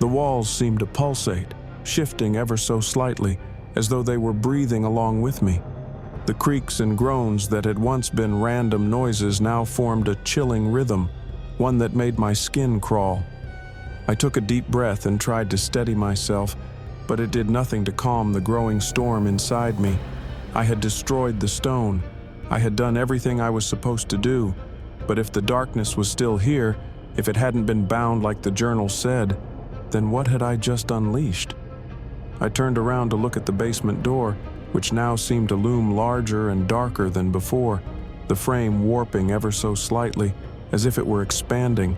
The walls seemed to pulsate, shifting ever so slightly, as though they were breathing along with me. The creaks and groans that had once been random noises now formed a chilling rhythm, one that made my skin crawl. I took a deep breath and tried to steady myself, but it did nothing to calm the growing storm inside me. I had destroyed the stone. I had done everything I was supposed to do, but if the darkness was still here, if it hadn't been bound like the journal said, then what had I just unleashed? I turned around to look at the basement door, which now seemed to loom larger and darker than before, the frame warping ever so slightly, as if it were expanding.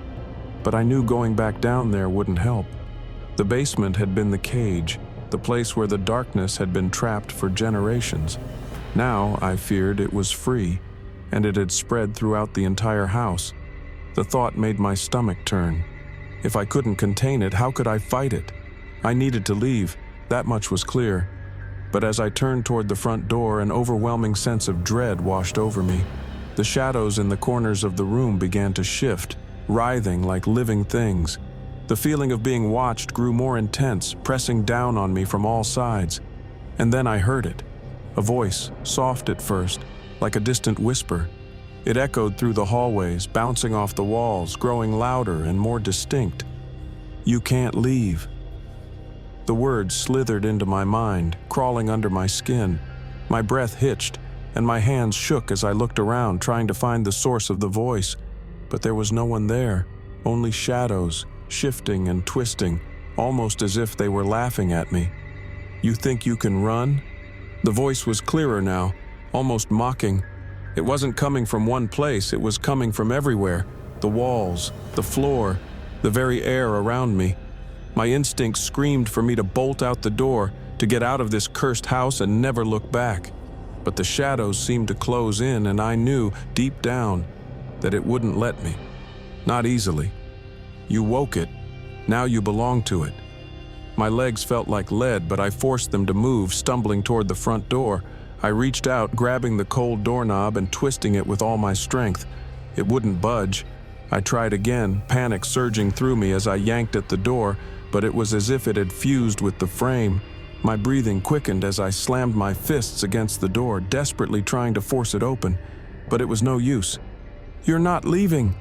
But I knew going back down there wouldn't help. The basement had been the cage, the place where the darkness had been trapped for generations. Now, I feared, it was free, and it had spread throughout the entire house. The thought made my stomach turn. If I couldn't contain it, how could I fight it? I needed to leave, that much was clear. But as I turned toward the front door, an overwhelming sense of dread washed over me. The shadows in the corners of the room began to shift, writhing like living things. The feeling of being watched grew more intense, pressing down on me from all sides. And then I heard it. A voice, soft at first, like a distant whisper. It echoed through the hallways, bouncing off the walls, growing louder and more distinct. "You can't leave." The words slithered into my mind, crawling under my skin. My breath hitched, and my hands shook as I looked around, trying to find the source of the voice. But there was no one there, only shadows, shifting and twisting, almost as if they were laughing at me. "You think you can run?" The voice was clearer now, almost mocking. It wasn't coming from one place, it was coming from everywhere. The walls, the floor, the very air around me. My instincts screamed for me to bolt out the door, to get out of this cursed house and never look back. But the shadows seemed to close in, and I knew, deep down, that it wouldn't let me. Not easily. You woke it. Now you belong to it. My legs felt like lead, but I forced them to move, stumbling toward the front door. I reached out, grabbing the cold doorknob and twisting it with all my strength. It wouldn't budge. I tried again, panic surging through me as I yanked at the door, but it was as if it had fused with the frame. My breathing quickened as I slammed my fists against the door, desperately trying to force it open. But it was no use. "You're not leaving."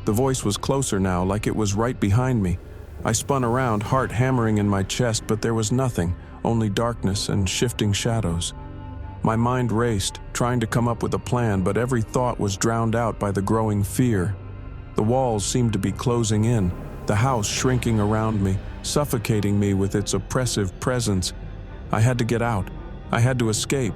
The voice was closer now, like it was right behind me. I spun around, heart hammering in my chest, but there was nothing, only darkness and shifting shadows. My mind raced, trying to come up with a plan, but every thought was drowned out by the growing fear. The walls seemed to be closing in, the house shrinking around me, suffocating me with its oppressive presence. I had to get out. I had to escape.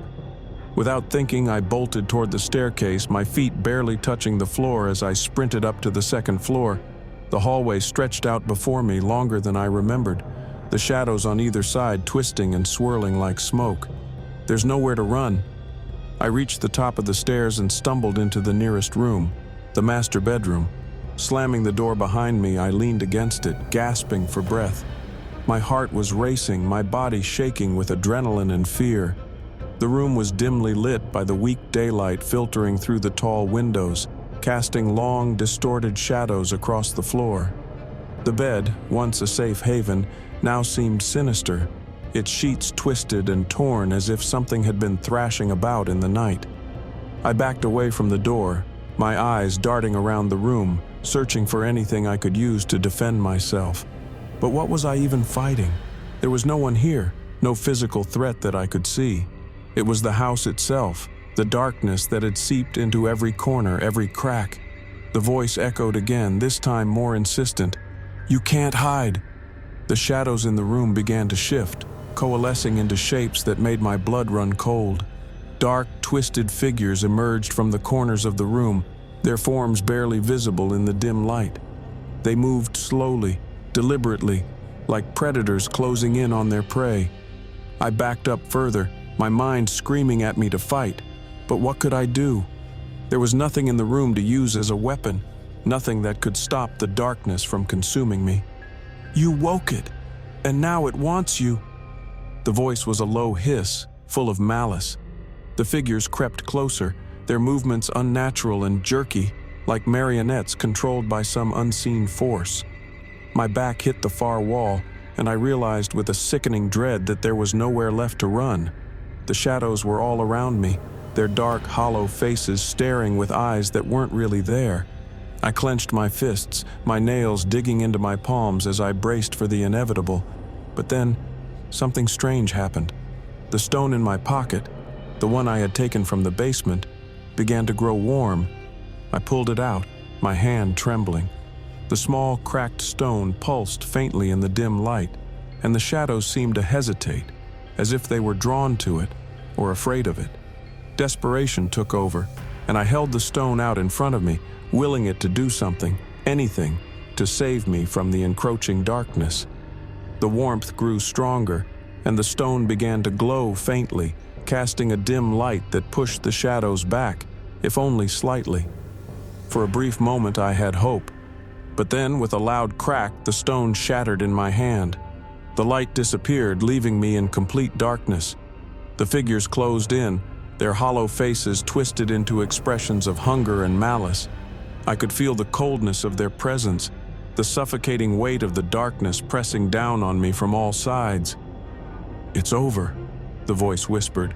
Without thinking, I bolted toward the staircase, my feet barely touching the floor as I sprinted up to the second floor. The hallway stretched out before me longer than I remembered, the shadows on either side twisting and swirling like smoke. There's nowhere to run. I reached the top of the stairs and stumbled into the nearest room, the master bedroom. Slamming the door behind me, I leaned against it, gasping for breath. My heart was racing, my body shaking with adrenaline and fear. The room was dimly lit by the weak daylight filtering through the tall windows, casting long, distorted shadows across the floor. The bed, once a safe haven, now seemed sinister, its sheets twisted and torn as if something had been thrashing about in the night. I backed away from the door, my eyes darting around the room, searching for anything I could use to defend myself. But what was I even fighting? There was no one here, no physical threat that I could see. It was the house itself, the darkness that had seeped into every corner, every crack. The voice echoed again, this time more insistent. "You can't hide." The shadows in the room began to shift, coalescing into shapes that made my blood run cold. Dark, twisted figures emerged from the corners of the room, their forms barely visible in the dim light. They moved slowly, deliberately, like predators closing in on their prey. I backed up further, my mind screaming at me to fight. But what could I do? There was nothing in the room to use as a weapon, nothing that could stop the darkness from consuming me. "You woke it, and now it wants you." The voice was a low hiss, full of malice. The figures crept closer, their movements unnatural and jerky, like marionettes controlled by some unseen force. My back hit the far wall, and I realized with a sickening dread that there was nowhere left to run. The shadows were all around me, their dark, hollow faces staring with eyes that weren't really there. I clenched my fists, my nails digging into my palms as I braced for the inevitable. But then, something strange happened. The stone in my pocket, the one I had taken from the basement, began to grow warm. I pulled it out, my hand trembling. The small, cracked stone pulsed faintly in the dim light, and the shadows seemed to hesitate, as if they were drawn to it or afraid of it. Desperation took over, and I held the stone out in front of me, willing it to do something, anything, to save me from the encroaching darkness. The warmth grew stronger, and the stone began to glow faintly, casting a dim light that pushed the shadows back, if only slightly. For a brief moment I had hope, but then with a loud crack the stone shattered in my hand. The light disappeared, leaving me in complete darkness. The figures closed in, their hollow faces twisted into expressions of hunger and malice. I could feel the coldness of their presence, the suffocating weight of the darkness pressing down on me from all sides. "It's over," the voice whispered,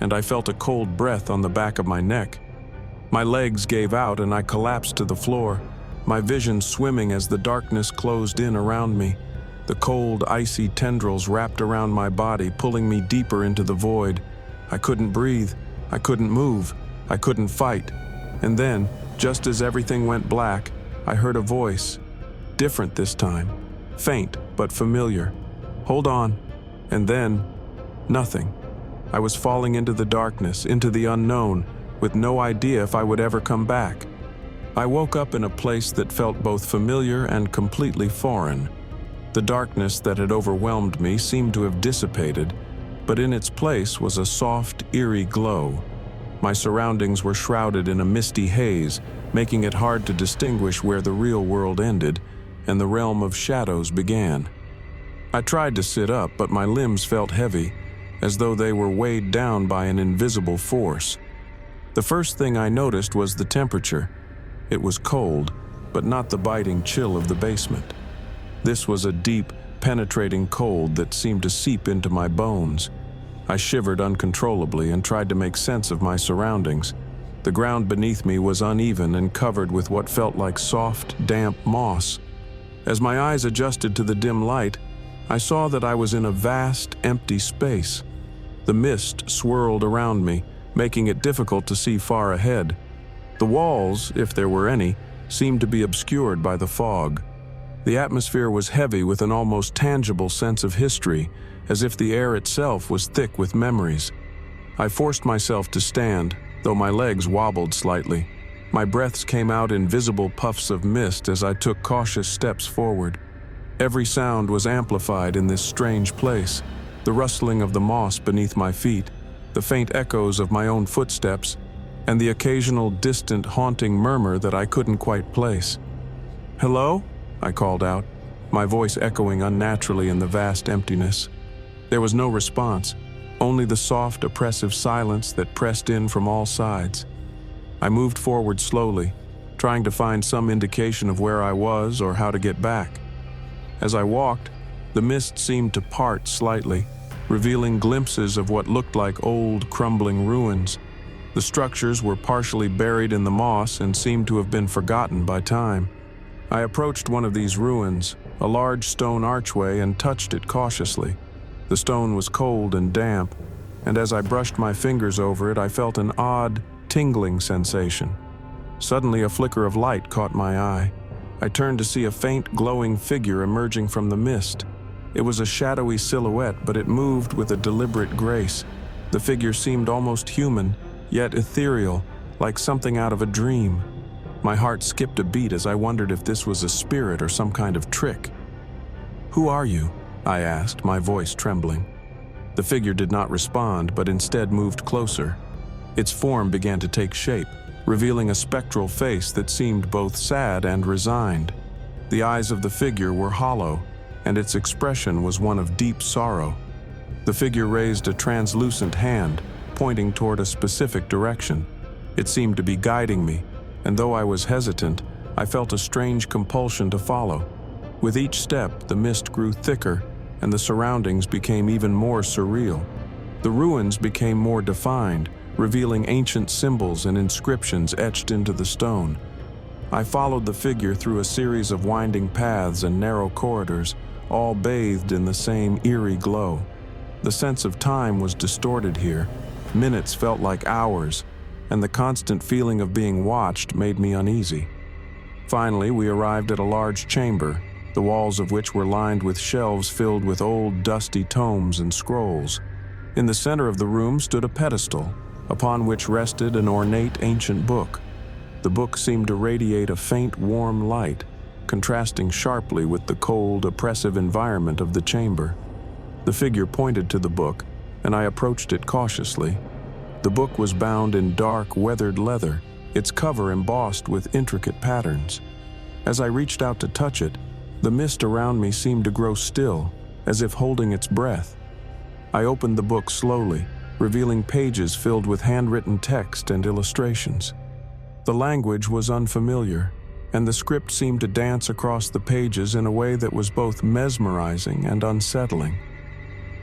and I felt a cold breath on the back of my neck. My legs gave out and I collapsed to the floor, my vision swimming as the darkness closed in around me. The cold, icy tendrils wrapped around my body, pulling me deeper into the void. I couldn't breathe, I couldn't move, I couldn't fight. And then, just as everything went black, I heard a voice. Different this time, faint but familiar. "Hold on." And then, nothing. I was falling into the darkness, into the unknown, with no idea if I would ever come back. I woke up in a place that felt both familiar and completely foreign. The darkness that had overwhelmed me seemed to have dissipated, but in its place was a soft, eerie glow. My surroundings were shrouded in a misty haze, making it hard to distinguish where the real world ended and the realm of shadows began. I tried to sit up, but my limbs felt heavy, as though they were weighed down by an invisible force. The first thing I noticed was the temperature. It was cold, but not the biting chill of the basement. This was a deep, penetrating cold that seemed to seep into my bones. I shivered uncontrollably and tried to make sense of my surroundings. The ground beneath me was uneven and covered with what felt like soft, damp moss. As my eyes adjusted to the dim light, I saw that I was in a vast, empty space. The mist swirled around me, making it difficult to see far ahead. The walls, if there were any, seemed to be obscured by the fog. The atmosphere was heavy with an almost tangible sense of history, as if the air itself was thick with memories. I forced myself to stand, though my legs wobbled slightly. My breaths came out in visible puffs of mist as I took cautious steps forward. Every sound was amplified in this strange place: the rustling of the moss beneath my feet, the faint echoes of my own footsteps, and the occasional distant, haunting murmur that I couldn't quite place. "Hello?" I called out, my voice echoing unnaturally in the vast emptiness. There was no response, only the soft, oppressive silence that pressed in from all sides. I moved forward slowly, trying to find some indication of where I was or how to get back. As I walked, the mist seemed to part slightly, revealing glimpses of what looked like old, crumbling ruins. The structures were partially buried in the moss and seemed to have been forgotten by time. I approached one of these ruins, a large stone archway, and touched it cautiously. The stone was cold and damp, and as I brushed my fingers over it, I felt an odd, tingling sensation. Suddenly, a flicker of light caught my eye. I turned to see a faint, glowing figure emerging from the mist. It was a shadowy silhouette, but it moved with a deliberate grace. The figure seemed almost human, yet ethereal, like something out of a dream. My heart skipped a beat as I wondered if this was a spirit or some kind of trick. "Who are you?" I asked, my voice trembling. The figure did not respond, but instead moved closer. Its form began to take shape, revealing a spectral face that seemed both sad and resigned. The eyes of the figure were hollow, and its expression was one of deep sorrow. The figure raised a translucent hand, pointing toward a specific direction. It seemed to be guiding me, and though I was hesitant, I felt a strange compulsion to follow. With each step, the mist grew thicker, and the surroundings became even more surreal. The ruins became more defined, revealing ancient symbols and inscriptions etched into the stone. I followed the figure through a series of winding paths and narrow corridors, all bathed in the same eerie glow. The sense of time was distorted here. Minutes felt like hours, and the constant feeling of being watched made me uneasy. Finally, we arrived at a large chamber, the walls of which were lined with shelves filled with old, dusty tomes and scrolls. In the center of the room stood a pedestal, upon which rested an ornate ancient book. The book seemed to radiate a faint, warm light, contrasting sharply with the cold, oppressive environment of the chamber. The figure pointed to the book, and I approached it cautiously. The book was bound in dark, weathered leather, its cover embossed with intricate patterns. As I reached out to touch it, the mist around me seemed to grow still, as if holding its breath. I opened the book slowly, revealing pages filled with handwritten text and illustrations. The language was unfamiliar, and the script seemed to dance across the pages in a way that was both mesmerizing and unsettling.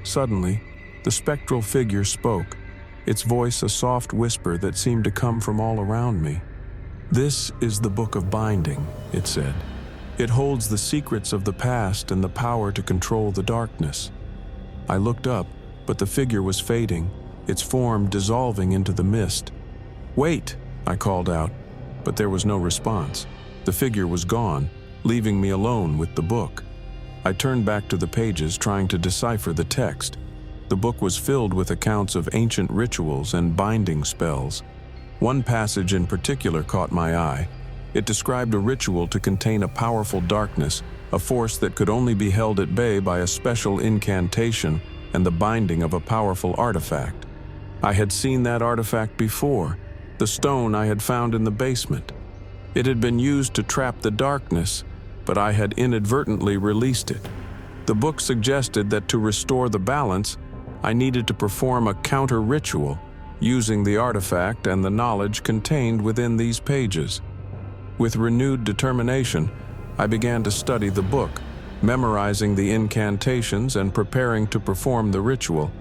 Suddenly, the spectral figure spoke, its voice a soft whisper that seemed to come from all around me. "This is the Book of Binding," it said. "It holds the secrets of the past and the power to control the darkness." I looked up, but the figure was fading, its form dissolving into the mist. "Wait!" I called out, but there was no response. The figure was gone, leaving me alone with the book. I turned back to the pages, trying to decipher the text. The book was filled with accounts of ancient rituals and binding spells. One passage in particular caught my eye. It described a ritual to contain a powerful darkness, a force that could only be held at bay by a special incantation and the binding of a powerful artifact. I had seen that artifact before, the stone I had found in the basement. It had been used to trap the darkness, but I had inadvertently released it. The book suggested that to restore the balance, I needed to perform a counter-ritual, using the artifact and the knowledge contained within these pages. With renewed determination, I began to study the book, memorizing the incantations and preparing to perform the ritual.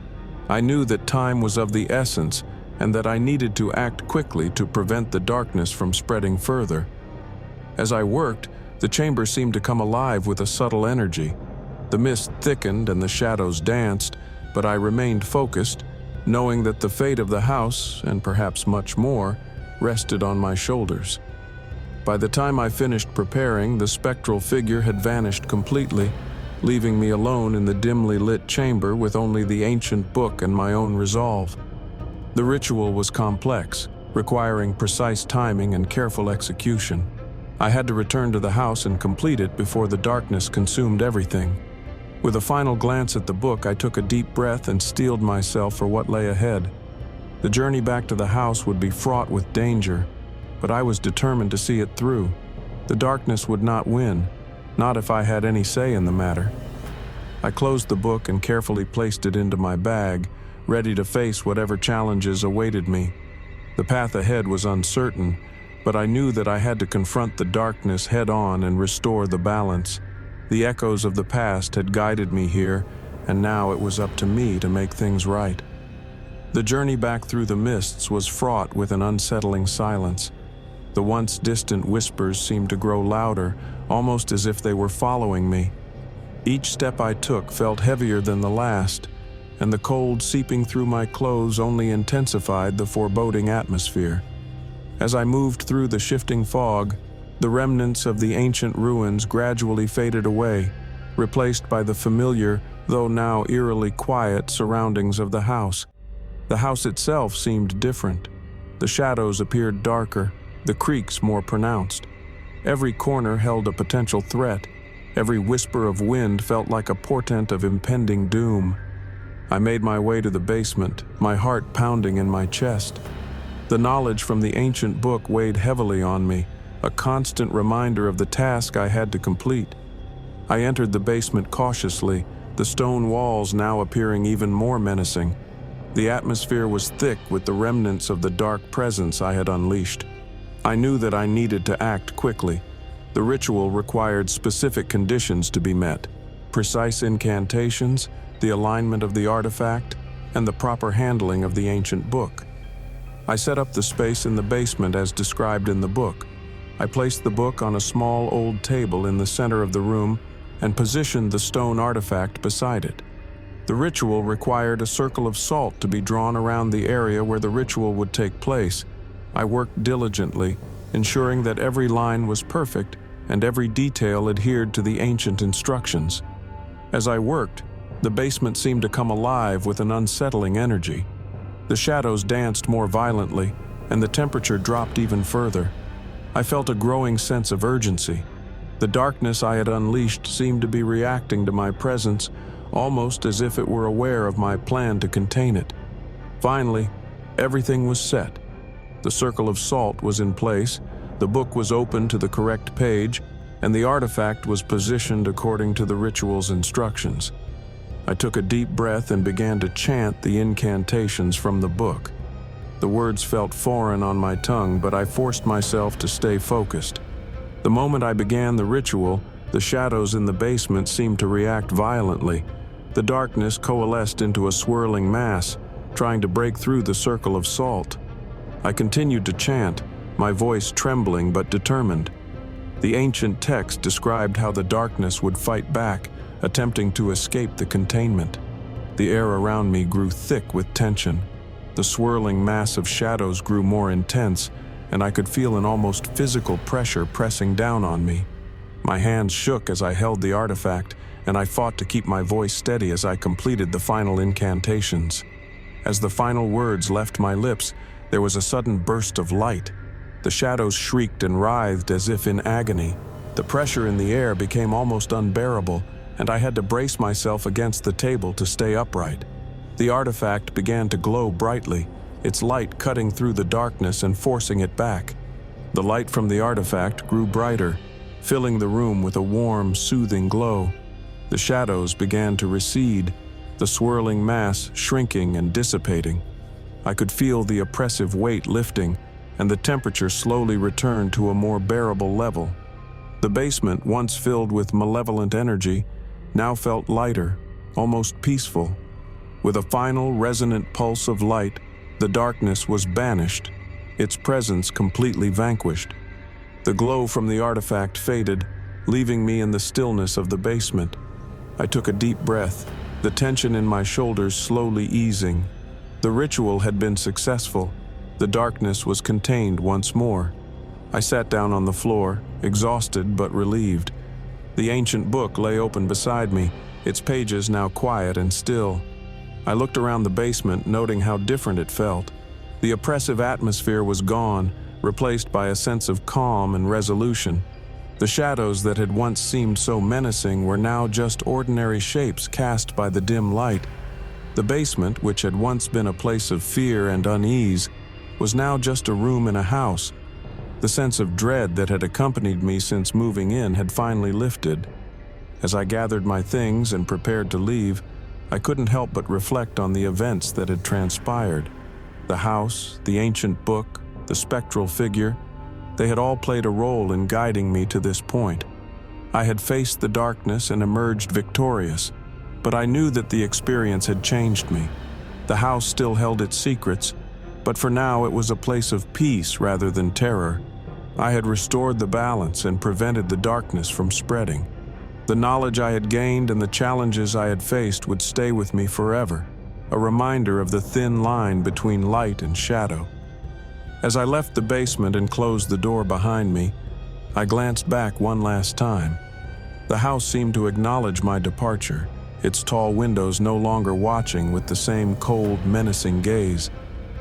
I knew that time was of the essence and that I needed to act quickly to prevent the darkness from spreading further. As I worked, the chamber seemed to come alive with a subtle energy. The mist thickened and the shadows danced, but I remained focused, knowing that the fate of the house, and perhaps much more, rested on my shoulders. By the time I finished preparing, the spectral figure had vanished completely, leaving me alone in the dimly lit chamber with only the ancient book and my own resolve. The ritual was complex, requiring precise timing and careful execution. I had to return to the house and complete it before the darkness consumed everything. With a final glance at the book, I took a deep breath and steeled myself for what lay ahead. The journey back to the house would be fraught with danger, but I was determined to see it through. The darkness would not win, not if I had any say in the matter. I closed the book and carefully placed it into my bag, ready to face whatever challenges awaited me. The path ahead was uncertain, but I knew that I had to confront the darkness head-on and restore the balance. The echoes of the past had guided me here, and now it was up to me to make things right. The journey back through the mists was fraught with an unsettling silence. The once distant whispers seemed to grow louder, almost as if they were following me. Each step I took felt heavier than the last, and the cold seeping through my clothes only intensified the foreboding atmosphere. As I moved through the shifting fog, the remnants of the ancient ruins gradually faded away, replaced by the familiar, though now eerily quiet, surroundings of the house. The house itself seemed different. The shadows appeared darker, the creaks more pronounced. Every corner held a potential threat. Every whisper of wind felt like a portent of impending doom. I made my way to the basement, my heart pounding in my chest. The knowledge from the ancient book weighed heavily on me, a constant reminder of the task I had to complete. I entered the basement cautiously, the stone walls now appearing even more menacing. The atmosphere was thick with the remnants of the dark presence I had unleashed. I knew that I needed to act quickly. The ritual required specific conditions to be met: precise incantations, the alignment of the artifact, and the proper handling of the ancient book. I set up the space in the basement as described in the book. I placed the book on a small old table in the center of the room and positioned the stone artifact beside it. The ritual required a circle of salt to be drawn around the area where the ritual would take place. I worked diligently, ensuring that every line was perfect and every detail adhered to the ancient instructions. As I worked, the basement seemed to come alive with an unsettling energy. The shadows danced more violently, and the temperature dropped even further. I felt a growing sense of urgency. The darkness I had unleashed seemed to be reacting to my presence, almost as if it were aware of my plan to contain it. Finally, everything was set. The circle of salt was in place, the book was open to the correct page, and the artifact was positioned according to the ritual's instructions. I took a deep breath and began to chant the incantations from the book. The words felt foreign on my tongue, but I forced myself to stay focused. The moment I began the ritual, the shadows in the basement seemed to react violently. The darkness coalesced into a swirling mass, trying to break through the circle of salt. I continued to chant, my voice trembling but determined. The ancient text described how the darkness would fight back, attempting to escape the containment. The air around me grew thick with tension. The swirling mass of shadows grew more intense, and I could feel an almost physical pressure pressing down on me. My hands shook as I held the artifact, and I fought to keep my voice steady as I completed the final incantations. As the final words left my lips, there was a sudden burst of light. The shadows shrieked and writhed as if in agony. The pressure in the air became almost unbearable, and I had to brace myself against the table to stay upright. The artifact began to glow brightly, its light cutting through the darkness and forcing it back. The light from the artifact grew brighter, filling the room with a warm, soothing glow. The shadows began to recede, the swirling mass shrinking and dissipating. I could feel the oppressive weight lifting, and the temperature slowly returned to a more bearable level. The basement, once filled with malevolent energy, now felt lighter, almost peaceful. With a final resonant pulse of light, the darkness was banished, its presence completely vanquished. The glow from the artifact faded, leaving me in the stillness of the basement. I took a deep breath, the tension in my shoulders slowly easing. The ritual had been successful. The darkness was contained once more. I sat down on the floor, exhausted but relieved. The ancient book lay open beside me, its pages now quiet and still. I looked around the basement, noting how different it felt. The oppressive atmosphere was gone, replaced by a sense of calm and resolution. The shadows that had once seemed so menacing were now just ordinary shapes cast by the dim light. The basement, which had once been a place of fear and unease, was now just a room in a house. The sense of dread that had accompanied me since moving in had finally lifted. As I gathered my things and prepared to leave, I couldn't help but reflect on the events that had transpired. The house, the ancient book, the spectral figure, they had all played a role in guiding me to this point. I had faced the darkness and emerged victorious, but I knew that the experience had changed me. The house still held its secrets, but for now it was a place of peace rather than terror. I had restored the balance and prevented the darkness from spreading. The knowledge I had gained and the challenges I had faced would stay with me forever, a reminder of the thin line between light and shadow. As I left the basement and closed the door behind me, I glanced back one last time. The house seemed to acknowledge my departure, its tall windows no longer watching with the same cold, menacing gaze.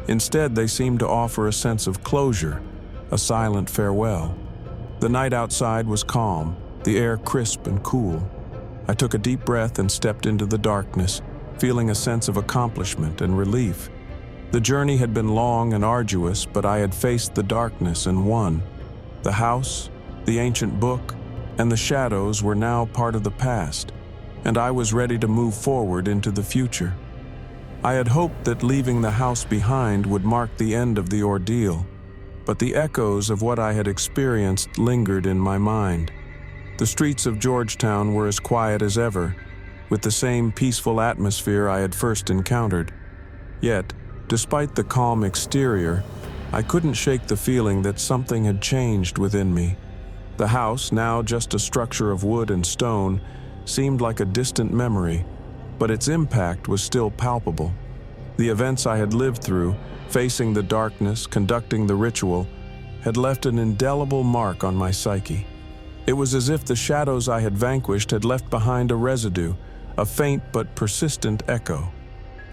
Instead, they seemed to offer a sense of closure, a silent farewell. The night outside was calm, the air crisp and cool. I took a deep breath and stepped into the darkness, feeling a sense of accomplishment and relief. The journey had been long and arduous, but I had faced the darkness and won. The house, the ancient book, and the shadows were now part of the past, and I was ready to move forward into the future. I had hoped that leaving the house behind would mark the end of the ordeal, but the echoes of what I had experienced lingered in my mind. The streets of Georgetown were as quiet as ever, with the same peaceful atmosphere I had first encountered. Yet, despite the calm exterior, I couldn't shake the feeling that something had changed within me. The house, now just a structure of wood and stone, seemed like a distant memory, but its impact was still palpable. The events I had lived through, facing the darkness, conducting the ritual, had left an indelible mark on my psyche. It was as if the shadows I had vanquished had left behind a residue, a faint but persistent echo.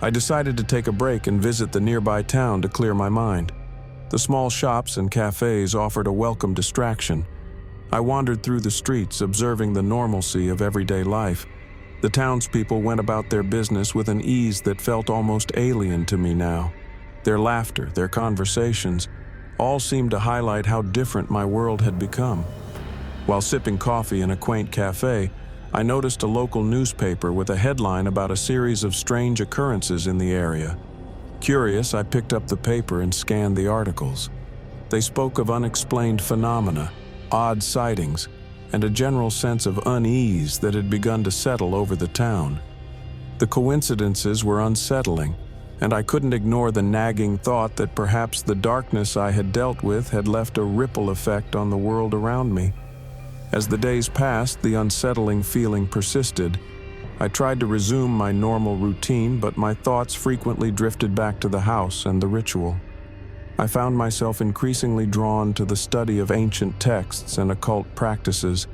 I decided to take a break and visit the nearby town to clear my mind. The small shops and cafes offered a welcome distraction. I wandered through the streets, observing the normalcy of everyday life. The townspeople went about their business with an ease that felt almost alien to me now. Their laughter, their conversations, all seemed to highlight how different my world had become. While sipping coffee in a quaint cafe, I noticed a local newspaper with a headline about a series of strange occurrences in the area. Curious, I picked up the paper and scanned the articles. They spoke of unexplained phenomena, odd sightings, and a general sense of unease that had begun to settle over the town. The coincidences were unsettling, and I couldn't ignore the nagging thought that perhaps the darkness I had dealt with had left a ripple effect on the world around me. As the days passed, the unsettling feeling persisted. I tried to resume my normal routine, but my thoughts frequently drifted back to the house and the ritual. I found myself increasingly drawn to the study of ancient texts and occult practices,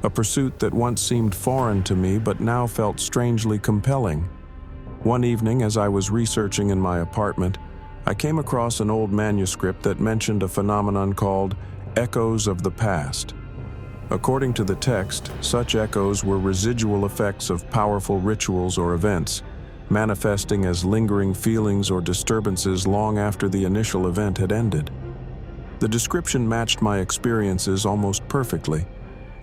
a pursuit that once seemed foreign to me but now felt strangely compelling. One evening, as I was researching in my apartment, I came across an old manuscript that mentioned a phenomenon called echoes of the past. According to the text, such echoes were residual effects of powerful rituals or events, manifesting as lingering feelings or disturbances long after the initial event had ended. The description matched my experiences almost perfectly,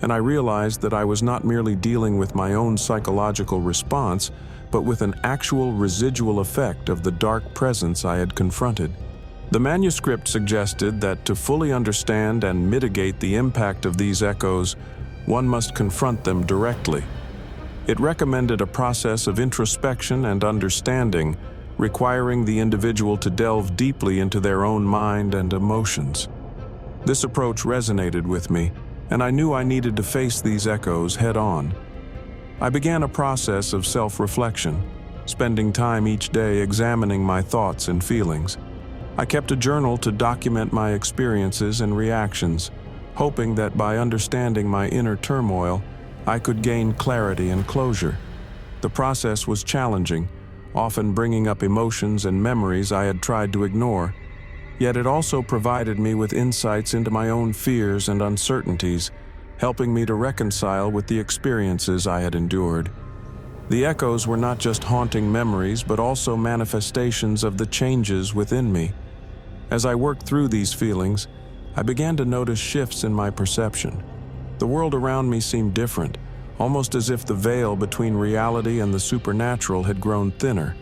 and I realized that I was not merely dealing with my own psychological response, but with an actual residual effect of the dark presence I had confronted. The manuscript suggested that to fully understand and mitigate the impact of these echoes, one must confront them directly. It recommended a process of introspection and understanding, requiring the individual to delve deeply into their own mind and emotions. This approach resonated with me, and I knew I needed to face these echoes head-on. I began a process of self-reflection, spending time each day examining my thoughts and feelings. I kept a journal to document my experiences and reactions, hoping that by understanding my inner turmoil, I could gain clarity and closure. The process was challenging, often bringing up emotions and memories I had tried to ignore, yet it also provided me with insights into my own fears and uncertainties, helping me to reconcile with the experiences I had endured. The echoes were not just haunting memories, but also manifestations of the changes within me. As I worked through these feelings, I began to notice shifts in my perception. The world around me seemed different, almost as if the veil between reality and the supernatural had grown thinner.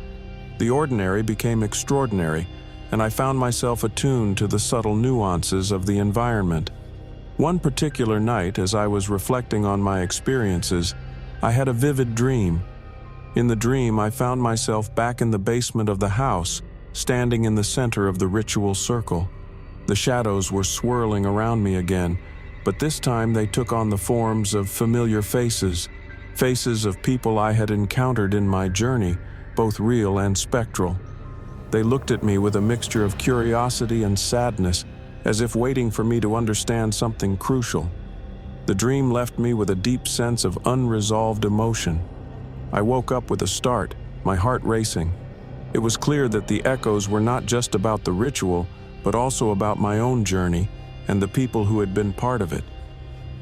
The ordinary became extraordinary, and I found myself attuned to the subtle nuances of the environment. One particular night, as I was reflecting on my experiences, I had a vivid dream. In the dream, I found myself back in the basement of the house, standing in the center of the ritual circle. The shadows were swirling around me again, but this time they took on the forms of familiar faces, faces of people I had encountered in my journey, both real and spectral. They looked at me with a mixture of curiosity and sadness, as if waiting for me to understand something crucial. The dream left me with a deep sense of unresolved emotion. I woke up with a start, my heart racing. It was clear that the echoes were not just about the ritual, but also about my own journey, and the people who had been part of it.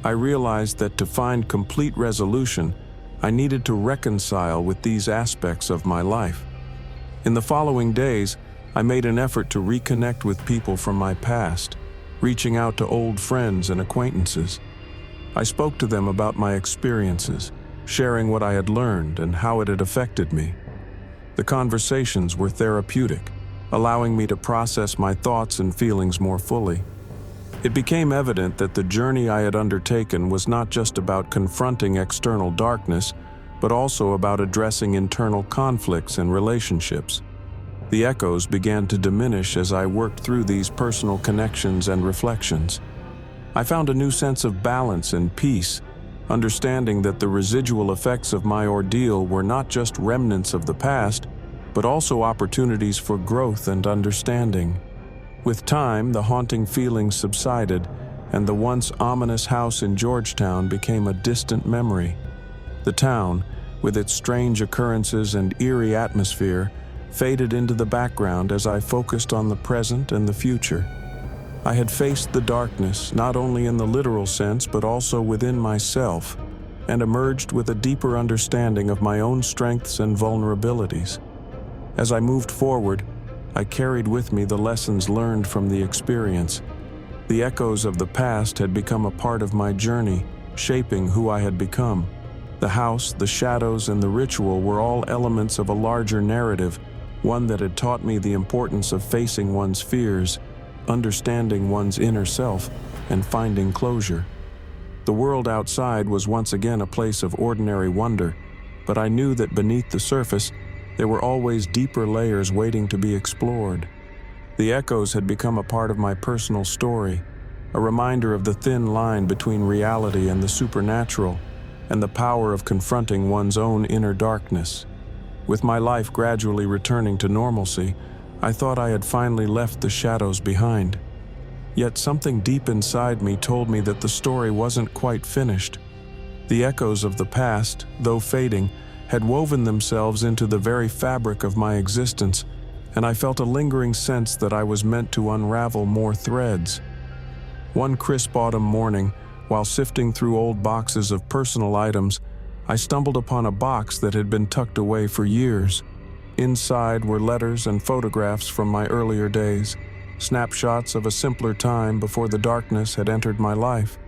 I realized that to find complete resolution, I needed to reconcile with these aspects of my life. In the following days, I made an effort to reconnect with people from my past, reaching out to old friends and acquaintances. I spoke to them about my experiences, sharing what I had learned and how it had affected me. The conversations were therapeutic, allowing me to process my thoughts and feelings more fully. It became evident that the journey I had undertaken was not just about confronting external darkness, but also about addressing internal conflicts and relationships. The echoes began to diminish as I worked through these personal connections and reflections. I found a new sense of balance and peace, understanding that the residual effects of my ordeal were not just remnants of the past, but also opportunities for growth and understanding. With time, the haunting feelings subsided, and the once ominous house in Georgetown became a distant memory. The town, with its strange occurrences and eerie atmosphere, faded into the background as I focused on the present and the future. I had faced the darkness not only in the literal sense but also within myself, and emerged with a deeper understanding of my own strengths and vulnerabilities. As I moved forward, I carried with me the lessons learned from the experience. The echoes of the past had become a part of my journey, shaping who I had become. The house, the shadows, and the ritual were all elements of a larger narrative, one that had taught me the importance of facing one's fears, understanding one's inner self, and finding closure. The world outside was once again a place of ordinary wonder, but I knew that beneath the surface, there were always deeper layers waiting to be explored. The echoes had become a part of my personal story, a reminder of the thin line between reality and the supernatural, and the power of confronting one's own inner darkness. With my life gradually returning to normalcy, I thought I had finally left the shadows behind. Yet something deep inside me told me that the story wasn't quite finished. The echoes of the past, though fading, had woven themselves into the very fabric of my existence, and I felt a lingering sense that I was meant to unravel more threads. One crisp autumn morning, while sifting through old boxes of personal items, I stumbled upon a box that had been tucked away for years. Inside were letters and photographs from my earlier days, snapshots of a simpler time before the darkness had entered my life.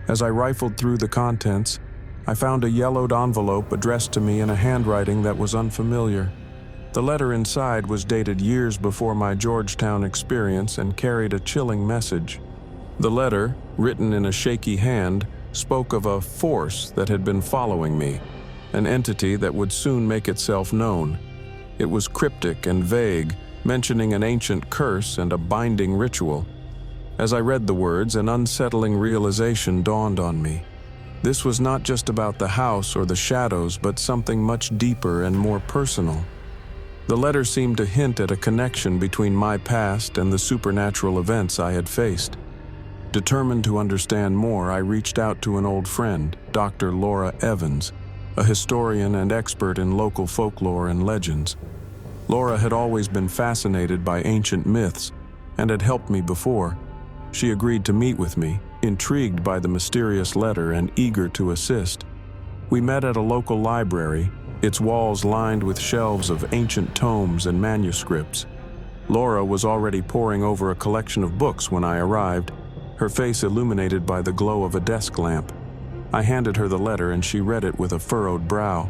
As I rifled through the contents, I found a yellowed envelope addressed to me in a handwriting that was unfamiliar. The letter inside was dated years before my Georgetown experience and carried a chilling message. The letter, written in a shaky hand, spoke of a force that had been following me, an entity that would soon make itself known. It was cryptic and vague, mentioning an ancient curse and a binding ritual. As I read the words, an unsettling realization dawned on me. This was not just about the house or the shadows, but something much deeper and more personal. The letter seemed to hint at a connection between my past and the supernatural events I had faced. Determined to understand more, I reached out to an old friend, Dr. Laura Evans, a historian and expert in local folklore and legends. Laura had always been fascinated by ancient myths and had helped me before. She agreed to meet with me, intrigued by the mysterious letter and eager to assist. We met at a local library, its walls lined with shelves of ancient tomes and manuscripts. Laura was already poring over a collection of books when I arrived, her face illuminated by the glow of a desk lamp. I handed her the letter and she read it with a furrowed brow.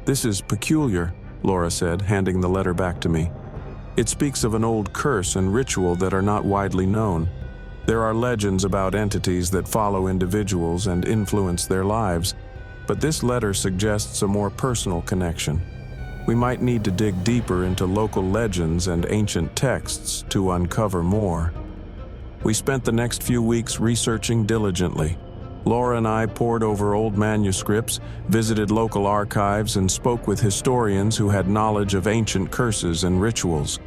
"This is peculiar," Laura said, handing the letter back to me. "It speaks of an old curse and ritual that are not widely known. There are legends about entities that follow individuals and influence their lives, but this letter suggests a more personal connection. We might need to dig deeper into local legends and ancient texts to uncover more." We spent the next few weeks researching diligently. Laura and I pored over old manuscripts, visited local archives, and spoke with historians who had knowledge of ancient curses and rituals.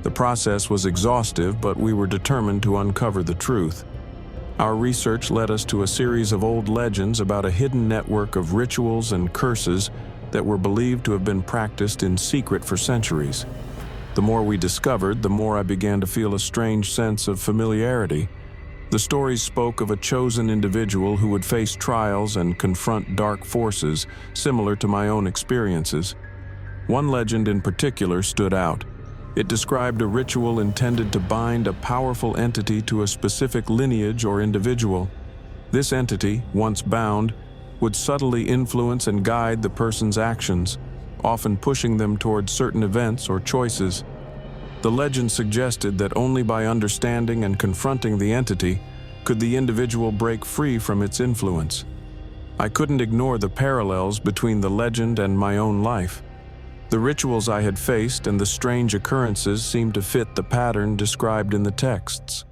The process was exhaustive, but we were determined to uncover the truth. Our research led us to a series of old legends about a hidden network of rituals and curses that were believed to have been practiced in secret for centuries. The more we discovered, the more I began to feel a strange sense of familiarity. The stories spoke of a chosen individual who would face trials and confront dark forces, similar to my own experiences. One legend in particular stood out. It described a ritual intended to bind a powerful entity to a specific lineage or individual. This entity, once bound, would subtly influence and guide the person's actions, often pushing them towards certain events or choices. The legend suggested that only by understanding and confronting the entity could the individual break free from its influence. I couldn't ignore the parallels between the legend and my own life. The rituals I had faced and the strange occurrences seemed to fit the pattern described in the texts.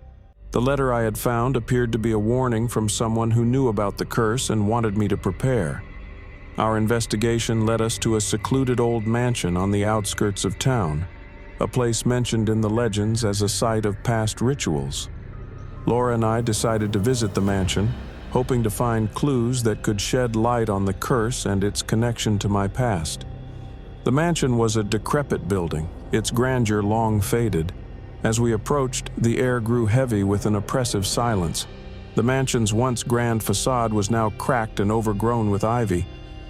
The letter I had found appeared to be a warning from someone who knew about the curse and wanted me to prepare. Our investigation led us to a secluded old mansion on the outskirts of town, a place mentioned in the legends as a site of past rituals. Laura and I decided to visit the mansion, hoping to find clues that could shed light on the curse and its connection to my past. The mansion was a decrepit building, its grandeur long faded. As we approached, the air grew heavy with an oppressive silence. The mansion's once grand facade was now cracked and overgrown with ivy.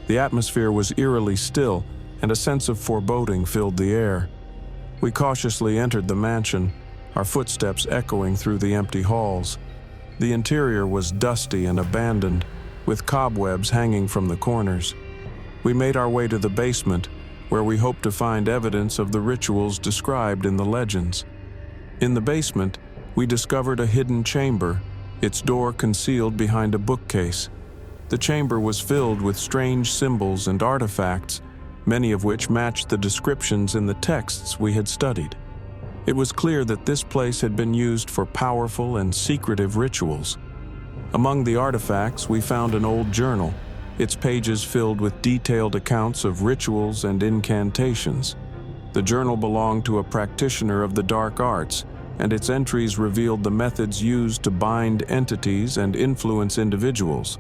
The atmosphere was eerily still, and a sense of foreboding filled the air. We cautiously entered the mansion, our footsteps echoing through the empty halls. The interior was dusty and abandoned, with cobwebs hanging from the corners. We made our way to the basement, where we hoped to find evidence of the rituals described in the legends. In the basement, we discovered a hidden chamber, its door concealed behind a bookcase. The chamber was filled with strange symbols and artifacts, many of which matched the descriptions in the texts we had studied. It was clear that this place had been used for powerful and secretive rituals. Among the artifacts, we found an old journal, its pages filled with detailed accounts of rituals and incantations. The journal belonged to a practitioner of the dark arts, and its entries revealed the methods used to bind entities and influence individuals.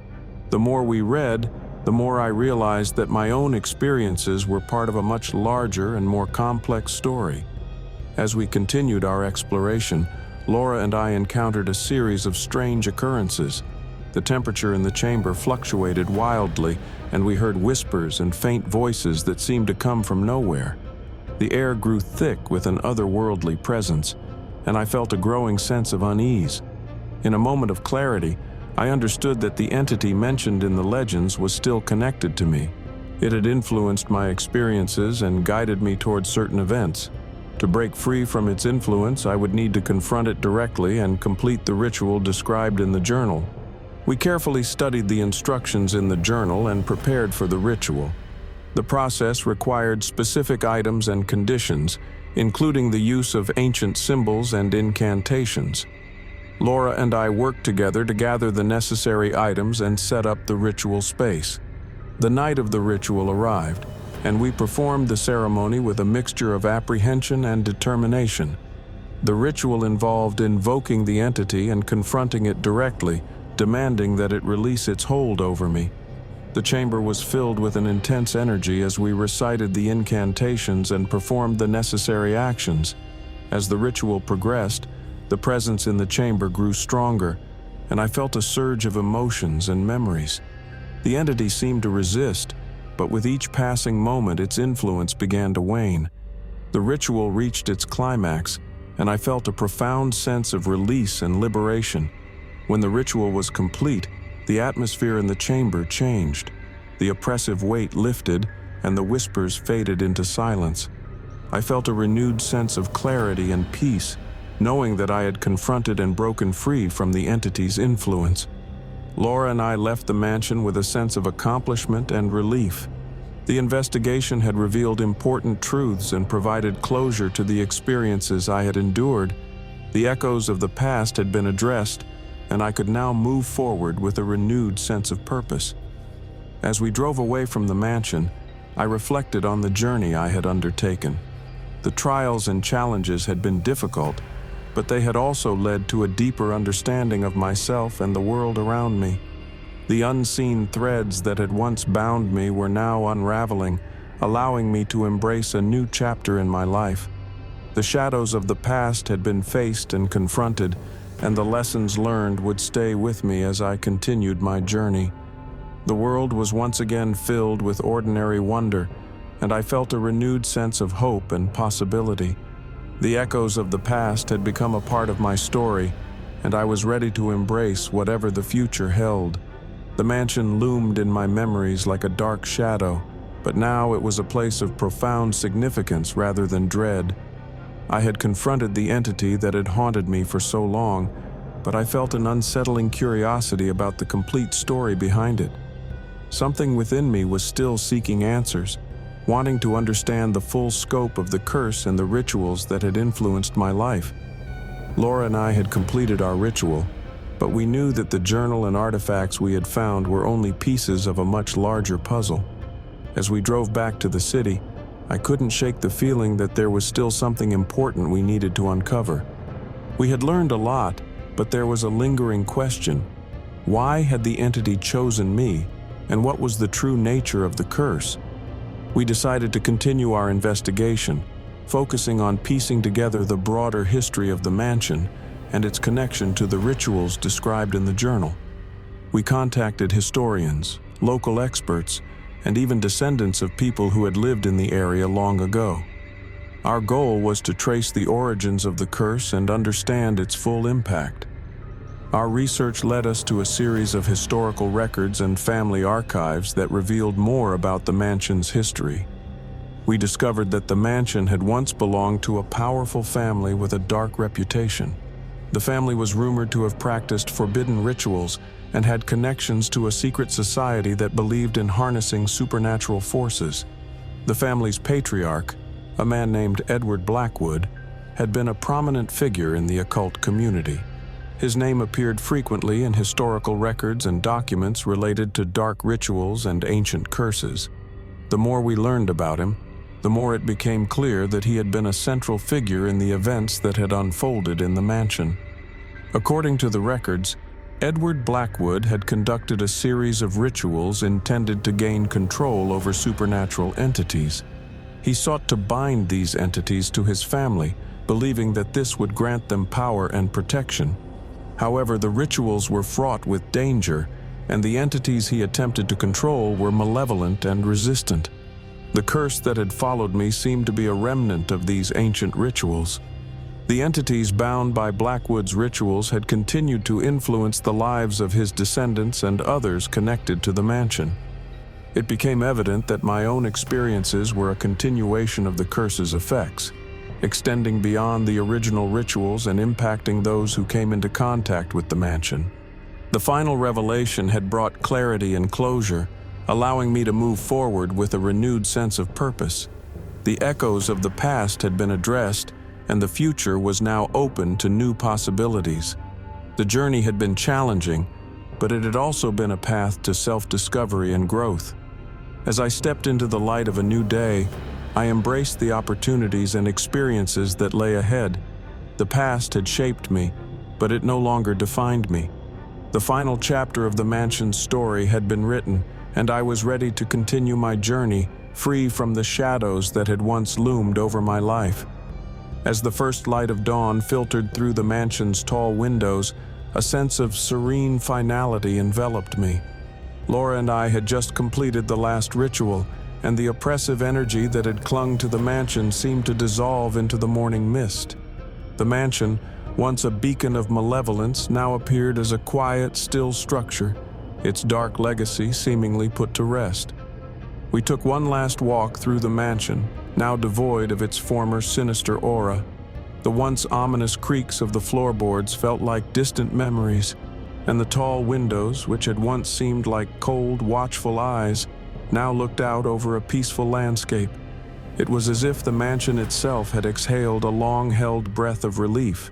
The more we read, the more I realized that my own experiences were part of a much larger and more complex story. As we continued our exploration, Laura and I encountered a series of strange occurrences. The temperature in the chamber fluctuated wildly, and we heard whispers and faint voices that seemed to come from nowhere. The air grew thick with an otherworldly presence, and I felt a growing sense of unease. In a moment of clarity, I understood that the entity mentioned in the legends was still connected to me. It had influenced my experiences and guided me towards certain events. To break free from its influence, I would need to confront it directly and complete the ritual described in the journal. We carefully studied the instructions in the journal and prepared for the ritual. The process required specific items and conditions, including the use of ancient symbols and incantations. Laura and I worked together to gather the necessary items and set up the ritual space. The night of the ritual arrived, and we performed the ceremony with a mixture of apprehension and determination. The ritual involved invoking the entity and confronting it directly, demanding that it release its hold over me. The chamber was filled with an intense energy as we recited the incantations and performed the necessary actions. As the ritual progressed, the presence in the chamber grew stronger, and I felt a surge of emotions and memories. The entity seemed to resist, but with each passing moment its influence began to wane. The ritual reached its climax, and I felt a profound sense of release and liberation. When the ritual was complete, the atmosphere in the chamber changed. The oppressive weight lifted, and the whispers faded into silence. I felt a renewed sense of clarity and peace, knowing that I had confronted and broken free from the entity's influence. Laura and I left the mansion with a sense of accomplishment and relief. The investigation had revealed important truths and provided closure to the experiences I had endured. The echoes of the past had been addressed, and I could now move forward with a renewed sense of purpose. As we drove away from the mansion, I reflected on the journey I had undertaken. The trials and challenges had been difficult, but they had also led to a deeper understanding of myself and the world around me. The unseen threads that had once bound me were now unraveling, allowing me to embrace a new chapter in my life. The shadows of the past had been faced and confronted, and the lessons learned would stay with me as I continued my journey. The world was once again filled with ordinary wonder, and I felt a renewed sense of hope and possibility. The echoes of the past had become a part of my story, and I was ready to embrace whatever the future held. The mansion loomed in my memories like a dark shadow, but now it was a place of profound significance rather than dread. I had confronted the entity that had haunted me for so long, but I felt an unsettling curiosity about the complete story behind it. Something within me was still seeking answers, wanting to understand the full scope of the curse and the rituals that had influenced my life. Laura and I had completed our ritual, but we knew that the journal and artifacts we had found were only pieces of a much larger puzzle. As we drove back to the city, I couldn't shake the feeling that there was still something important we needed to uncover. We had learned a lot, but there was a lingering question. Why had the entity chosen me, and what was the true nature of the curse? We decided to continue our investigation, focusing on piecing together the broader history of the mansion and its connection to the rituals described in the journal. We contacted historians, local experts, and even descendants of people who had lived in the area long ago. Our goal was to trace the origins of the curse and understand its full impact. Our research led us to a series of historical records and family archives that revealed more about the mansion's history. We discovered that the mansion had once belonged to a powerful family with a dark reputation. The family was rumored to have practiced forbidden rituals and had connections to a secret society that believed in harnessing supernatural forces. The family's patriarch, a man named Edward Blackwood, had been a prominent figure in the occult community. His name appeared frequently in historical records and documents related to dark rituals and ancient curses. The more we learned about him, the more it became clear that he had been a central figure in the events that had unfolded in the mansion. According to the records, Edward Blackwood had conducted a series of rituals intended to gain control over supernatural entities. He sought to bind these entities to his family, believing that this would grant them power and protection. However, the rituals were fraught with danger, and the entities he attempted to control were malevolent and resistant. The curse that had followed me seemed to be a remnant of these ancient rituals. The entities bound by Blackwood's rituals had continued to influence the lives of his descendants and others connected to the mansion. It became evident that my own experiences were a continuation of the curse's effects, extending beyond the original rituals and impacting those who came into contact with the mansion. The final revelation had brought clarity and closure, allowing me to move forward with a renewed sense of purpose. The echoes of the past had been addressed, and the future was now open to new possibilities. The journey had been challenging, but it had also been a path to self-discovery and growth. As I stepped into the light of a new day, I embraced the opportunities and experiences that lay ahead. The past had shaped me, but it no longer defined me. The final chapter of the mansion's story had been written, and I was ready to continue my journey, free from the shadows that had once loomed over my life. As the first light of dawn filtered through the mansion's tall windows, a sense of serene finality enveloped me. Laura and I had just completed the last ritual, and the oppressive energy that had clung to the mansion seemed to dissolve into the morning mist. The mansion, once a beacon of malevolence, now appeared as a quiet, still structure, its dark legacy seemingly put to rest. We took one last walk through the mansion, now devoid of its former sinister aura. The once ominous creaks of the floorboards felt like distant memories, and the tall windows, which had once seemed like cold, watchful eyes, now looked out over a peaceful landscape. It was as if the mansion itself had exhaled a long-held breath of relief.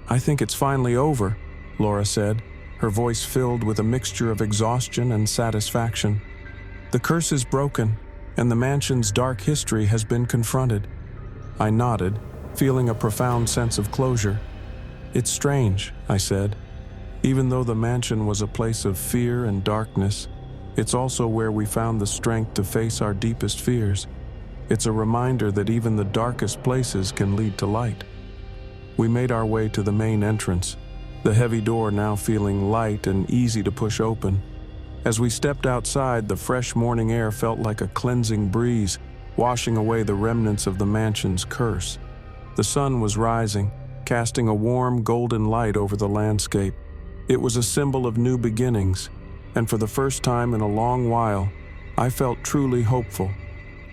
"I think it's finally over," Laura said, her voice filled with a mixture of exhaustion and satisfaction. "The curse is broken, and the mansion's dark history has been confronted." I nodded, feeling a profound sense of closure. "It's strange," I said. "Even though the mansion was a place of fear and darkness, it's also where we found the strength to face our deepest fears. It's a reminder that even the darkest places can lead to light." We made our way to the main entrance, the heavy door now feeling light and easy to push open. As we stepped outside, the fresh morning air felt like a cleansing breeze, washing away the remnants of the mansion's curse. The sun was rising, casting a warm, golden light over the landscape. It was a symbol of new beginnings, and for the first time in a long while, I felt truly hopeful.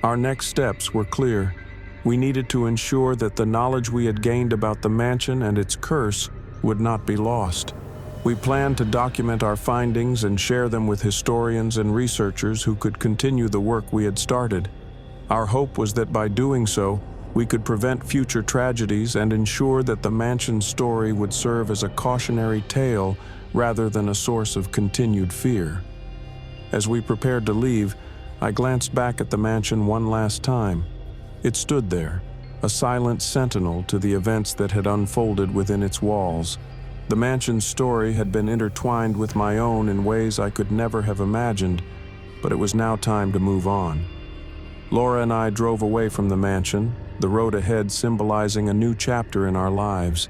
Our next steps were clear. We needed to ensure that the knowledge we had gained about the mansion and its curse would not be lost. We planned to document our findings and share them with historians and researchers who could continue the work we had started. Our hope was that by doing so, we could prevent future tragedies and ensure that the mansion's story would serve as a cautionary tale rather than a source of continued fear. As we prepared to leave, I glanced back at the mansion one last time. It stood there, a silent sentinel to the events that had unfolded within its walls. The mansion's story had been intertwined with my own in ways I could never have imagined, but it was now time to move on. Laura and I drove away from the mansion, the road ahead symbolizing a new chapter in our lives.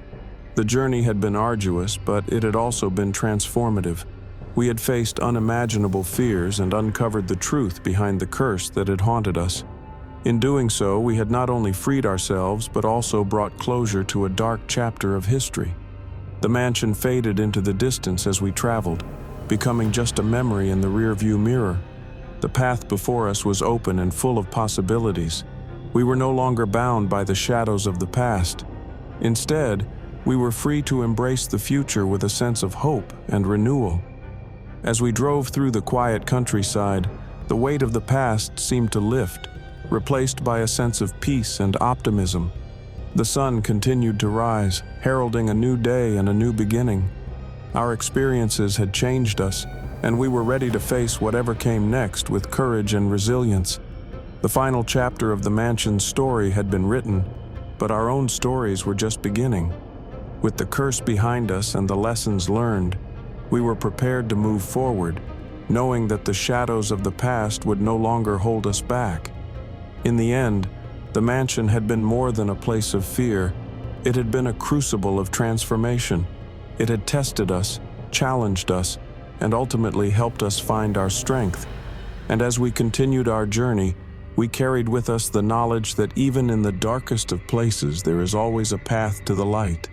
The journey had been arduous, but it had also been transformative. We had faced unimaginable fears and uncovered the truth behind the curse that had haunted us. In doing so, we had not only freed ourselves, but also brought closure to a dark chapter of history. The mansion faded into the distance as we traveled, becoming just a memory in the rearview mirror. The path before us was open and full of possibilities. We were no longer bound by the shadows of the past. Instead, we were free to embrace the future with a sense of hope and renewal. As we drove through the quiet countryside, the weight of the past seemed to lift, replaced by a sense of peace and optimism. The sun continued to rise, heralding a new day and a new beginning. Our experiences had changed us, and we were ready to face whatever came next with courage and resilience. The final chapter of the mansion's story had been written, but our own stories were just beginning. With the curse behind us and the lessons learned, we were prepared to move forward, knowing that the shadows of the past would no longer hold us back. In the end, the mansion had been more than a place of fear. It had been a crucible of transformation. It had tested us, challenged us, and ultimately helped us find our strength. And as we continued our journey, we carried with us the knowledge that even in the darkest of places there is always a path to the light.